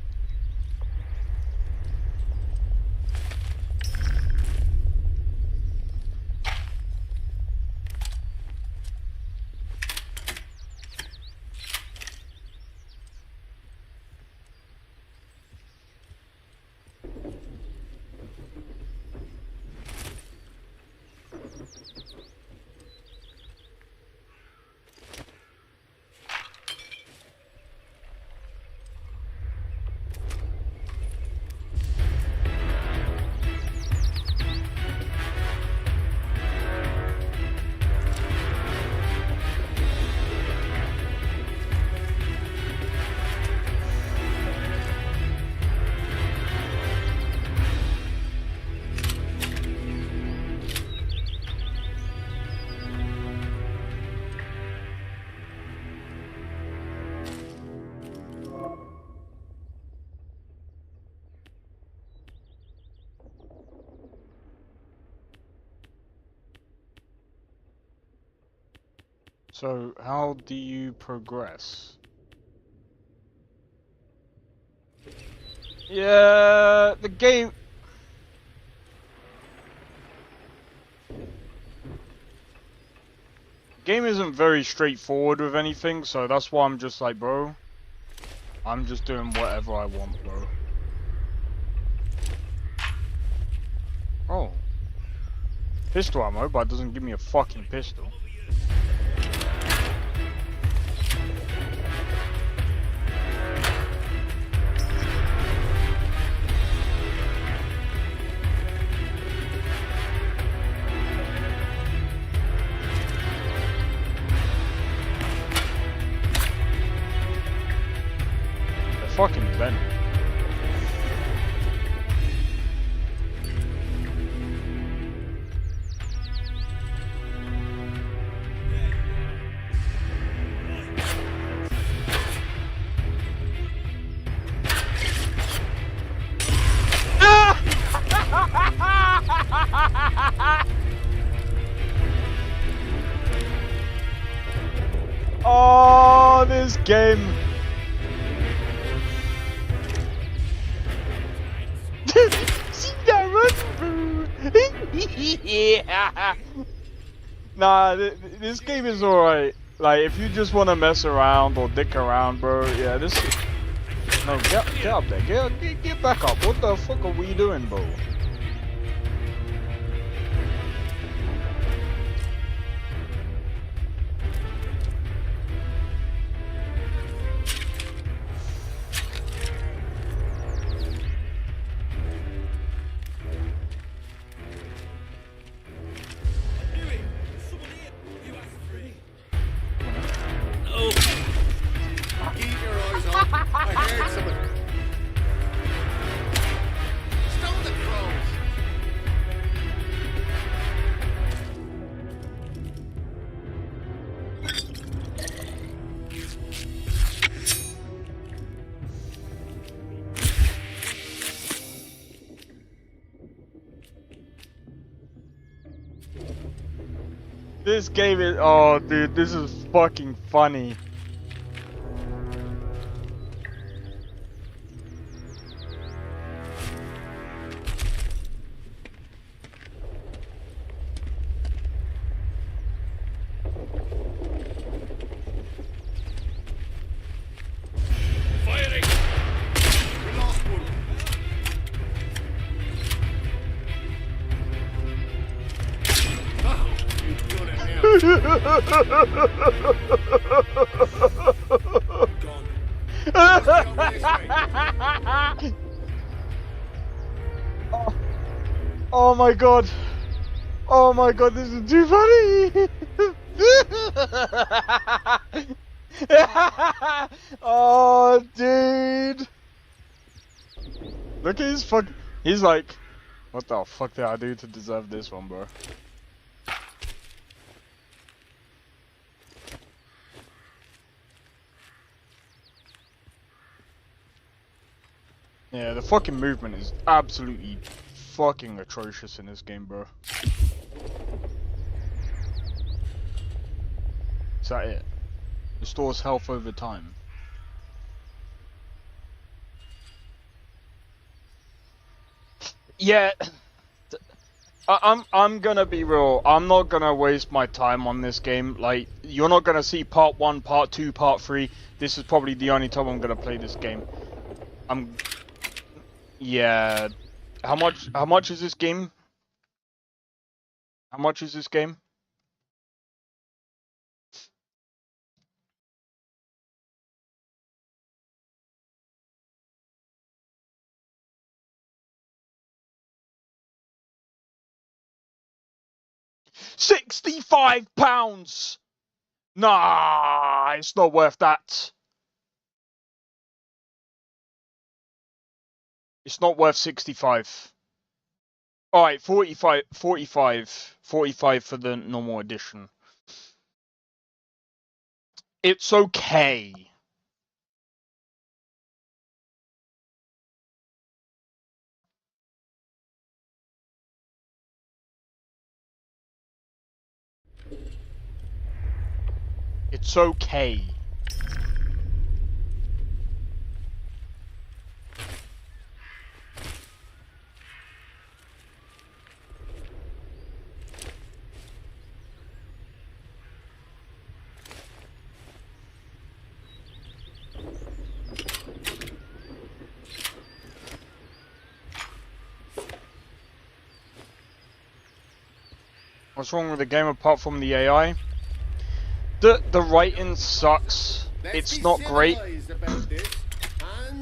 So, how do you progress? Yeah, the game... Game isn't very straightforward with anything, so that's why I'm just like, bro, I'm just doing whatever I want, bro. Oh. Pistol ammo, but it doesn't give me a fucking pistol. Fucking Venom. Oh, this game. See that run, yeah. Nah, this game is alright. Like, if you just want to mess around or dick around, bro, yeah, this... No, get up there. Get back up. What the fuck are we doing, bro? Stone the crow! This game is... Oh, dude, this is fucking funny. Firing! We lost one. Oh, you've done it now. Oh my god. Oh my god, this is too funny. Oh, dude. Look at his fuck. He's like, what the fuck did I do to deserve this one, bro? Yeah, the fucking movement is absolutely fucking atrocious in this game, bro. Is that it? Restores health over time. Yeah, I'm gonna be real. I'm not gonna waste my time on this game. Like, you're not gonna see part 1, part 2, part 3. This is probably the only time I'm gonna play this game. Yeah. How much is this game? How much is this game? £65! Nah, it's not worth that. It's not worth 65. Alright, 45 for the normal edition. It's okay. It's okay. What's wrong with the game apart from the AI? The writing sucks. It's not great. Hands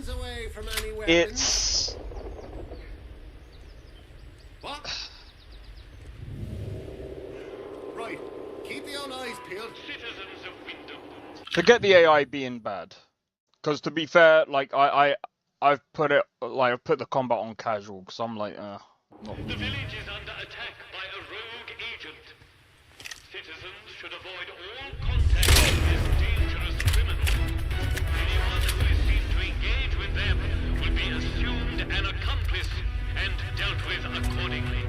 away from any weapons. It's... What? Right. Keep your eyes peeled. Citizens of Wyndham. Forget the AI being bad. Because to be fair, like, I've put it, like, I've put the combat on casual, because I'm like, not... The village is under attack by a rogue agent. Citizens should avoid all contact with this dangerous criminal. Anyone who is seen to engage with them will be assumed an accomplice and dealt with accordingly.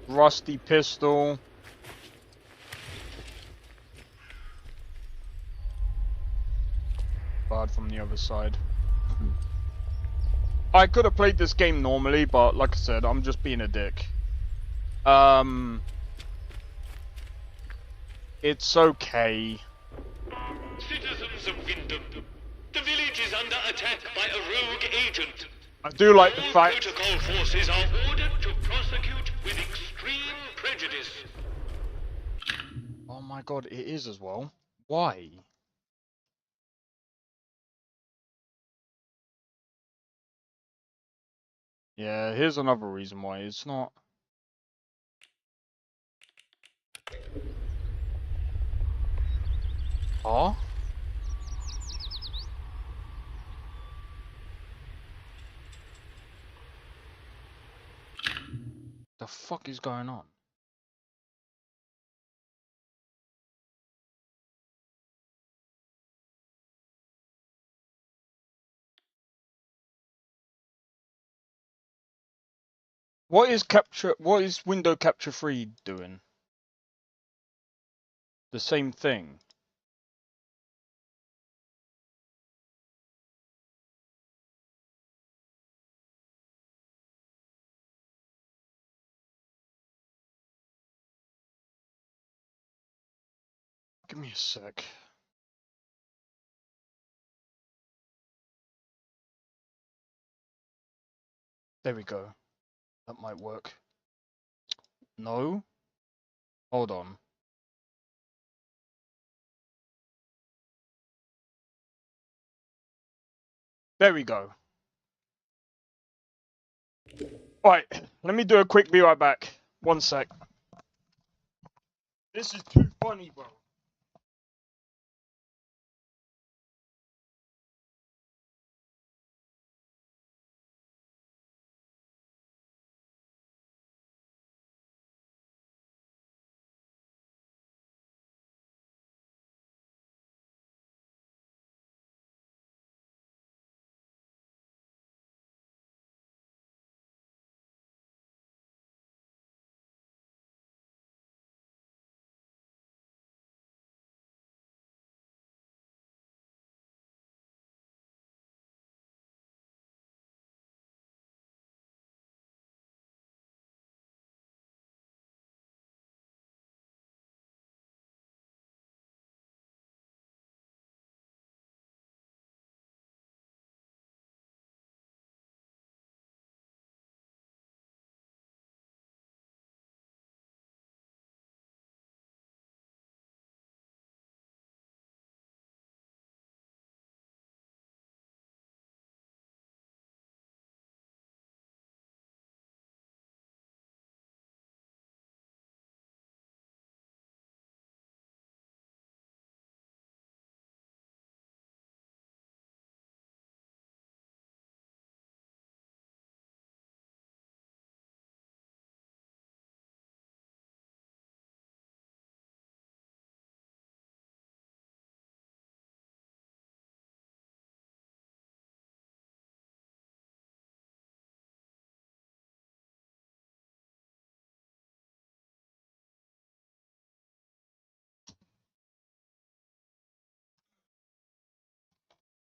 Rusty pistol. Bad from the other side. I could have played this game normally, but like I said, I'm just being a dick. It's okay. Citizens of Wyndham, the village is under attack by a rogue agent. I do like the fact... All protocol forces are ordered to prosecute with extreme prejudice. Oh my god, it is as well. Why? Yeah, here's another reason why it's not. Huh? The fuck is going on? What is window capture 3 doing? The same thing. Give me a sec. There we go. That might work. No? Hold on. There we go. Alright, let me do a quick be right back. One sec. This is too funny, bro.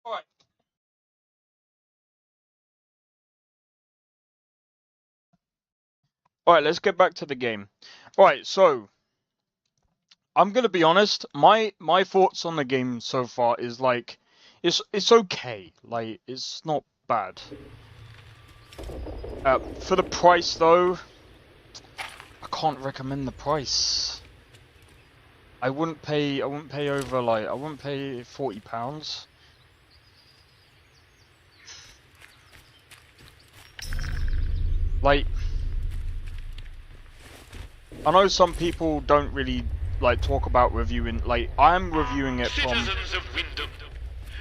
Alright. Alright, let's get back to the game. Alright, so I'm gonna be honest, my thoughts on the game so far is like it's okay. Like it's not bad. For the price though, I can't recommend the price. I wouldn't pay over like I wouldn't pay £40. Like I know some people don't really like talk about reviewing, like I'm reviewing it from Citizens of Wyndham,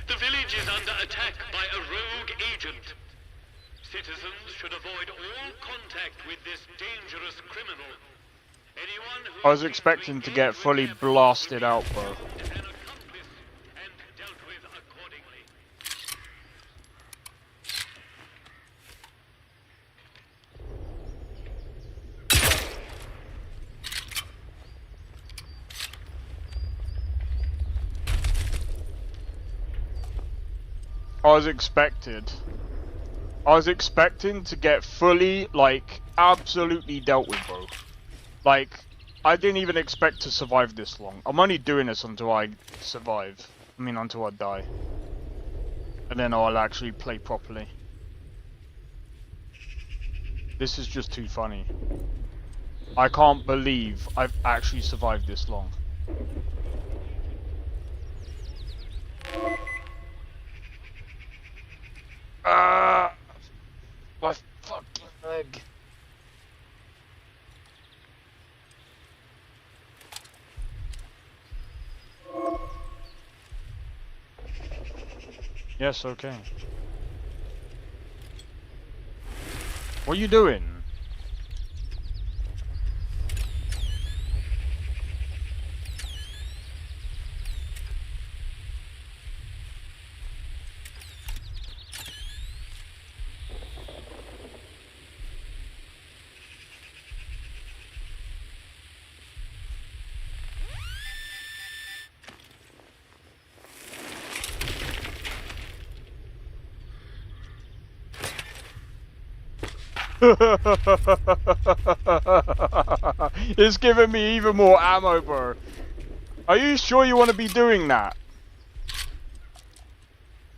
the village is under attack by a rogue agent. Citizens should avoid all contact with this dangerous criminal. Anyone who I was expecting to get fully blasted out, bro. I was expecting to get fully, like, absolutely dealt with, bro. Like, I didn't even expect to survive this long. I'm only doing this until I survive. I mean, until I die. And then I'll actually play properly. This is just too funny. I can't believe I've actually survived this long. My fucking leg. Yes, okay. What are you doing? It's giving me even more ammo, bro. Are you sure you want to be doing that?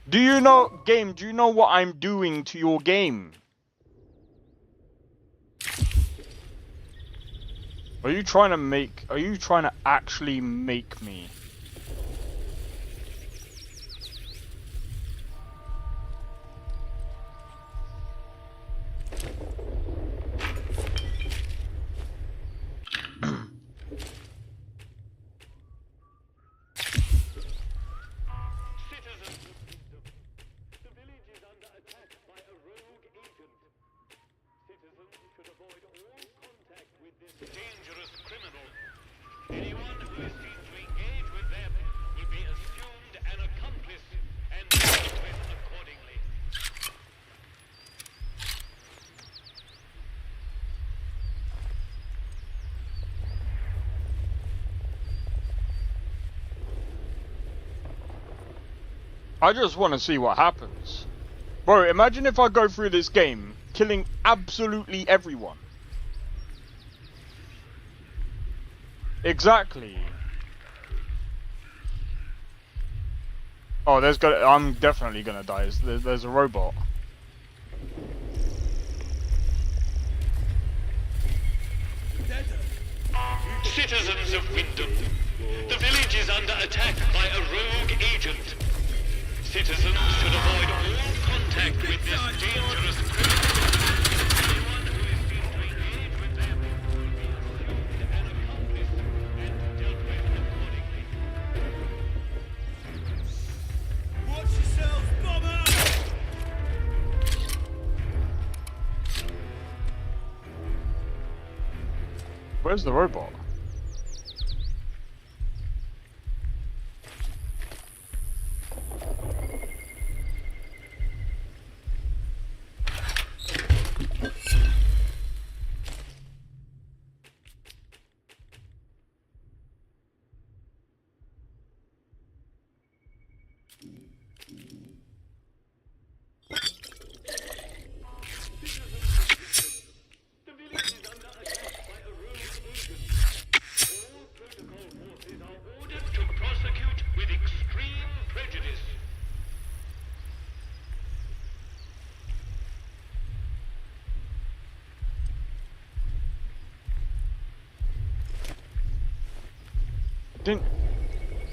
Do you know, game, do you know what I'm doing to your game? Are you trying to actually make me? Dangerous criminal. Anyone who is seen to engage with them will be assumed an accomplice and dealt with accordingly. I just want to see what happens. Bro, imagine if I go through this game killing absolutely everyone. Exactly. Oh, I'm definitely gonna die. There's a robot. Citizens of Wyndham, the village is under attack by a rogue agent. Citizens should avoid all contact with this dangerous criminal. Anyone who is seen to engage with them will be assumed an accomplice and dealt with accordingly. Watch yourself, bomber! Where's the robot?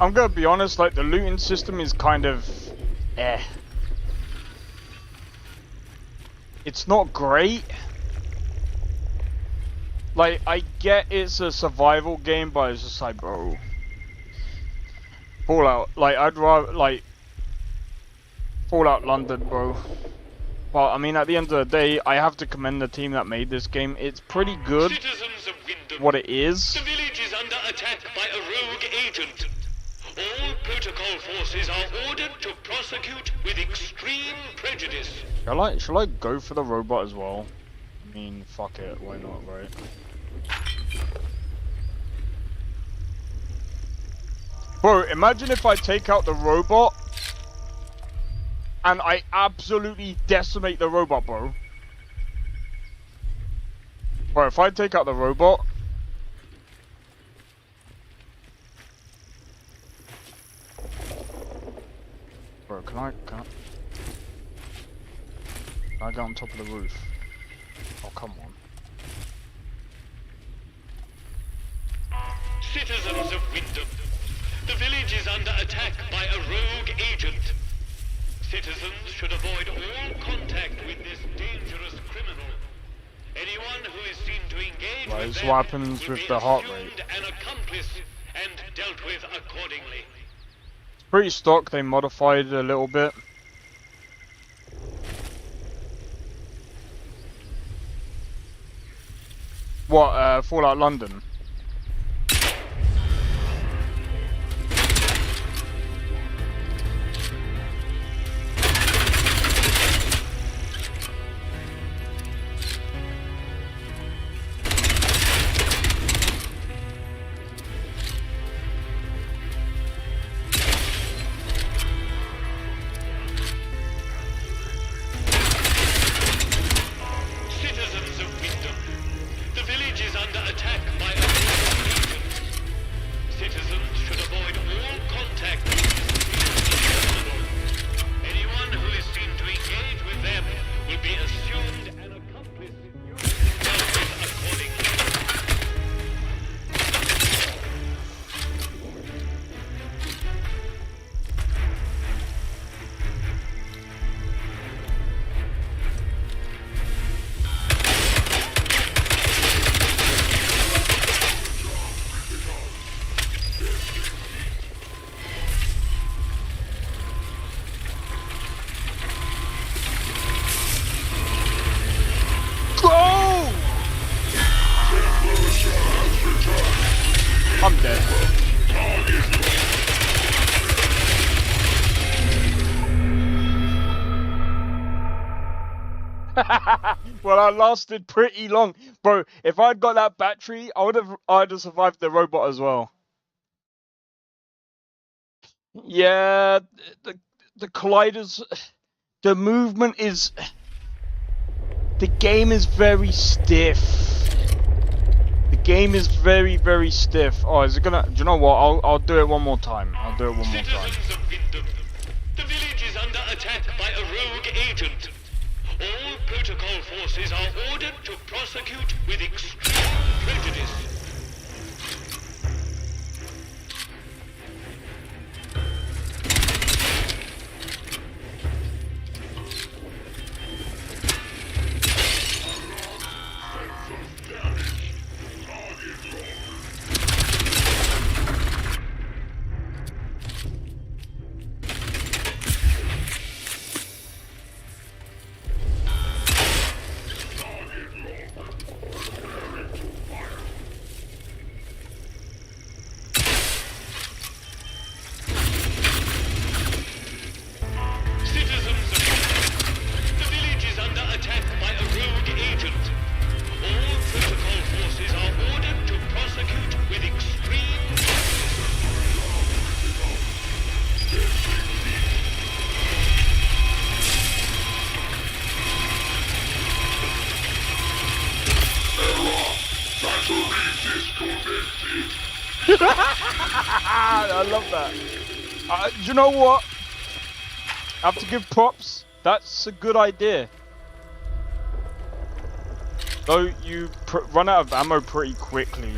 I'm gonna be honest, like the looting system is kind of It's not great. Like, I get it's a survival game, but it's just like, bro. Fallout, like, I'd rather, like, Fallout London, bro. But, I mean, at the end of the day, I have to commend the team that made this game. It's pretty good, what it is. The village is under attack by a rogue agent. All protocol forces are ordered to prosecute with extreme prejudice. Shall I go for the robot as well? I mean, fuck it, why not, right? Bro, imagine if I take out the robot and I absolutely decimate the robot, bro. Bro, if I take out the robot... Bro, can I get on top of the roof? Oh, come on. Citizens of Wyndham, the village is under attack by a rogue agent. Citizens should avoid all contact with this dangerous criminal. Anyone who is seen to engage Right, with this them what happens will with be the heart assumed rate. an accomplice and dealt with accordingly. Pretty stock, they modified it a little bit. What, Fallout London? Citizens Well, I lasted pretty long, bro. If I'd got that battery, I'd have survived the robot as well. Yeah, the colliders, the movement is, the game is very stiff. The game is very, very stiff. Oh, is it gonna? Do you know what? I'll do it one more time. I'll do it one more time. Citizens of Wyndham, the village is under attack by a rogue agent. All protocol forces are ordered to prosecute with extreme prejudice. I love that. Do you know what? I have to give props. That's a good idea. Though you run out of ammo pretty quickly.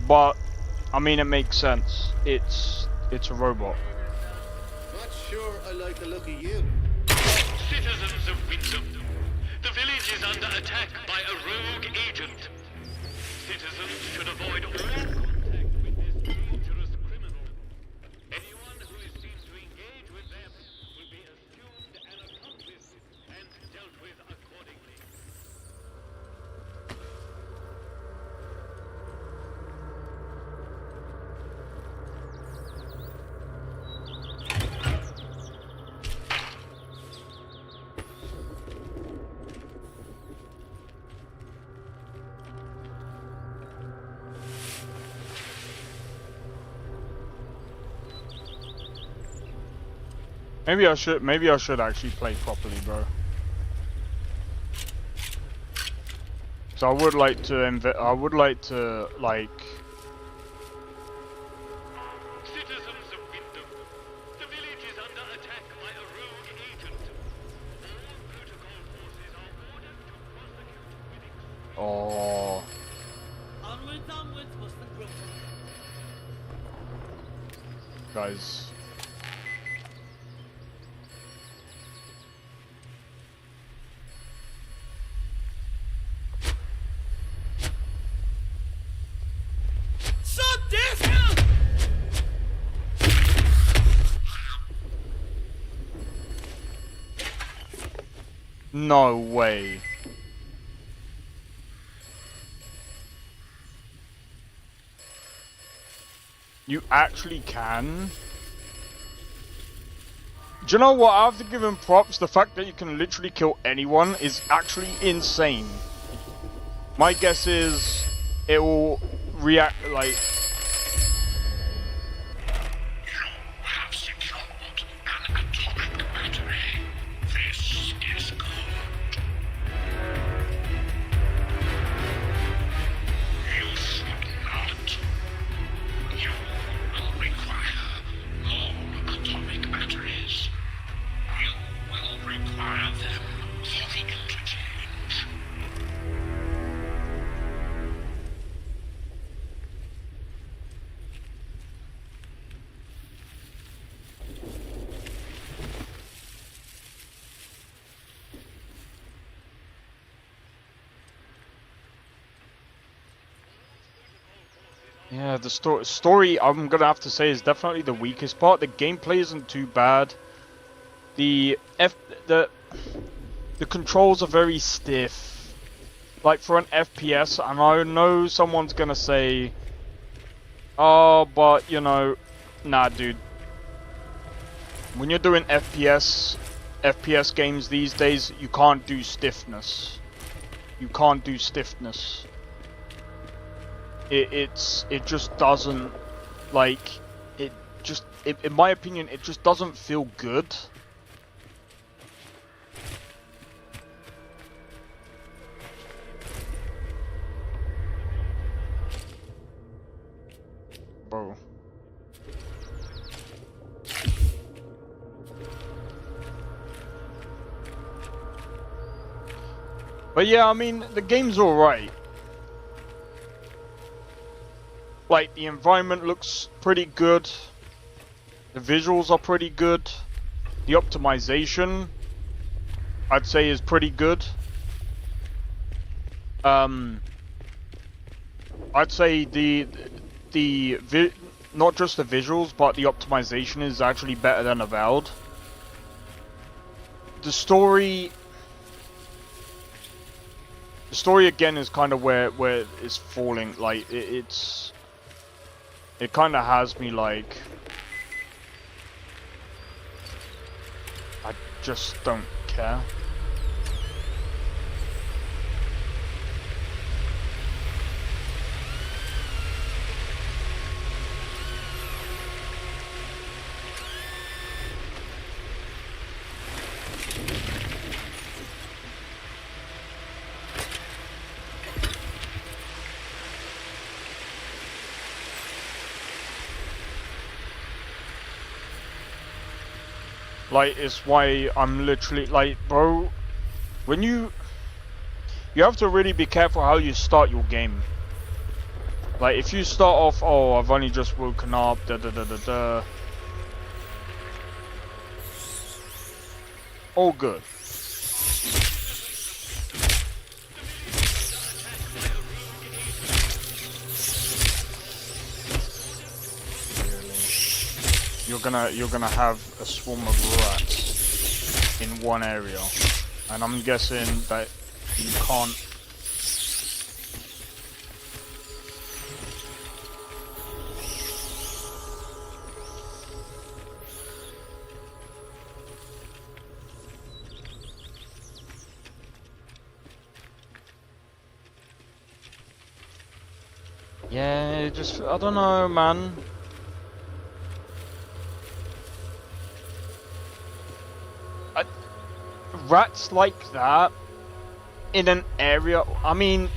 But, I mean, it makes sense. It's a robot. Not sure I like the look of you. Citizens of Wyndham, the village is under attack by a rogue agent. Citizens should avoid all contact with this dangerous criminal. Anyone who is seen to engage with them will be assumed an accomplice and dealt with accordingly. Maybe I should actually play properly, bro. So I would like to like. Citizens of Wyndham, the village is under attack by a rogue agent. All protocol forces are ordered to prosecute with Oh. Onwards, Mustang Group. Guys. No way. You actually can? Do you know what? I have to give him props. The fact that you can literally kill anyone is actually insane. My guess is it will react like... Yeah, the story, I'm gonna have to say, is definitely the weakest part. The gameplay isn't too bad. The controls are very stiff, like for an FPS. And I know someone's gonna say, "Oh, but you know, nah, dude. When you're doing FPS FPS games these days, you can't do stiffness. You can't do stiffness. It just doesn't, like, in my opinion, it just doesn't feel good. Bro. But yeah, I mean, the game's alright. Like, the environment looks pretty good. The visuals are pretty good. The optimization, I'd say, is pretty good. I'd say not just the visuals, but the optimization is actually better than Avowed. The story again is kind of where it's falling. Like it kind of has me like, I just don't care. Like, it's why I'm literally like, bro, when you have to really be careful how you start your game. Like, if you start off, oh, I've only just woken up, all good. You're gonna have a swarm of rats in one area, and I'm guessing that you can't. Yeah, just I don't know, man. Rats like that in an area, I mean,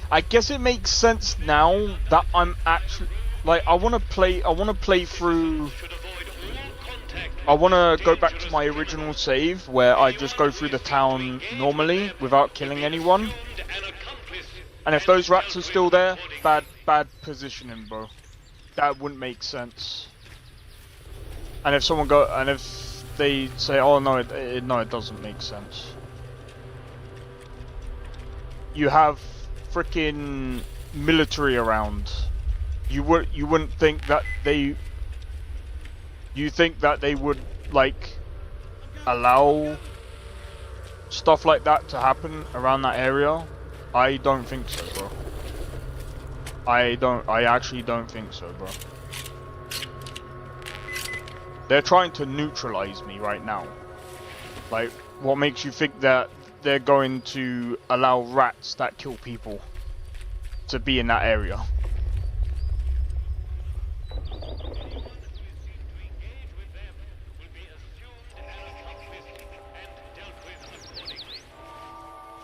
I guess it makes sense now that I'm actually like, I want to play through. I want to go back to my original save where I just go through the town normally without killing anyone. And if those rats are still there, bad positioning, bro. That wouldn't make sense. And if they say, oh no, it doesn't make sense. You have freaking military around. You wouldn't think that they. You think that they would like allow stuff like that to happen around that area? I don't think so, bro. I actually don't think so, bro. They're trying to neutralize me right now. Like, what makes you think that they're going to allow rats that kill people to be in that area?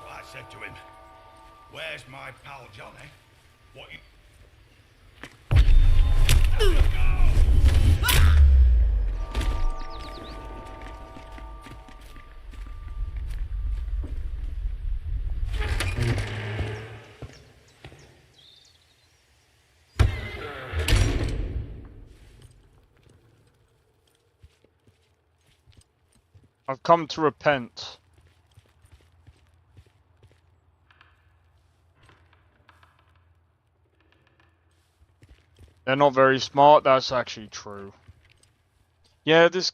I said to him, "Where's my pal Johnny? What you..." I've come to repent. They're not very smart, that's actually true. Yeah, this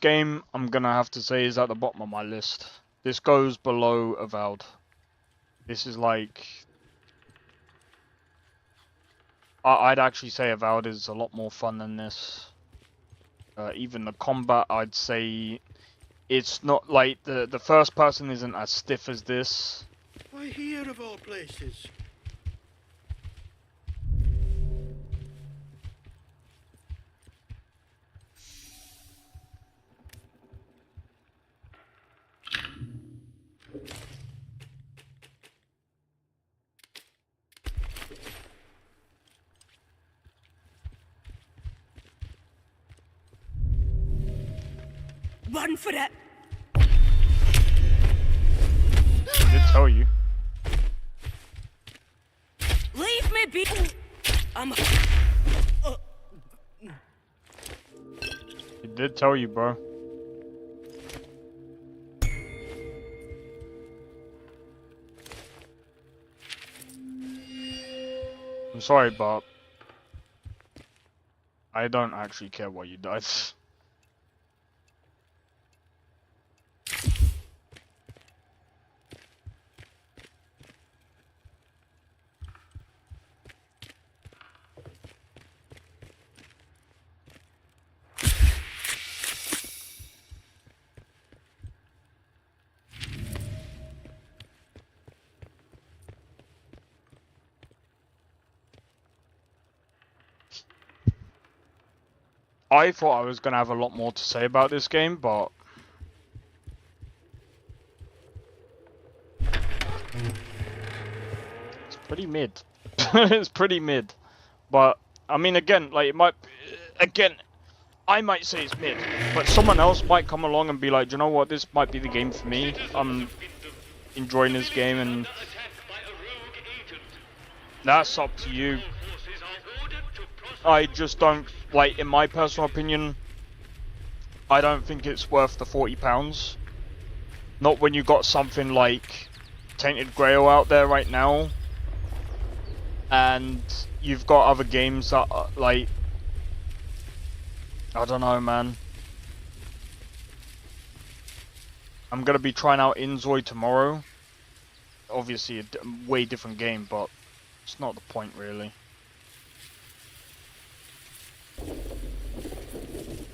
game, I'm gonna have to say, is at the bottom of my list. This goes below Avowed. This is like... I'd actually say Avowed is a lot more fun than this. Even the combat, I'd say it's not like the first person isn't as stiff as this. Why here of all places? Run for it! I did tell you. Leave me be. I'm. He did tell you, bro. I'm sorry, but I don't actually care what you did. I thought I was going to have a lot more to say about this game, but it's pretty mid. It's pretty mid. But, I mean, again, like, it might... Again, I might say it's mid, but someone else might come along and be like, do you know what, this might be the game for me. I'm enjoying this game, and that's up to you. I just don't, like, in my personal opinion, I don't think it's worth the £40. Not when you got something like Tainted Grail out there right now, and you've got other games that are, like, I don't know, man. I'm gonna be trying out Inzoi tomorrow. Obviously a way different game, but it's not the point really.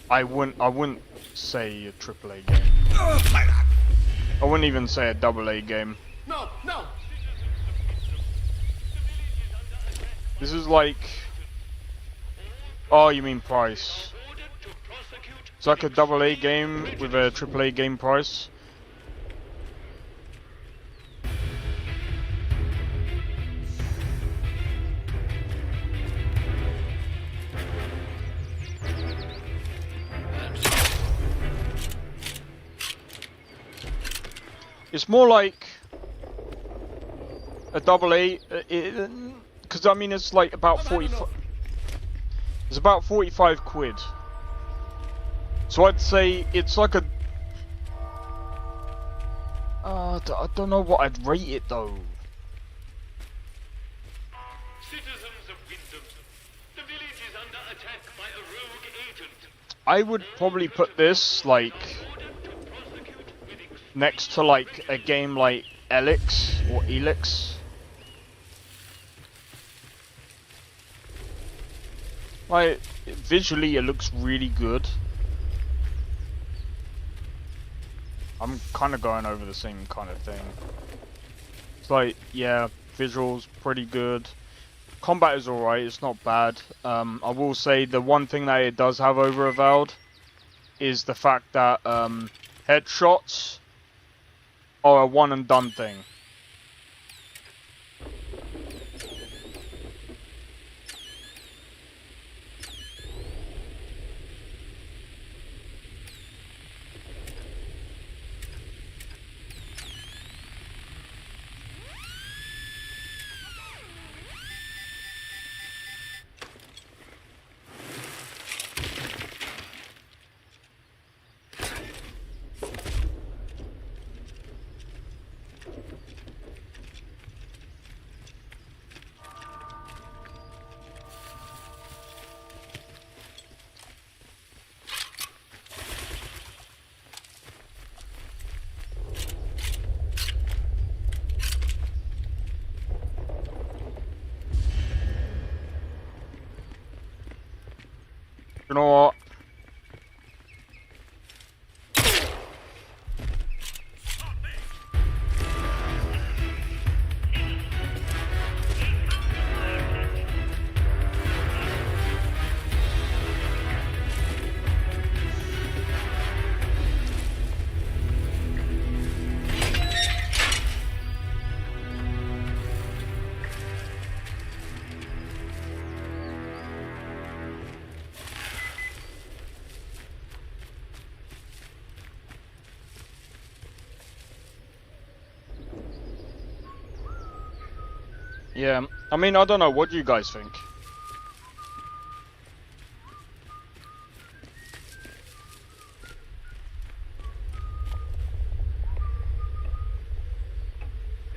I wouldn't say a AAA game. I wouldn't even say a AA game. No, no. This is like... Oh, you mean price. It's like a AA game with a AAA game price. It's more like a AA, because I mean it's like about 45. It's about 45 quid. So I'd say it's like a. I don't know what I'd rate it though. Citizens of Wyndham, the village is under attack by a rogue agent. I would probably put this like next to like a game like Elix or Elix. Like visually, it looks really good. I'm kind of going over the same kind of thing. It's like, yeah, visuals pretty good. Combat is alright, it's not bad. I will say the one thing that it does have over Avowed is the fact that headshots are a one and done thing. You know what? Yeah, I mean, I don't know. What do you guys think?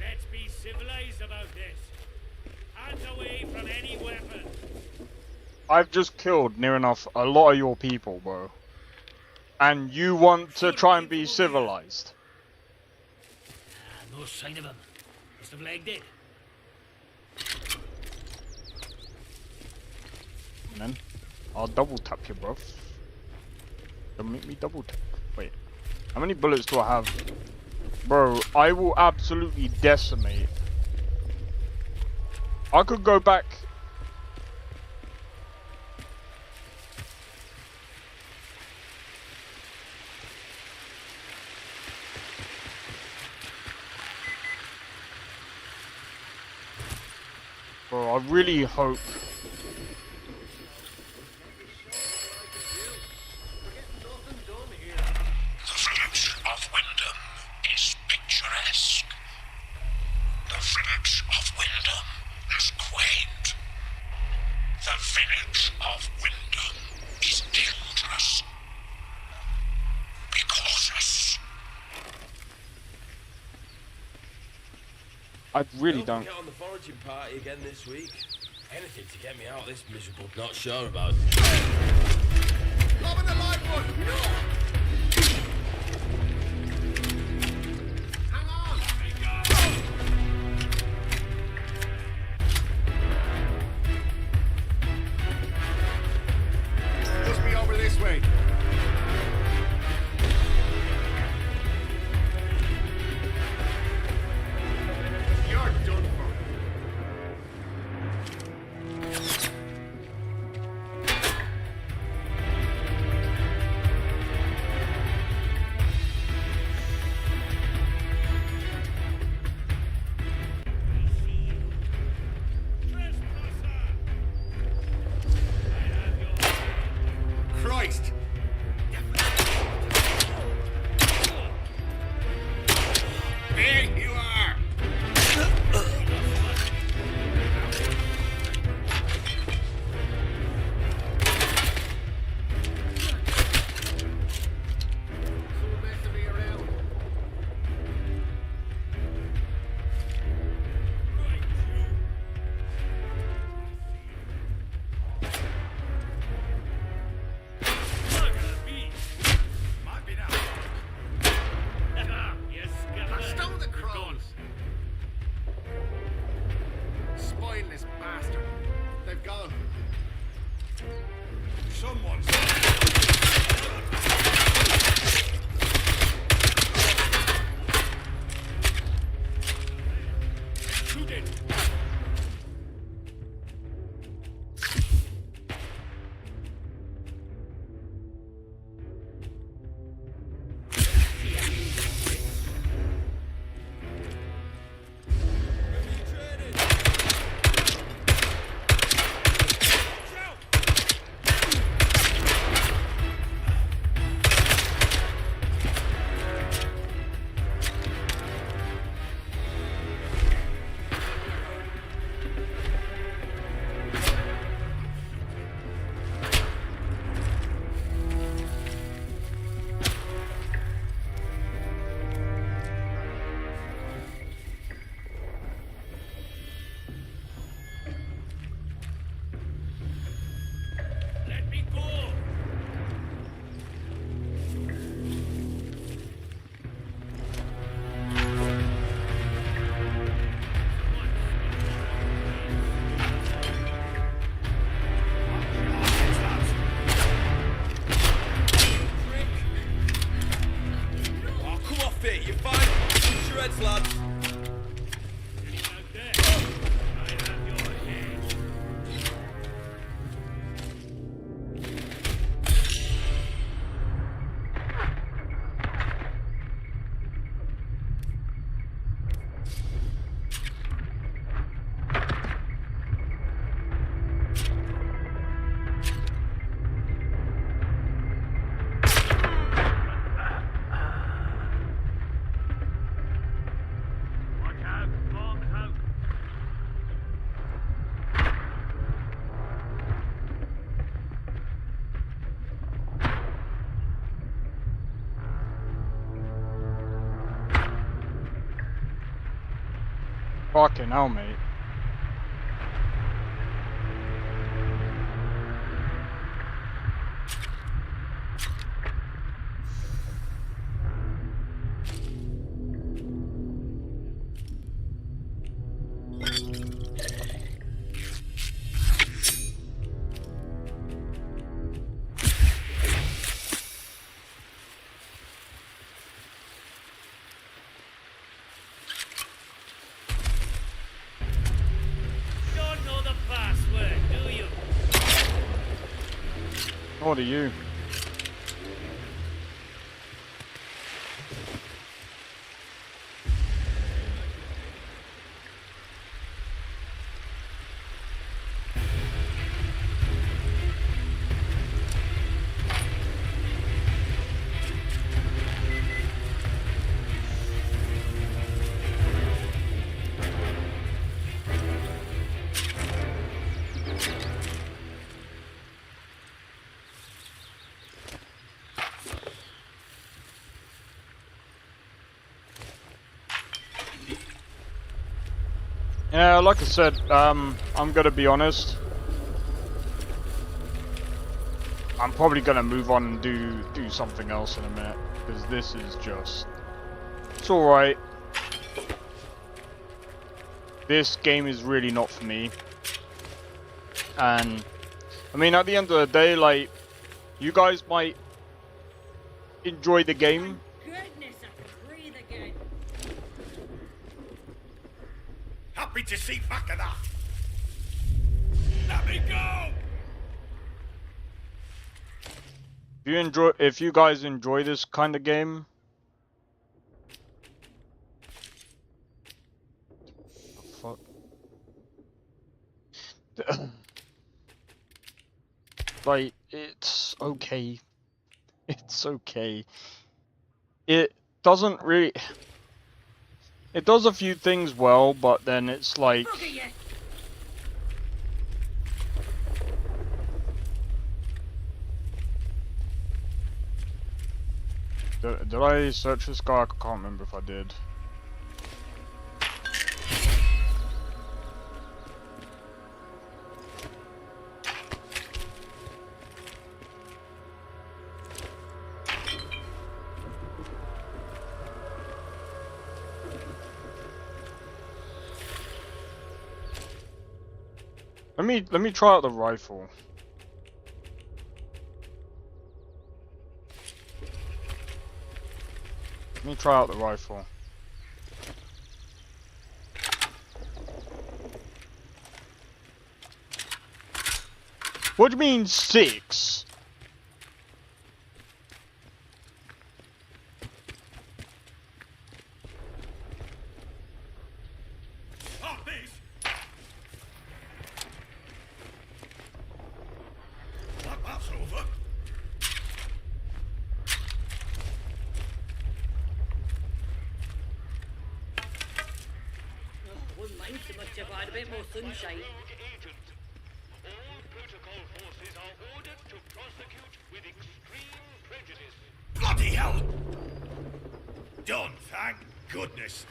Let's be civilized about this. Hands away from any weapon. I've just killed near enough a lot of your people, bro. And you want to try and be civilized? No sign of him. Must have legged it. And then I'll double tap you, bro. Don't make me double tap. Wait, how many bullets do I have? Bro, I will absolutely decimate. I could go back. Bro, I really hope. The village of Wyndham is picturesque. The village of Wyndham is quaint. The village of Wyndham is dangerous. Be cautious. I really don't. Get on the foraging party again this week. Anything to get me out of this miserable. Not sure about. Lobbing the live one! No! Hang on! Must be over this way. You're done for. Christ! Here you are! Someone meant to be around. Stow the crows! Spineless bastard. They've gone. Someone's. Shoot it! Let me go! Oh, come off it. You're fine. Shoot your heads, lads. Fucking hell, mate. Don't know the password, do you? What are you? Yeah, like I said, I'm gonna be honest. I'm probably gonna move on and do something else in a minute, because this is just... It's alright. This game is really not for me. And, I mean, at the end of the day, like, you guys might enjoy the game. Goodness, I can breathe again. Happy to see back of that. Let me go. If you guys enjoy this kind of game, fuck. Like, it's okay. It's okay. It doesn't really... It does a few things well, but then it's like... Did I search this guy? I can't remember if I did. Let me try out the rifle. Let me try out the rifle. What do you mean 6? That's over. Wouldn't mind so much if I had a bit more sunshine. All protocol forces are ordered to prosecute with extreme prejudice. Bloody hell! Done, thank goodness.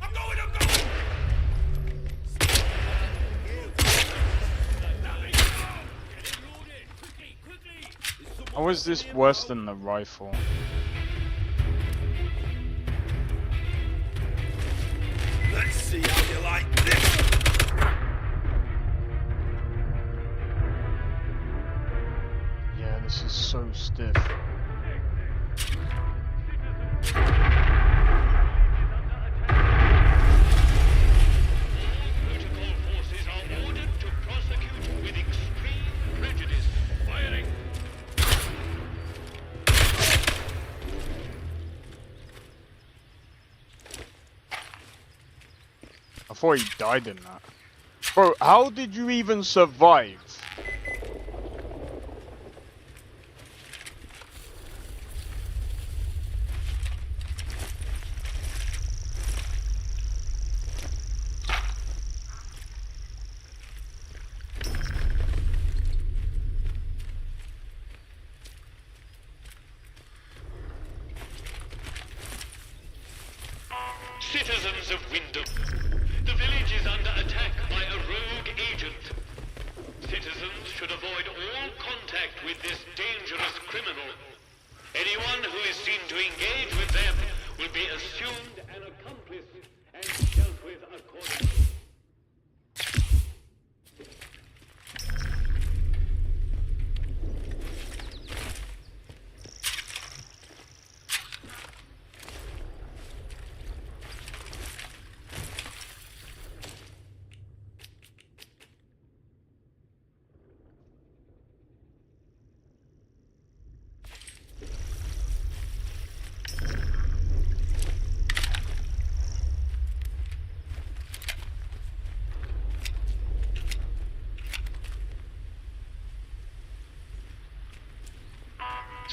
I'm going! How is this worse than the rifle? Let's see how you like this. Yeah, this is so stiff. Protocol forces are ordered to prosecute with extreme prejudice. Firing. I thought he died in that. Bro, how did you even survive? with this dangerous criminal. Anyone who is seen to engage with them will be assumed an accomplice and dealt with accordingly.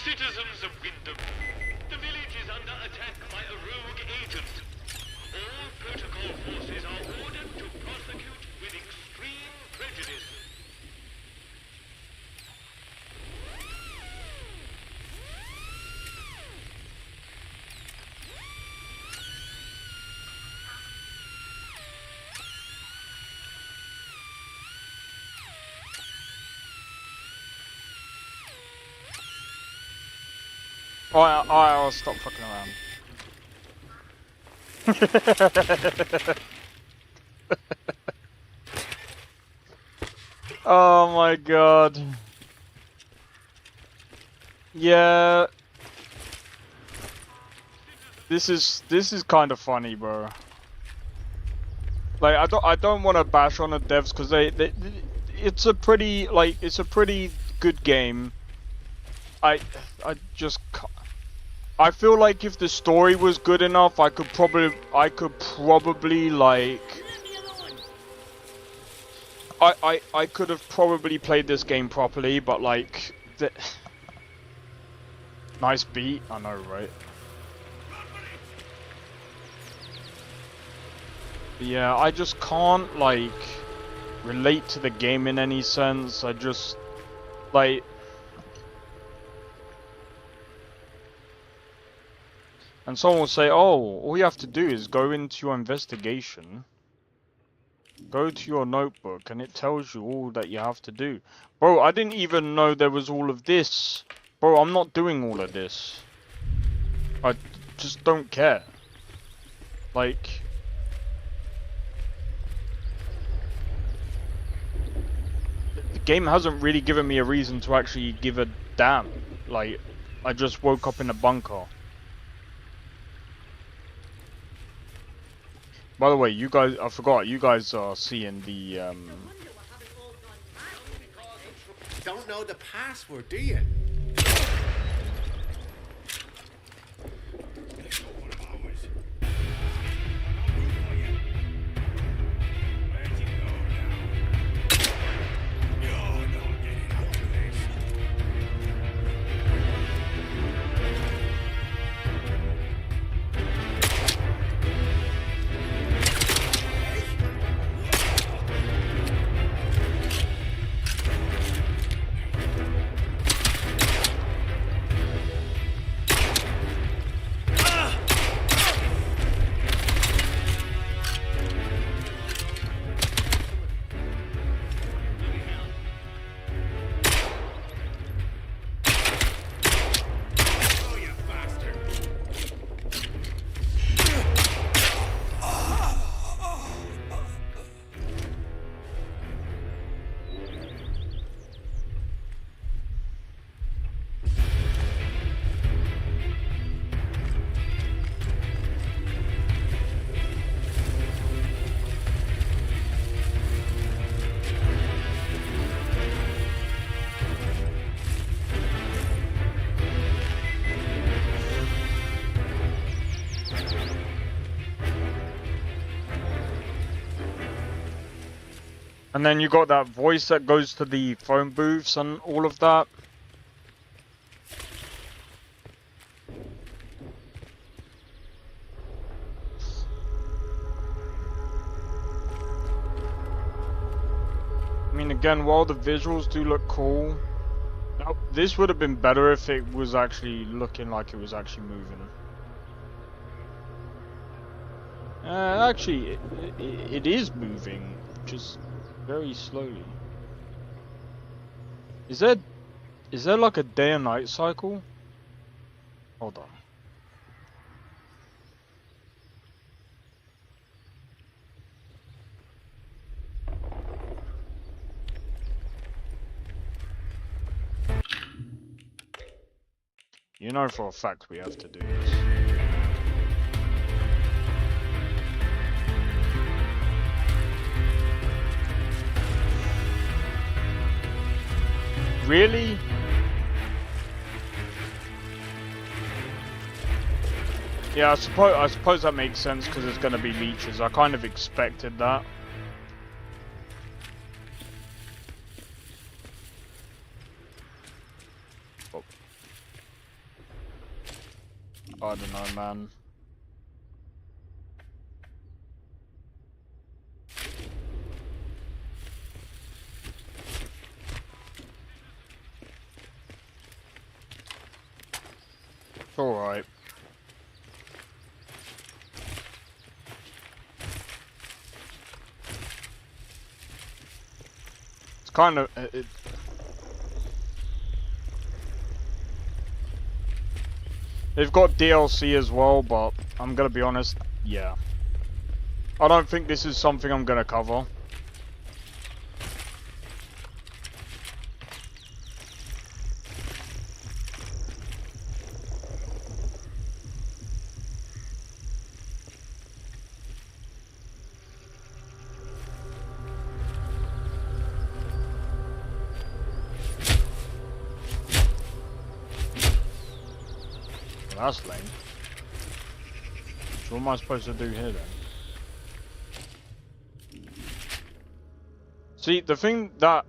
Citizens of Wyndham, the village is under attack by a rogue agent. All protocol forces are ordered to prosecute with extreme prejudice. I'll stop fucking around. Oh my god. Yeah. This is kind of funny, bro. Like I don't want to bash on the devs because it's a pretty good game. I just can't. I feel like if the story was good enough, I could probably like I could have probably played this game properly, but like nice beat, I know, right? Yeah, I just can't like relate to the game in any sense. I just like and someone will say, oh, all you have to do is go into your investigation, go to your notebook, and it tells you all that you have to do. Bro, I didn't even know there was all of this. Bro, I'm not doing all of this. I just don't care. Like... the game hasn't really given me a reason to actually give a damn. Like, I just woke up in a bunker. By the way, you guys, I forgot, you guys are seeing the, Don't know the password, do you? and then you got that voice that goes to the phone booths and all of that. I mean, again, while the visuals do look cool, now, this would have been better if it was actually looking like it was actually moving. Actually, it is moving, just very slowly. Is there Is there like a day and night cycle? Hold on. You know for a fact we have to do this. Really? Yeah, I suppose that makes sense because it's going to be leeches. I kind of expected that. Oh. I don't know, man. It's alright. It's kind of... They've got DLC as well, but I'm gonna be honest, yeah. I don't think this is something I'm gonna cover. That's lame. So what am I supposed to do here then? See, the thing that...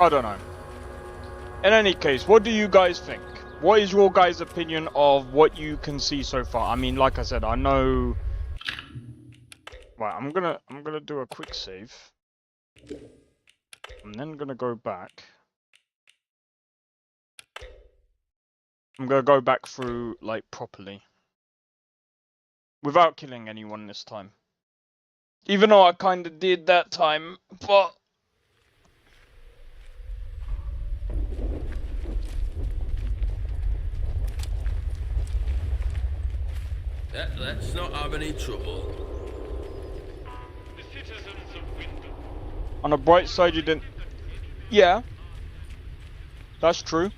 I don't know. In any case, what do you guys think? What is your guys' opinion of what you can see so far? I mean, like I said, I know... Right, I'm gonna do a quick save. I'm then gonna go back. I'm gonna go back through, like, properly. Without killing anyone this time. Even though I kinda did that time, but... Let's not have any trouble. The citizens of Wyndham. On the bright side, you didn't... Yeah. That's true.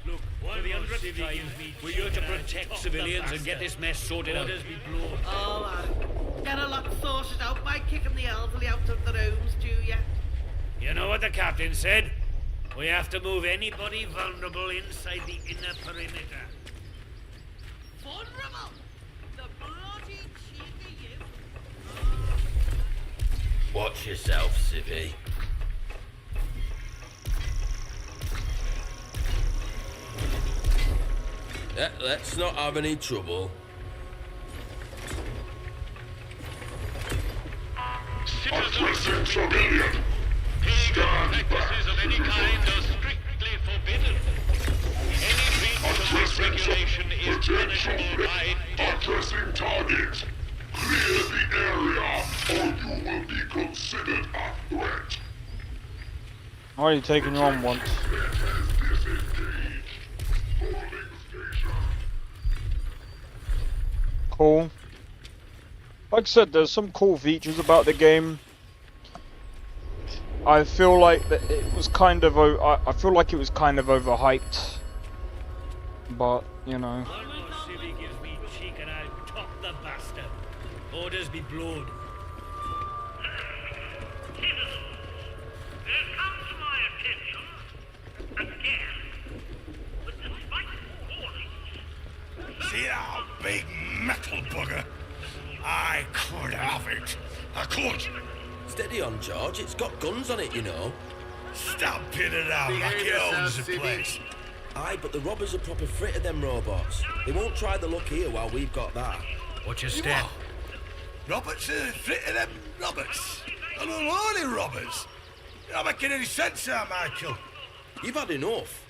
Look, for the 100th time, we're here to protect civilians and get this mess sorted out. Oh, get a lot sorted out by kicking the elderly out of their homes, do ya? You know what the captain said? We have to move anybody vulnerable inside the inner perimeter. Vulnerable? The bloody cheek of you. Watch yourself, civvy. Let's not have any trouble. Citizens of Wyndham. Pagan practices of any kind are strictly forbidden. Any breach of this regulation is punishable by death. Addressing target. Clear the area, or you will be considered a threat. Already taken you on once. Cool. Like I said, there's some cool features about the game. I feel like that it was kind of I feel like it was kind of overhyped, but you know. One more civvy gives me cheek and I'll top the bastard. Orders be blowed. See that big metal bugger? I could have it. I could. Steady on, George. It's got guns on it, you know. Stop pinning it out like it owns the place. Aye, but the robbers are proper frit of them robots. They won't try the luck here while we've got that. Watch your step. Roberts are frit of them Roberts. And unholy robbers. You're not making any sense there, Michael. You've had enough.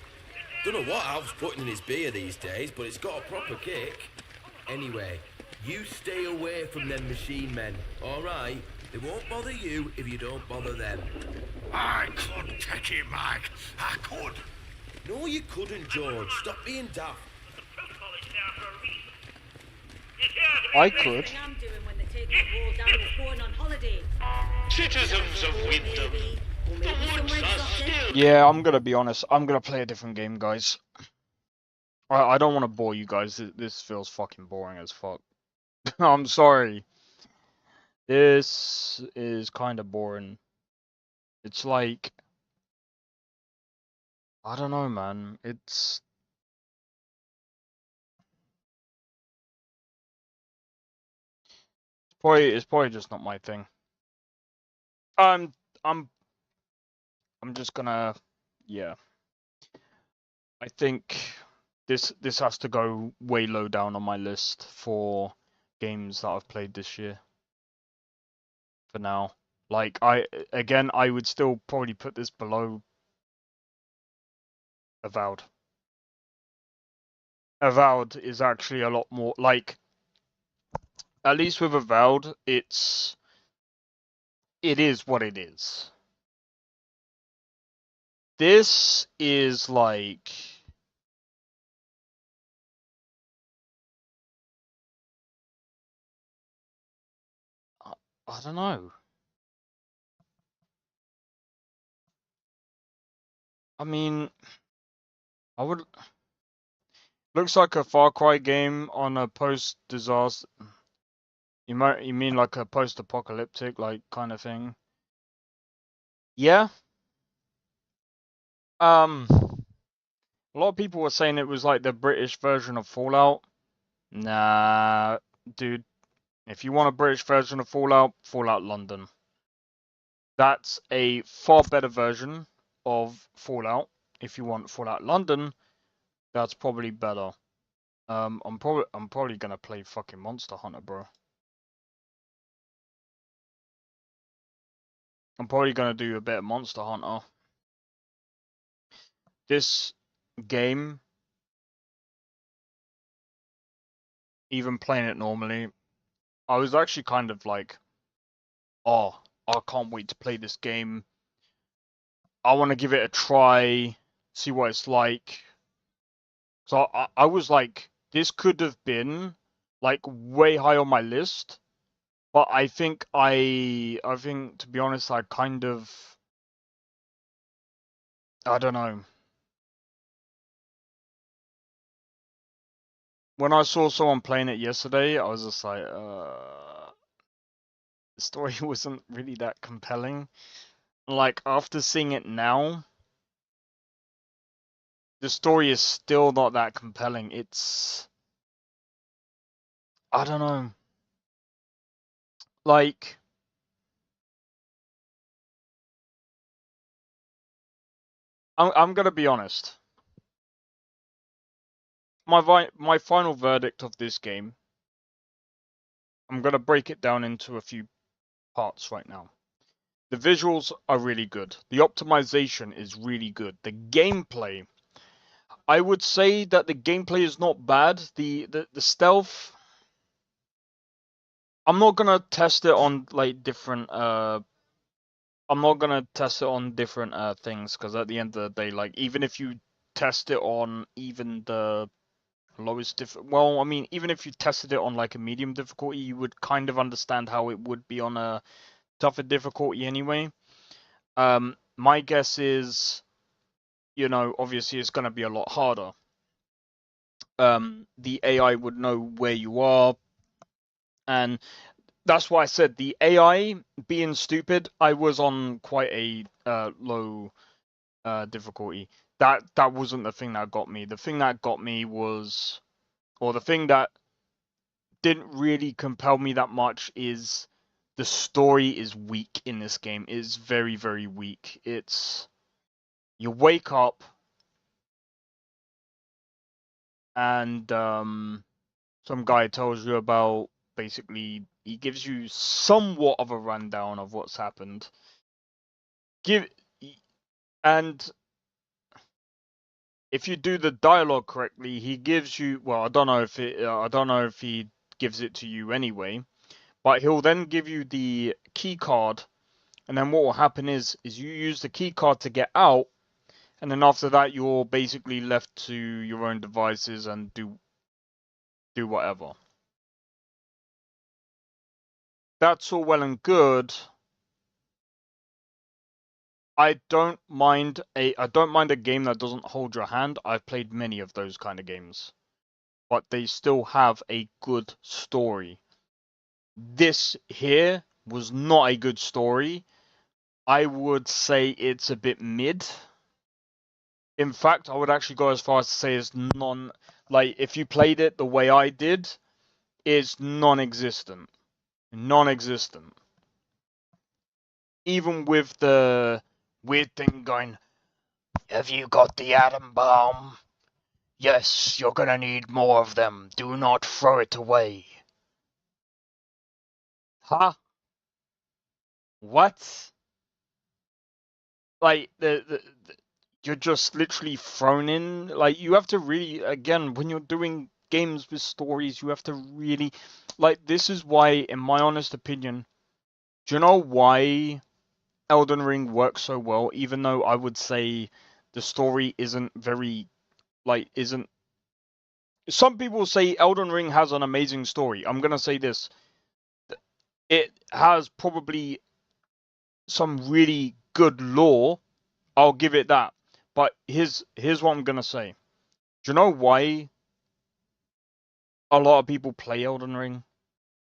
Don't know what Alf's putting in his beer these days, but it's got a proper kick. Anyway, You stay away from them machine men, alright? They won't bother you if you don't bother them. I could take him, Mike. I could. No, you couldn't, George. Stop being daft. I could. I'm doing when they take that wall down is going on holiday. Citizens of Wyndham, the woods are still... Yeah, I'm gonna be honest. I'm gonna play a different game, guys. I don't want to bore you guys. This feels fucking boring as fuck. I'm sorry. This is kind of boring. It's like... I don't know, man. It's probably just not my thing. I'm just gonna, yeah. I think this has to go way low down on my list for games that I've played this year. For now, like I would still probably put this below Avowed. Avowed is actually a lot more like, at least with Avowed, it is what it is. This is like, I don't know. I mean, I would. Looks like a Far Cry game on a post-disaster. You mean like a post-apocalyptic like kind of thing? Yeah. A lot of people were saying it was like the British version of Fallout. Nah, dude. If you want a British version of Fallout, Fallout London. That's a far better version of Fallout. If you want Fallout London, that's probably better. I'm probably gonna play fucking Monster Hunter, bro. I'm probably gonna do a bit of Monster Hunter. This game, even playing it normally, I was actually kind of like, oh, I can't wait to play this game. I want to give it a try, see what it's like. So I was like, this could have been like way high on my list, but I think to be honest, I kind of, I don't know. When I saw someone playing it yesterday, I was just like, the story wasn't really that compelling. Like, after seeing it now, the story is still not that compelling. It's, I don't know. Like, I'm gonna be honest. My final verdict of this game, I'm gonna break it down into a few parts right now. The visuals are really good. The optimization is really good. The gameplay, I would say that the gameplay is not bad. The stealth, I'm not gonna test it on like different I'm not gonna test it on different things, because at the end of the day, like, even if you test it on even the lowest well, I mean, even if you tested it on like a medium difficulty, you would kind of understand how it would be on a tougher difficulty anyway. My guess is, you know, obviously it's gonna be a lot harder. The AI would know where you are, and that's why I said the AI being stupid. I was on quite a low difficulty. That wasn't the thing that got me. The thing that got me was, or the thing that didn't really compel me that much, is the story is weak in this game. It is very, very weak. It's, you wake up and some guy tells you about, basically he gives you somewhat of a rundown of what's happened. And if you do the dialogue correctly, he gives you, well, I don't know if he gives it to you anyway. But he'll then give you the key card, and then what will happen is you use the key card to get out, and then after that you're basically left to your own devices and do whatever. That's all well and good. I don't mind a game that doesn't hold your hand. I've played many of those kind of games, but they still have a good story. This here was not a good story. I would say it's a bit mid. In fact, I would actually go as far as to say it's like if you played it the way I did, it's non-existent. Non-existent. Even with the weird thing going, have you got the atom bomb? Yes, you're gonna need more of them. Do not throw it away. Huh? What? Like, you're just literally thrown in. Like, you have to really, again, when you're doing games with stories, you have to really, like, this is why, in my honest opinion, do you know why Elden Ring works so well, even though I would say the story isn't very, like, isn't... Some people say Elden Ring has an amazing story. I'm gonna say this. It has probably some really good lore. I'll give it that. But here's what I'm gonna say. Do you know why a lot of people play Elden Ring?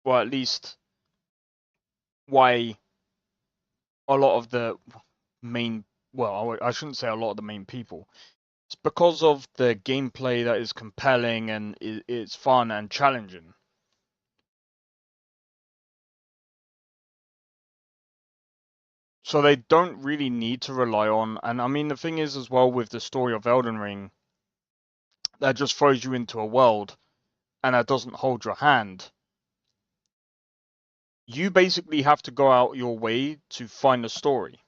Well, at least why a lot of the main... Well, I shouldn't say a lot of the main people. It's because of the gameplay that is compelling and it's fun and challenging. So they don't really need to rely on... And I mean, the thing is as well with the story of Elden Ring, that just throws you into a world and that doesn't hold your hand. You basically have to go out your way to find a story.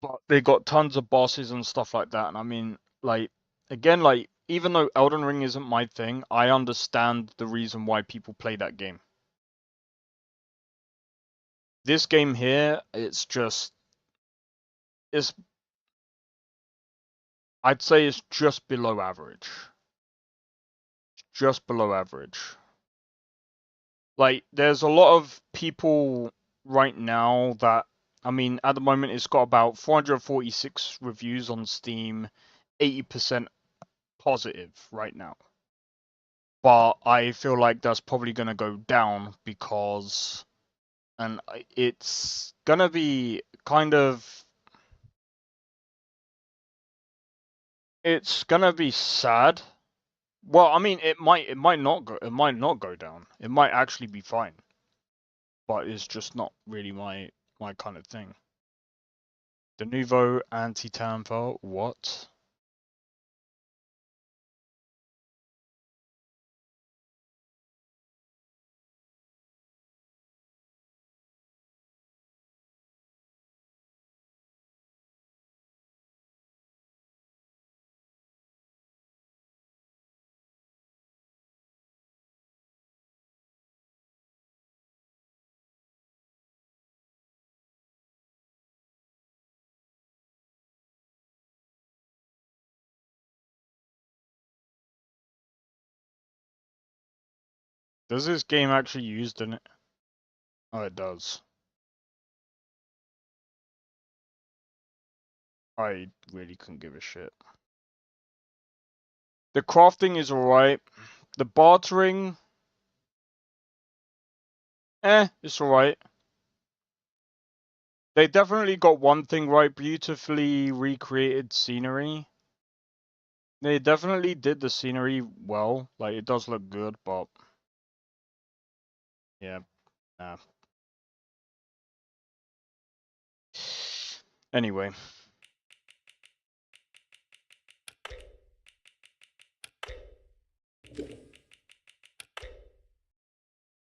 But they got tons of bosses and stuff like that. And I mean, like, again, like, even though Elden Ring isn't my thing, I understand the reason why people play that game. This game here, it's just... I'd say it's just below average. Just below average. Like, there's a lot of people right now that... I mean, at the moment, it's got about 446 reviews on Steam, 80% positive right now. But I feel like that's probably going to go down because... And it's going to be kind of... It's going to be sad. Well, I mean, it might not go down. It might actually be fine. But it's just not really my kind of thing. The nouveau anti-Atomfall, what? Does this game actually use the... Oh, it does. I really couldn't give a shit. The crafting is alright. The bartering... it's alright. They definitely got one thing right, beautifully recreated scenery. They definitely did the scenery well. Like, it does look good, but... Yeah, nah. Anyway.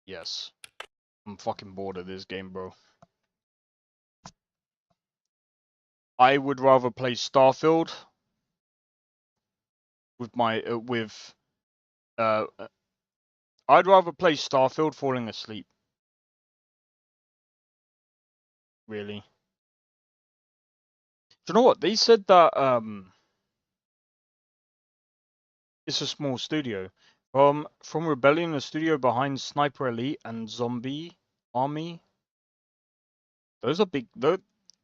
Yes. I'm fucking bored of this game, bro. I would rather play Starfield with my I'd rather play Starfield falling asleep. Really. Do you know what? They said that it's a small studio. From Rebellion, the studio behind Sniper Elite and Zombie Army. Those are big.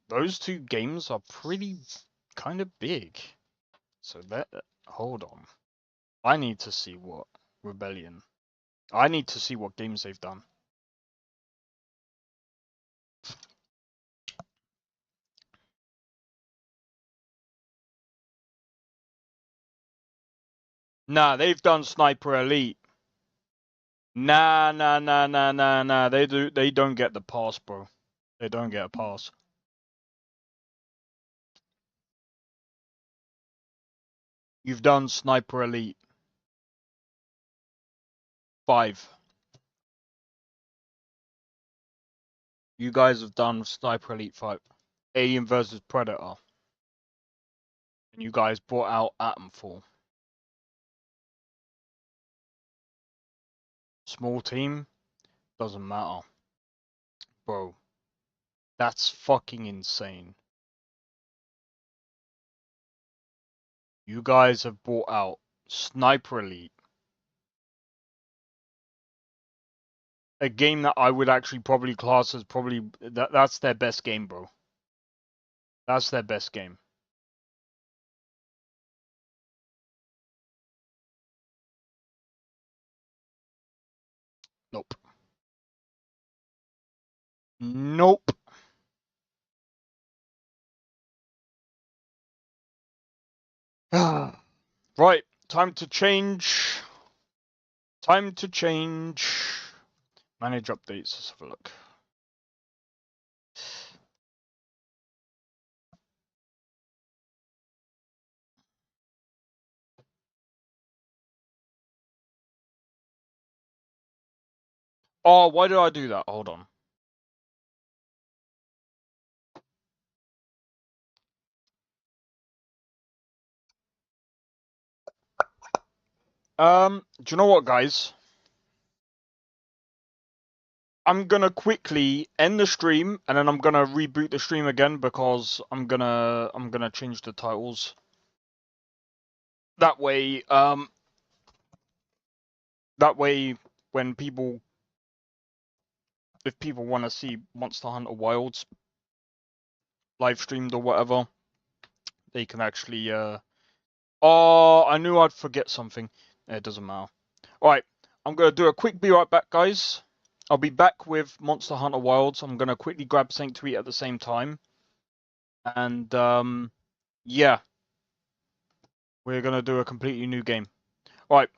Those two games are pretty kind of big. So hold on. I need to see what Rebellion. I need to see what games they've done. Nah, they've done Sniper Elite. Nah. They don't get the pass, bro. They don't get a pass. You've done Sniper Elite 5. You guys have done Sniper Elite 5. Alien vs Predator. And you guys brought out Atomfall. Small team, doesn't matter. Bro, that's fucking insane. You guys have brought out Sniper Elite. A game that I would actually probably class as probably... That's their best game, bro. That's their best game. Nope. Nope. Right, time to change. Time to change. Manage updates. Let's have a look. Oh, why did I do that? Hold on. Do you know what, guys? I'm gonna quickly end the stream and then I'm gonna reboot the stream again because I'm gonna change the titles. That way, when if people want to see Monster Hunter Wilds live streamed or whatever, they can actually oh, I knew I'd forget something. It doesn't matter. Alright, I'm gonna do a quick be right back, guys. I'll be back with Monster Hunter Wilds. I'm gonna quickly grab something to eat at the same time. And yeah. We're gonna do a completely new game. Alright,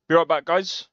be right back, guys.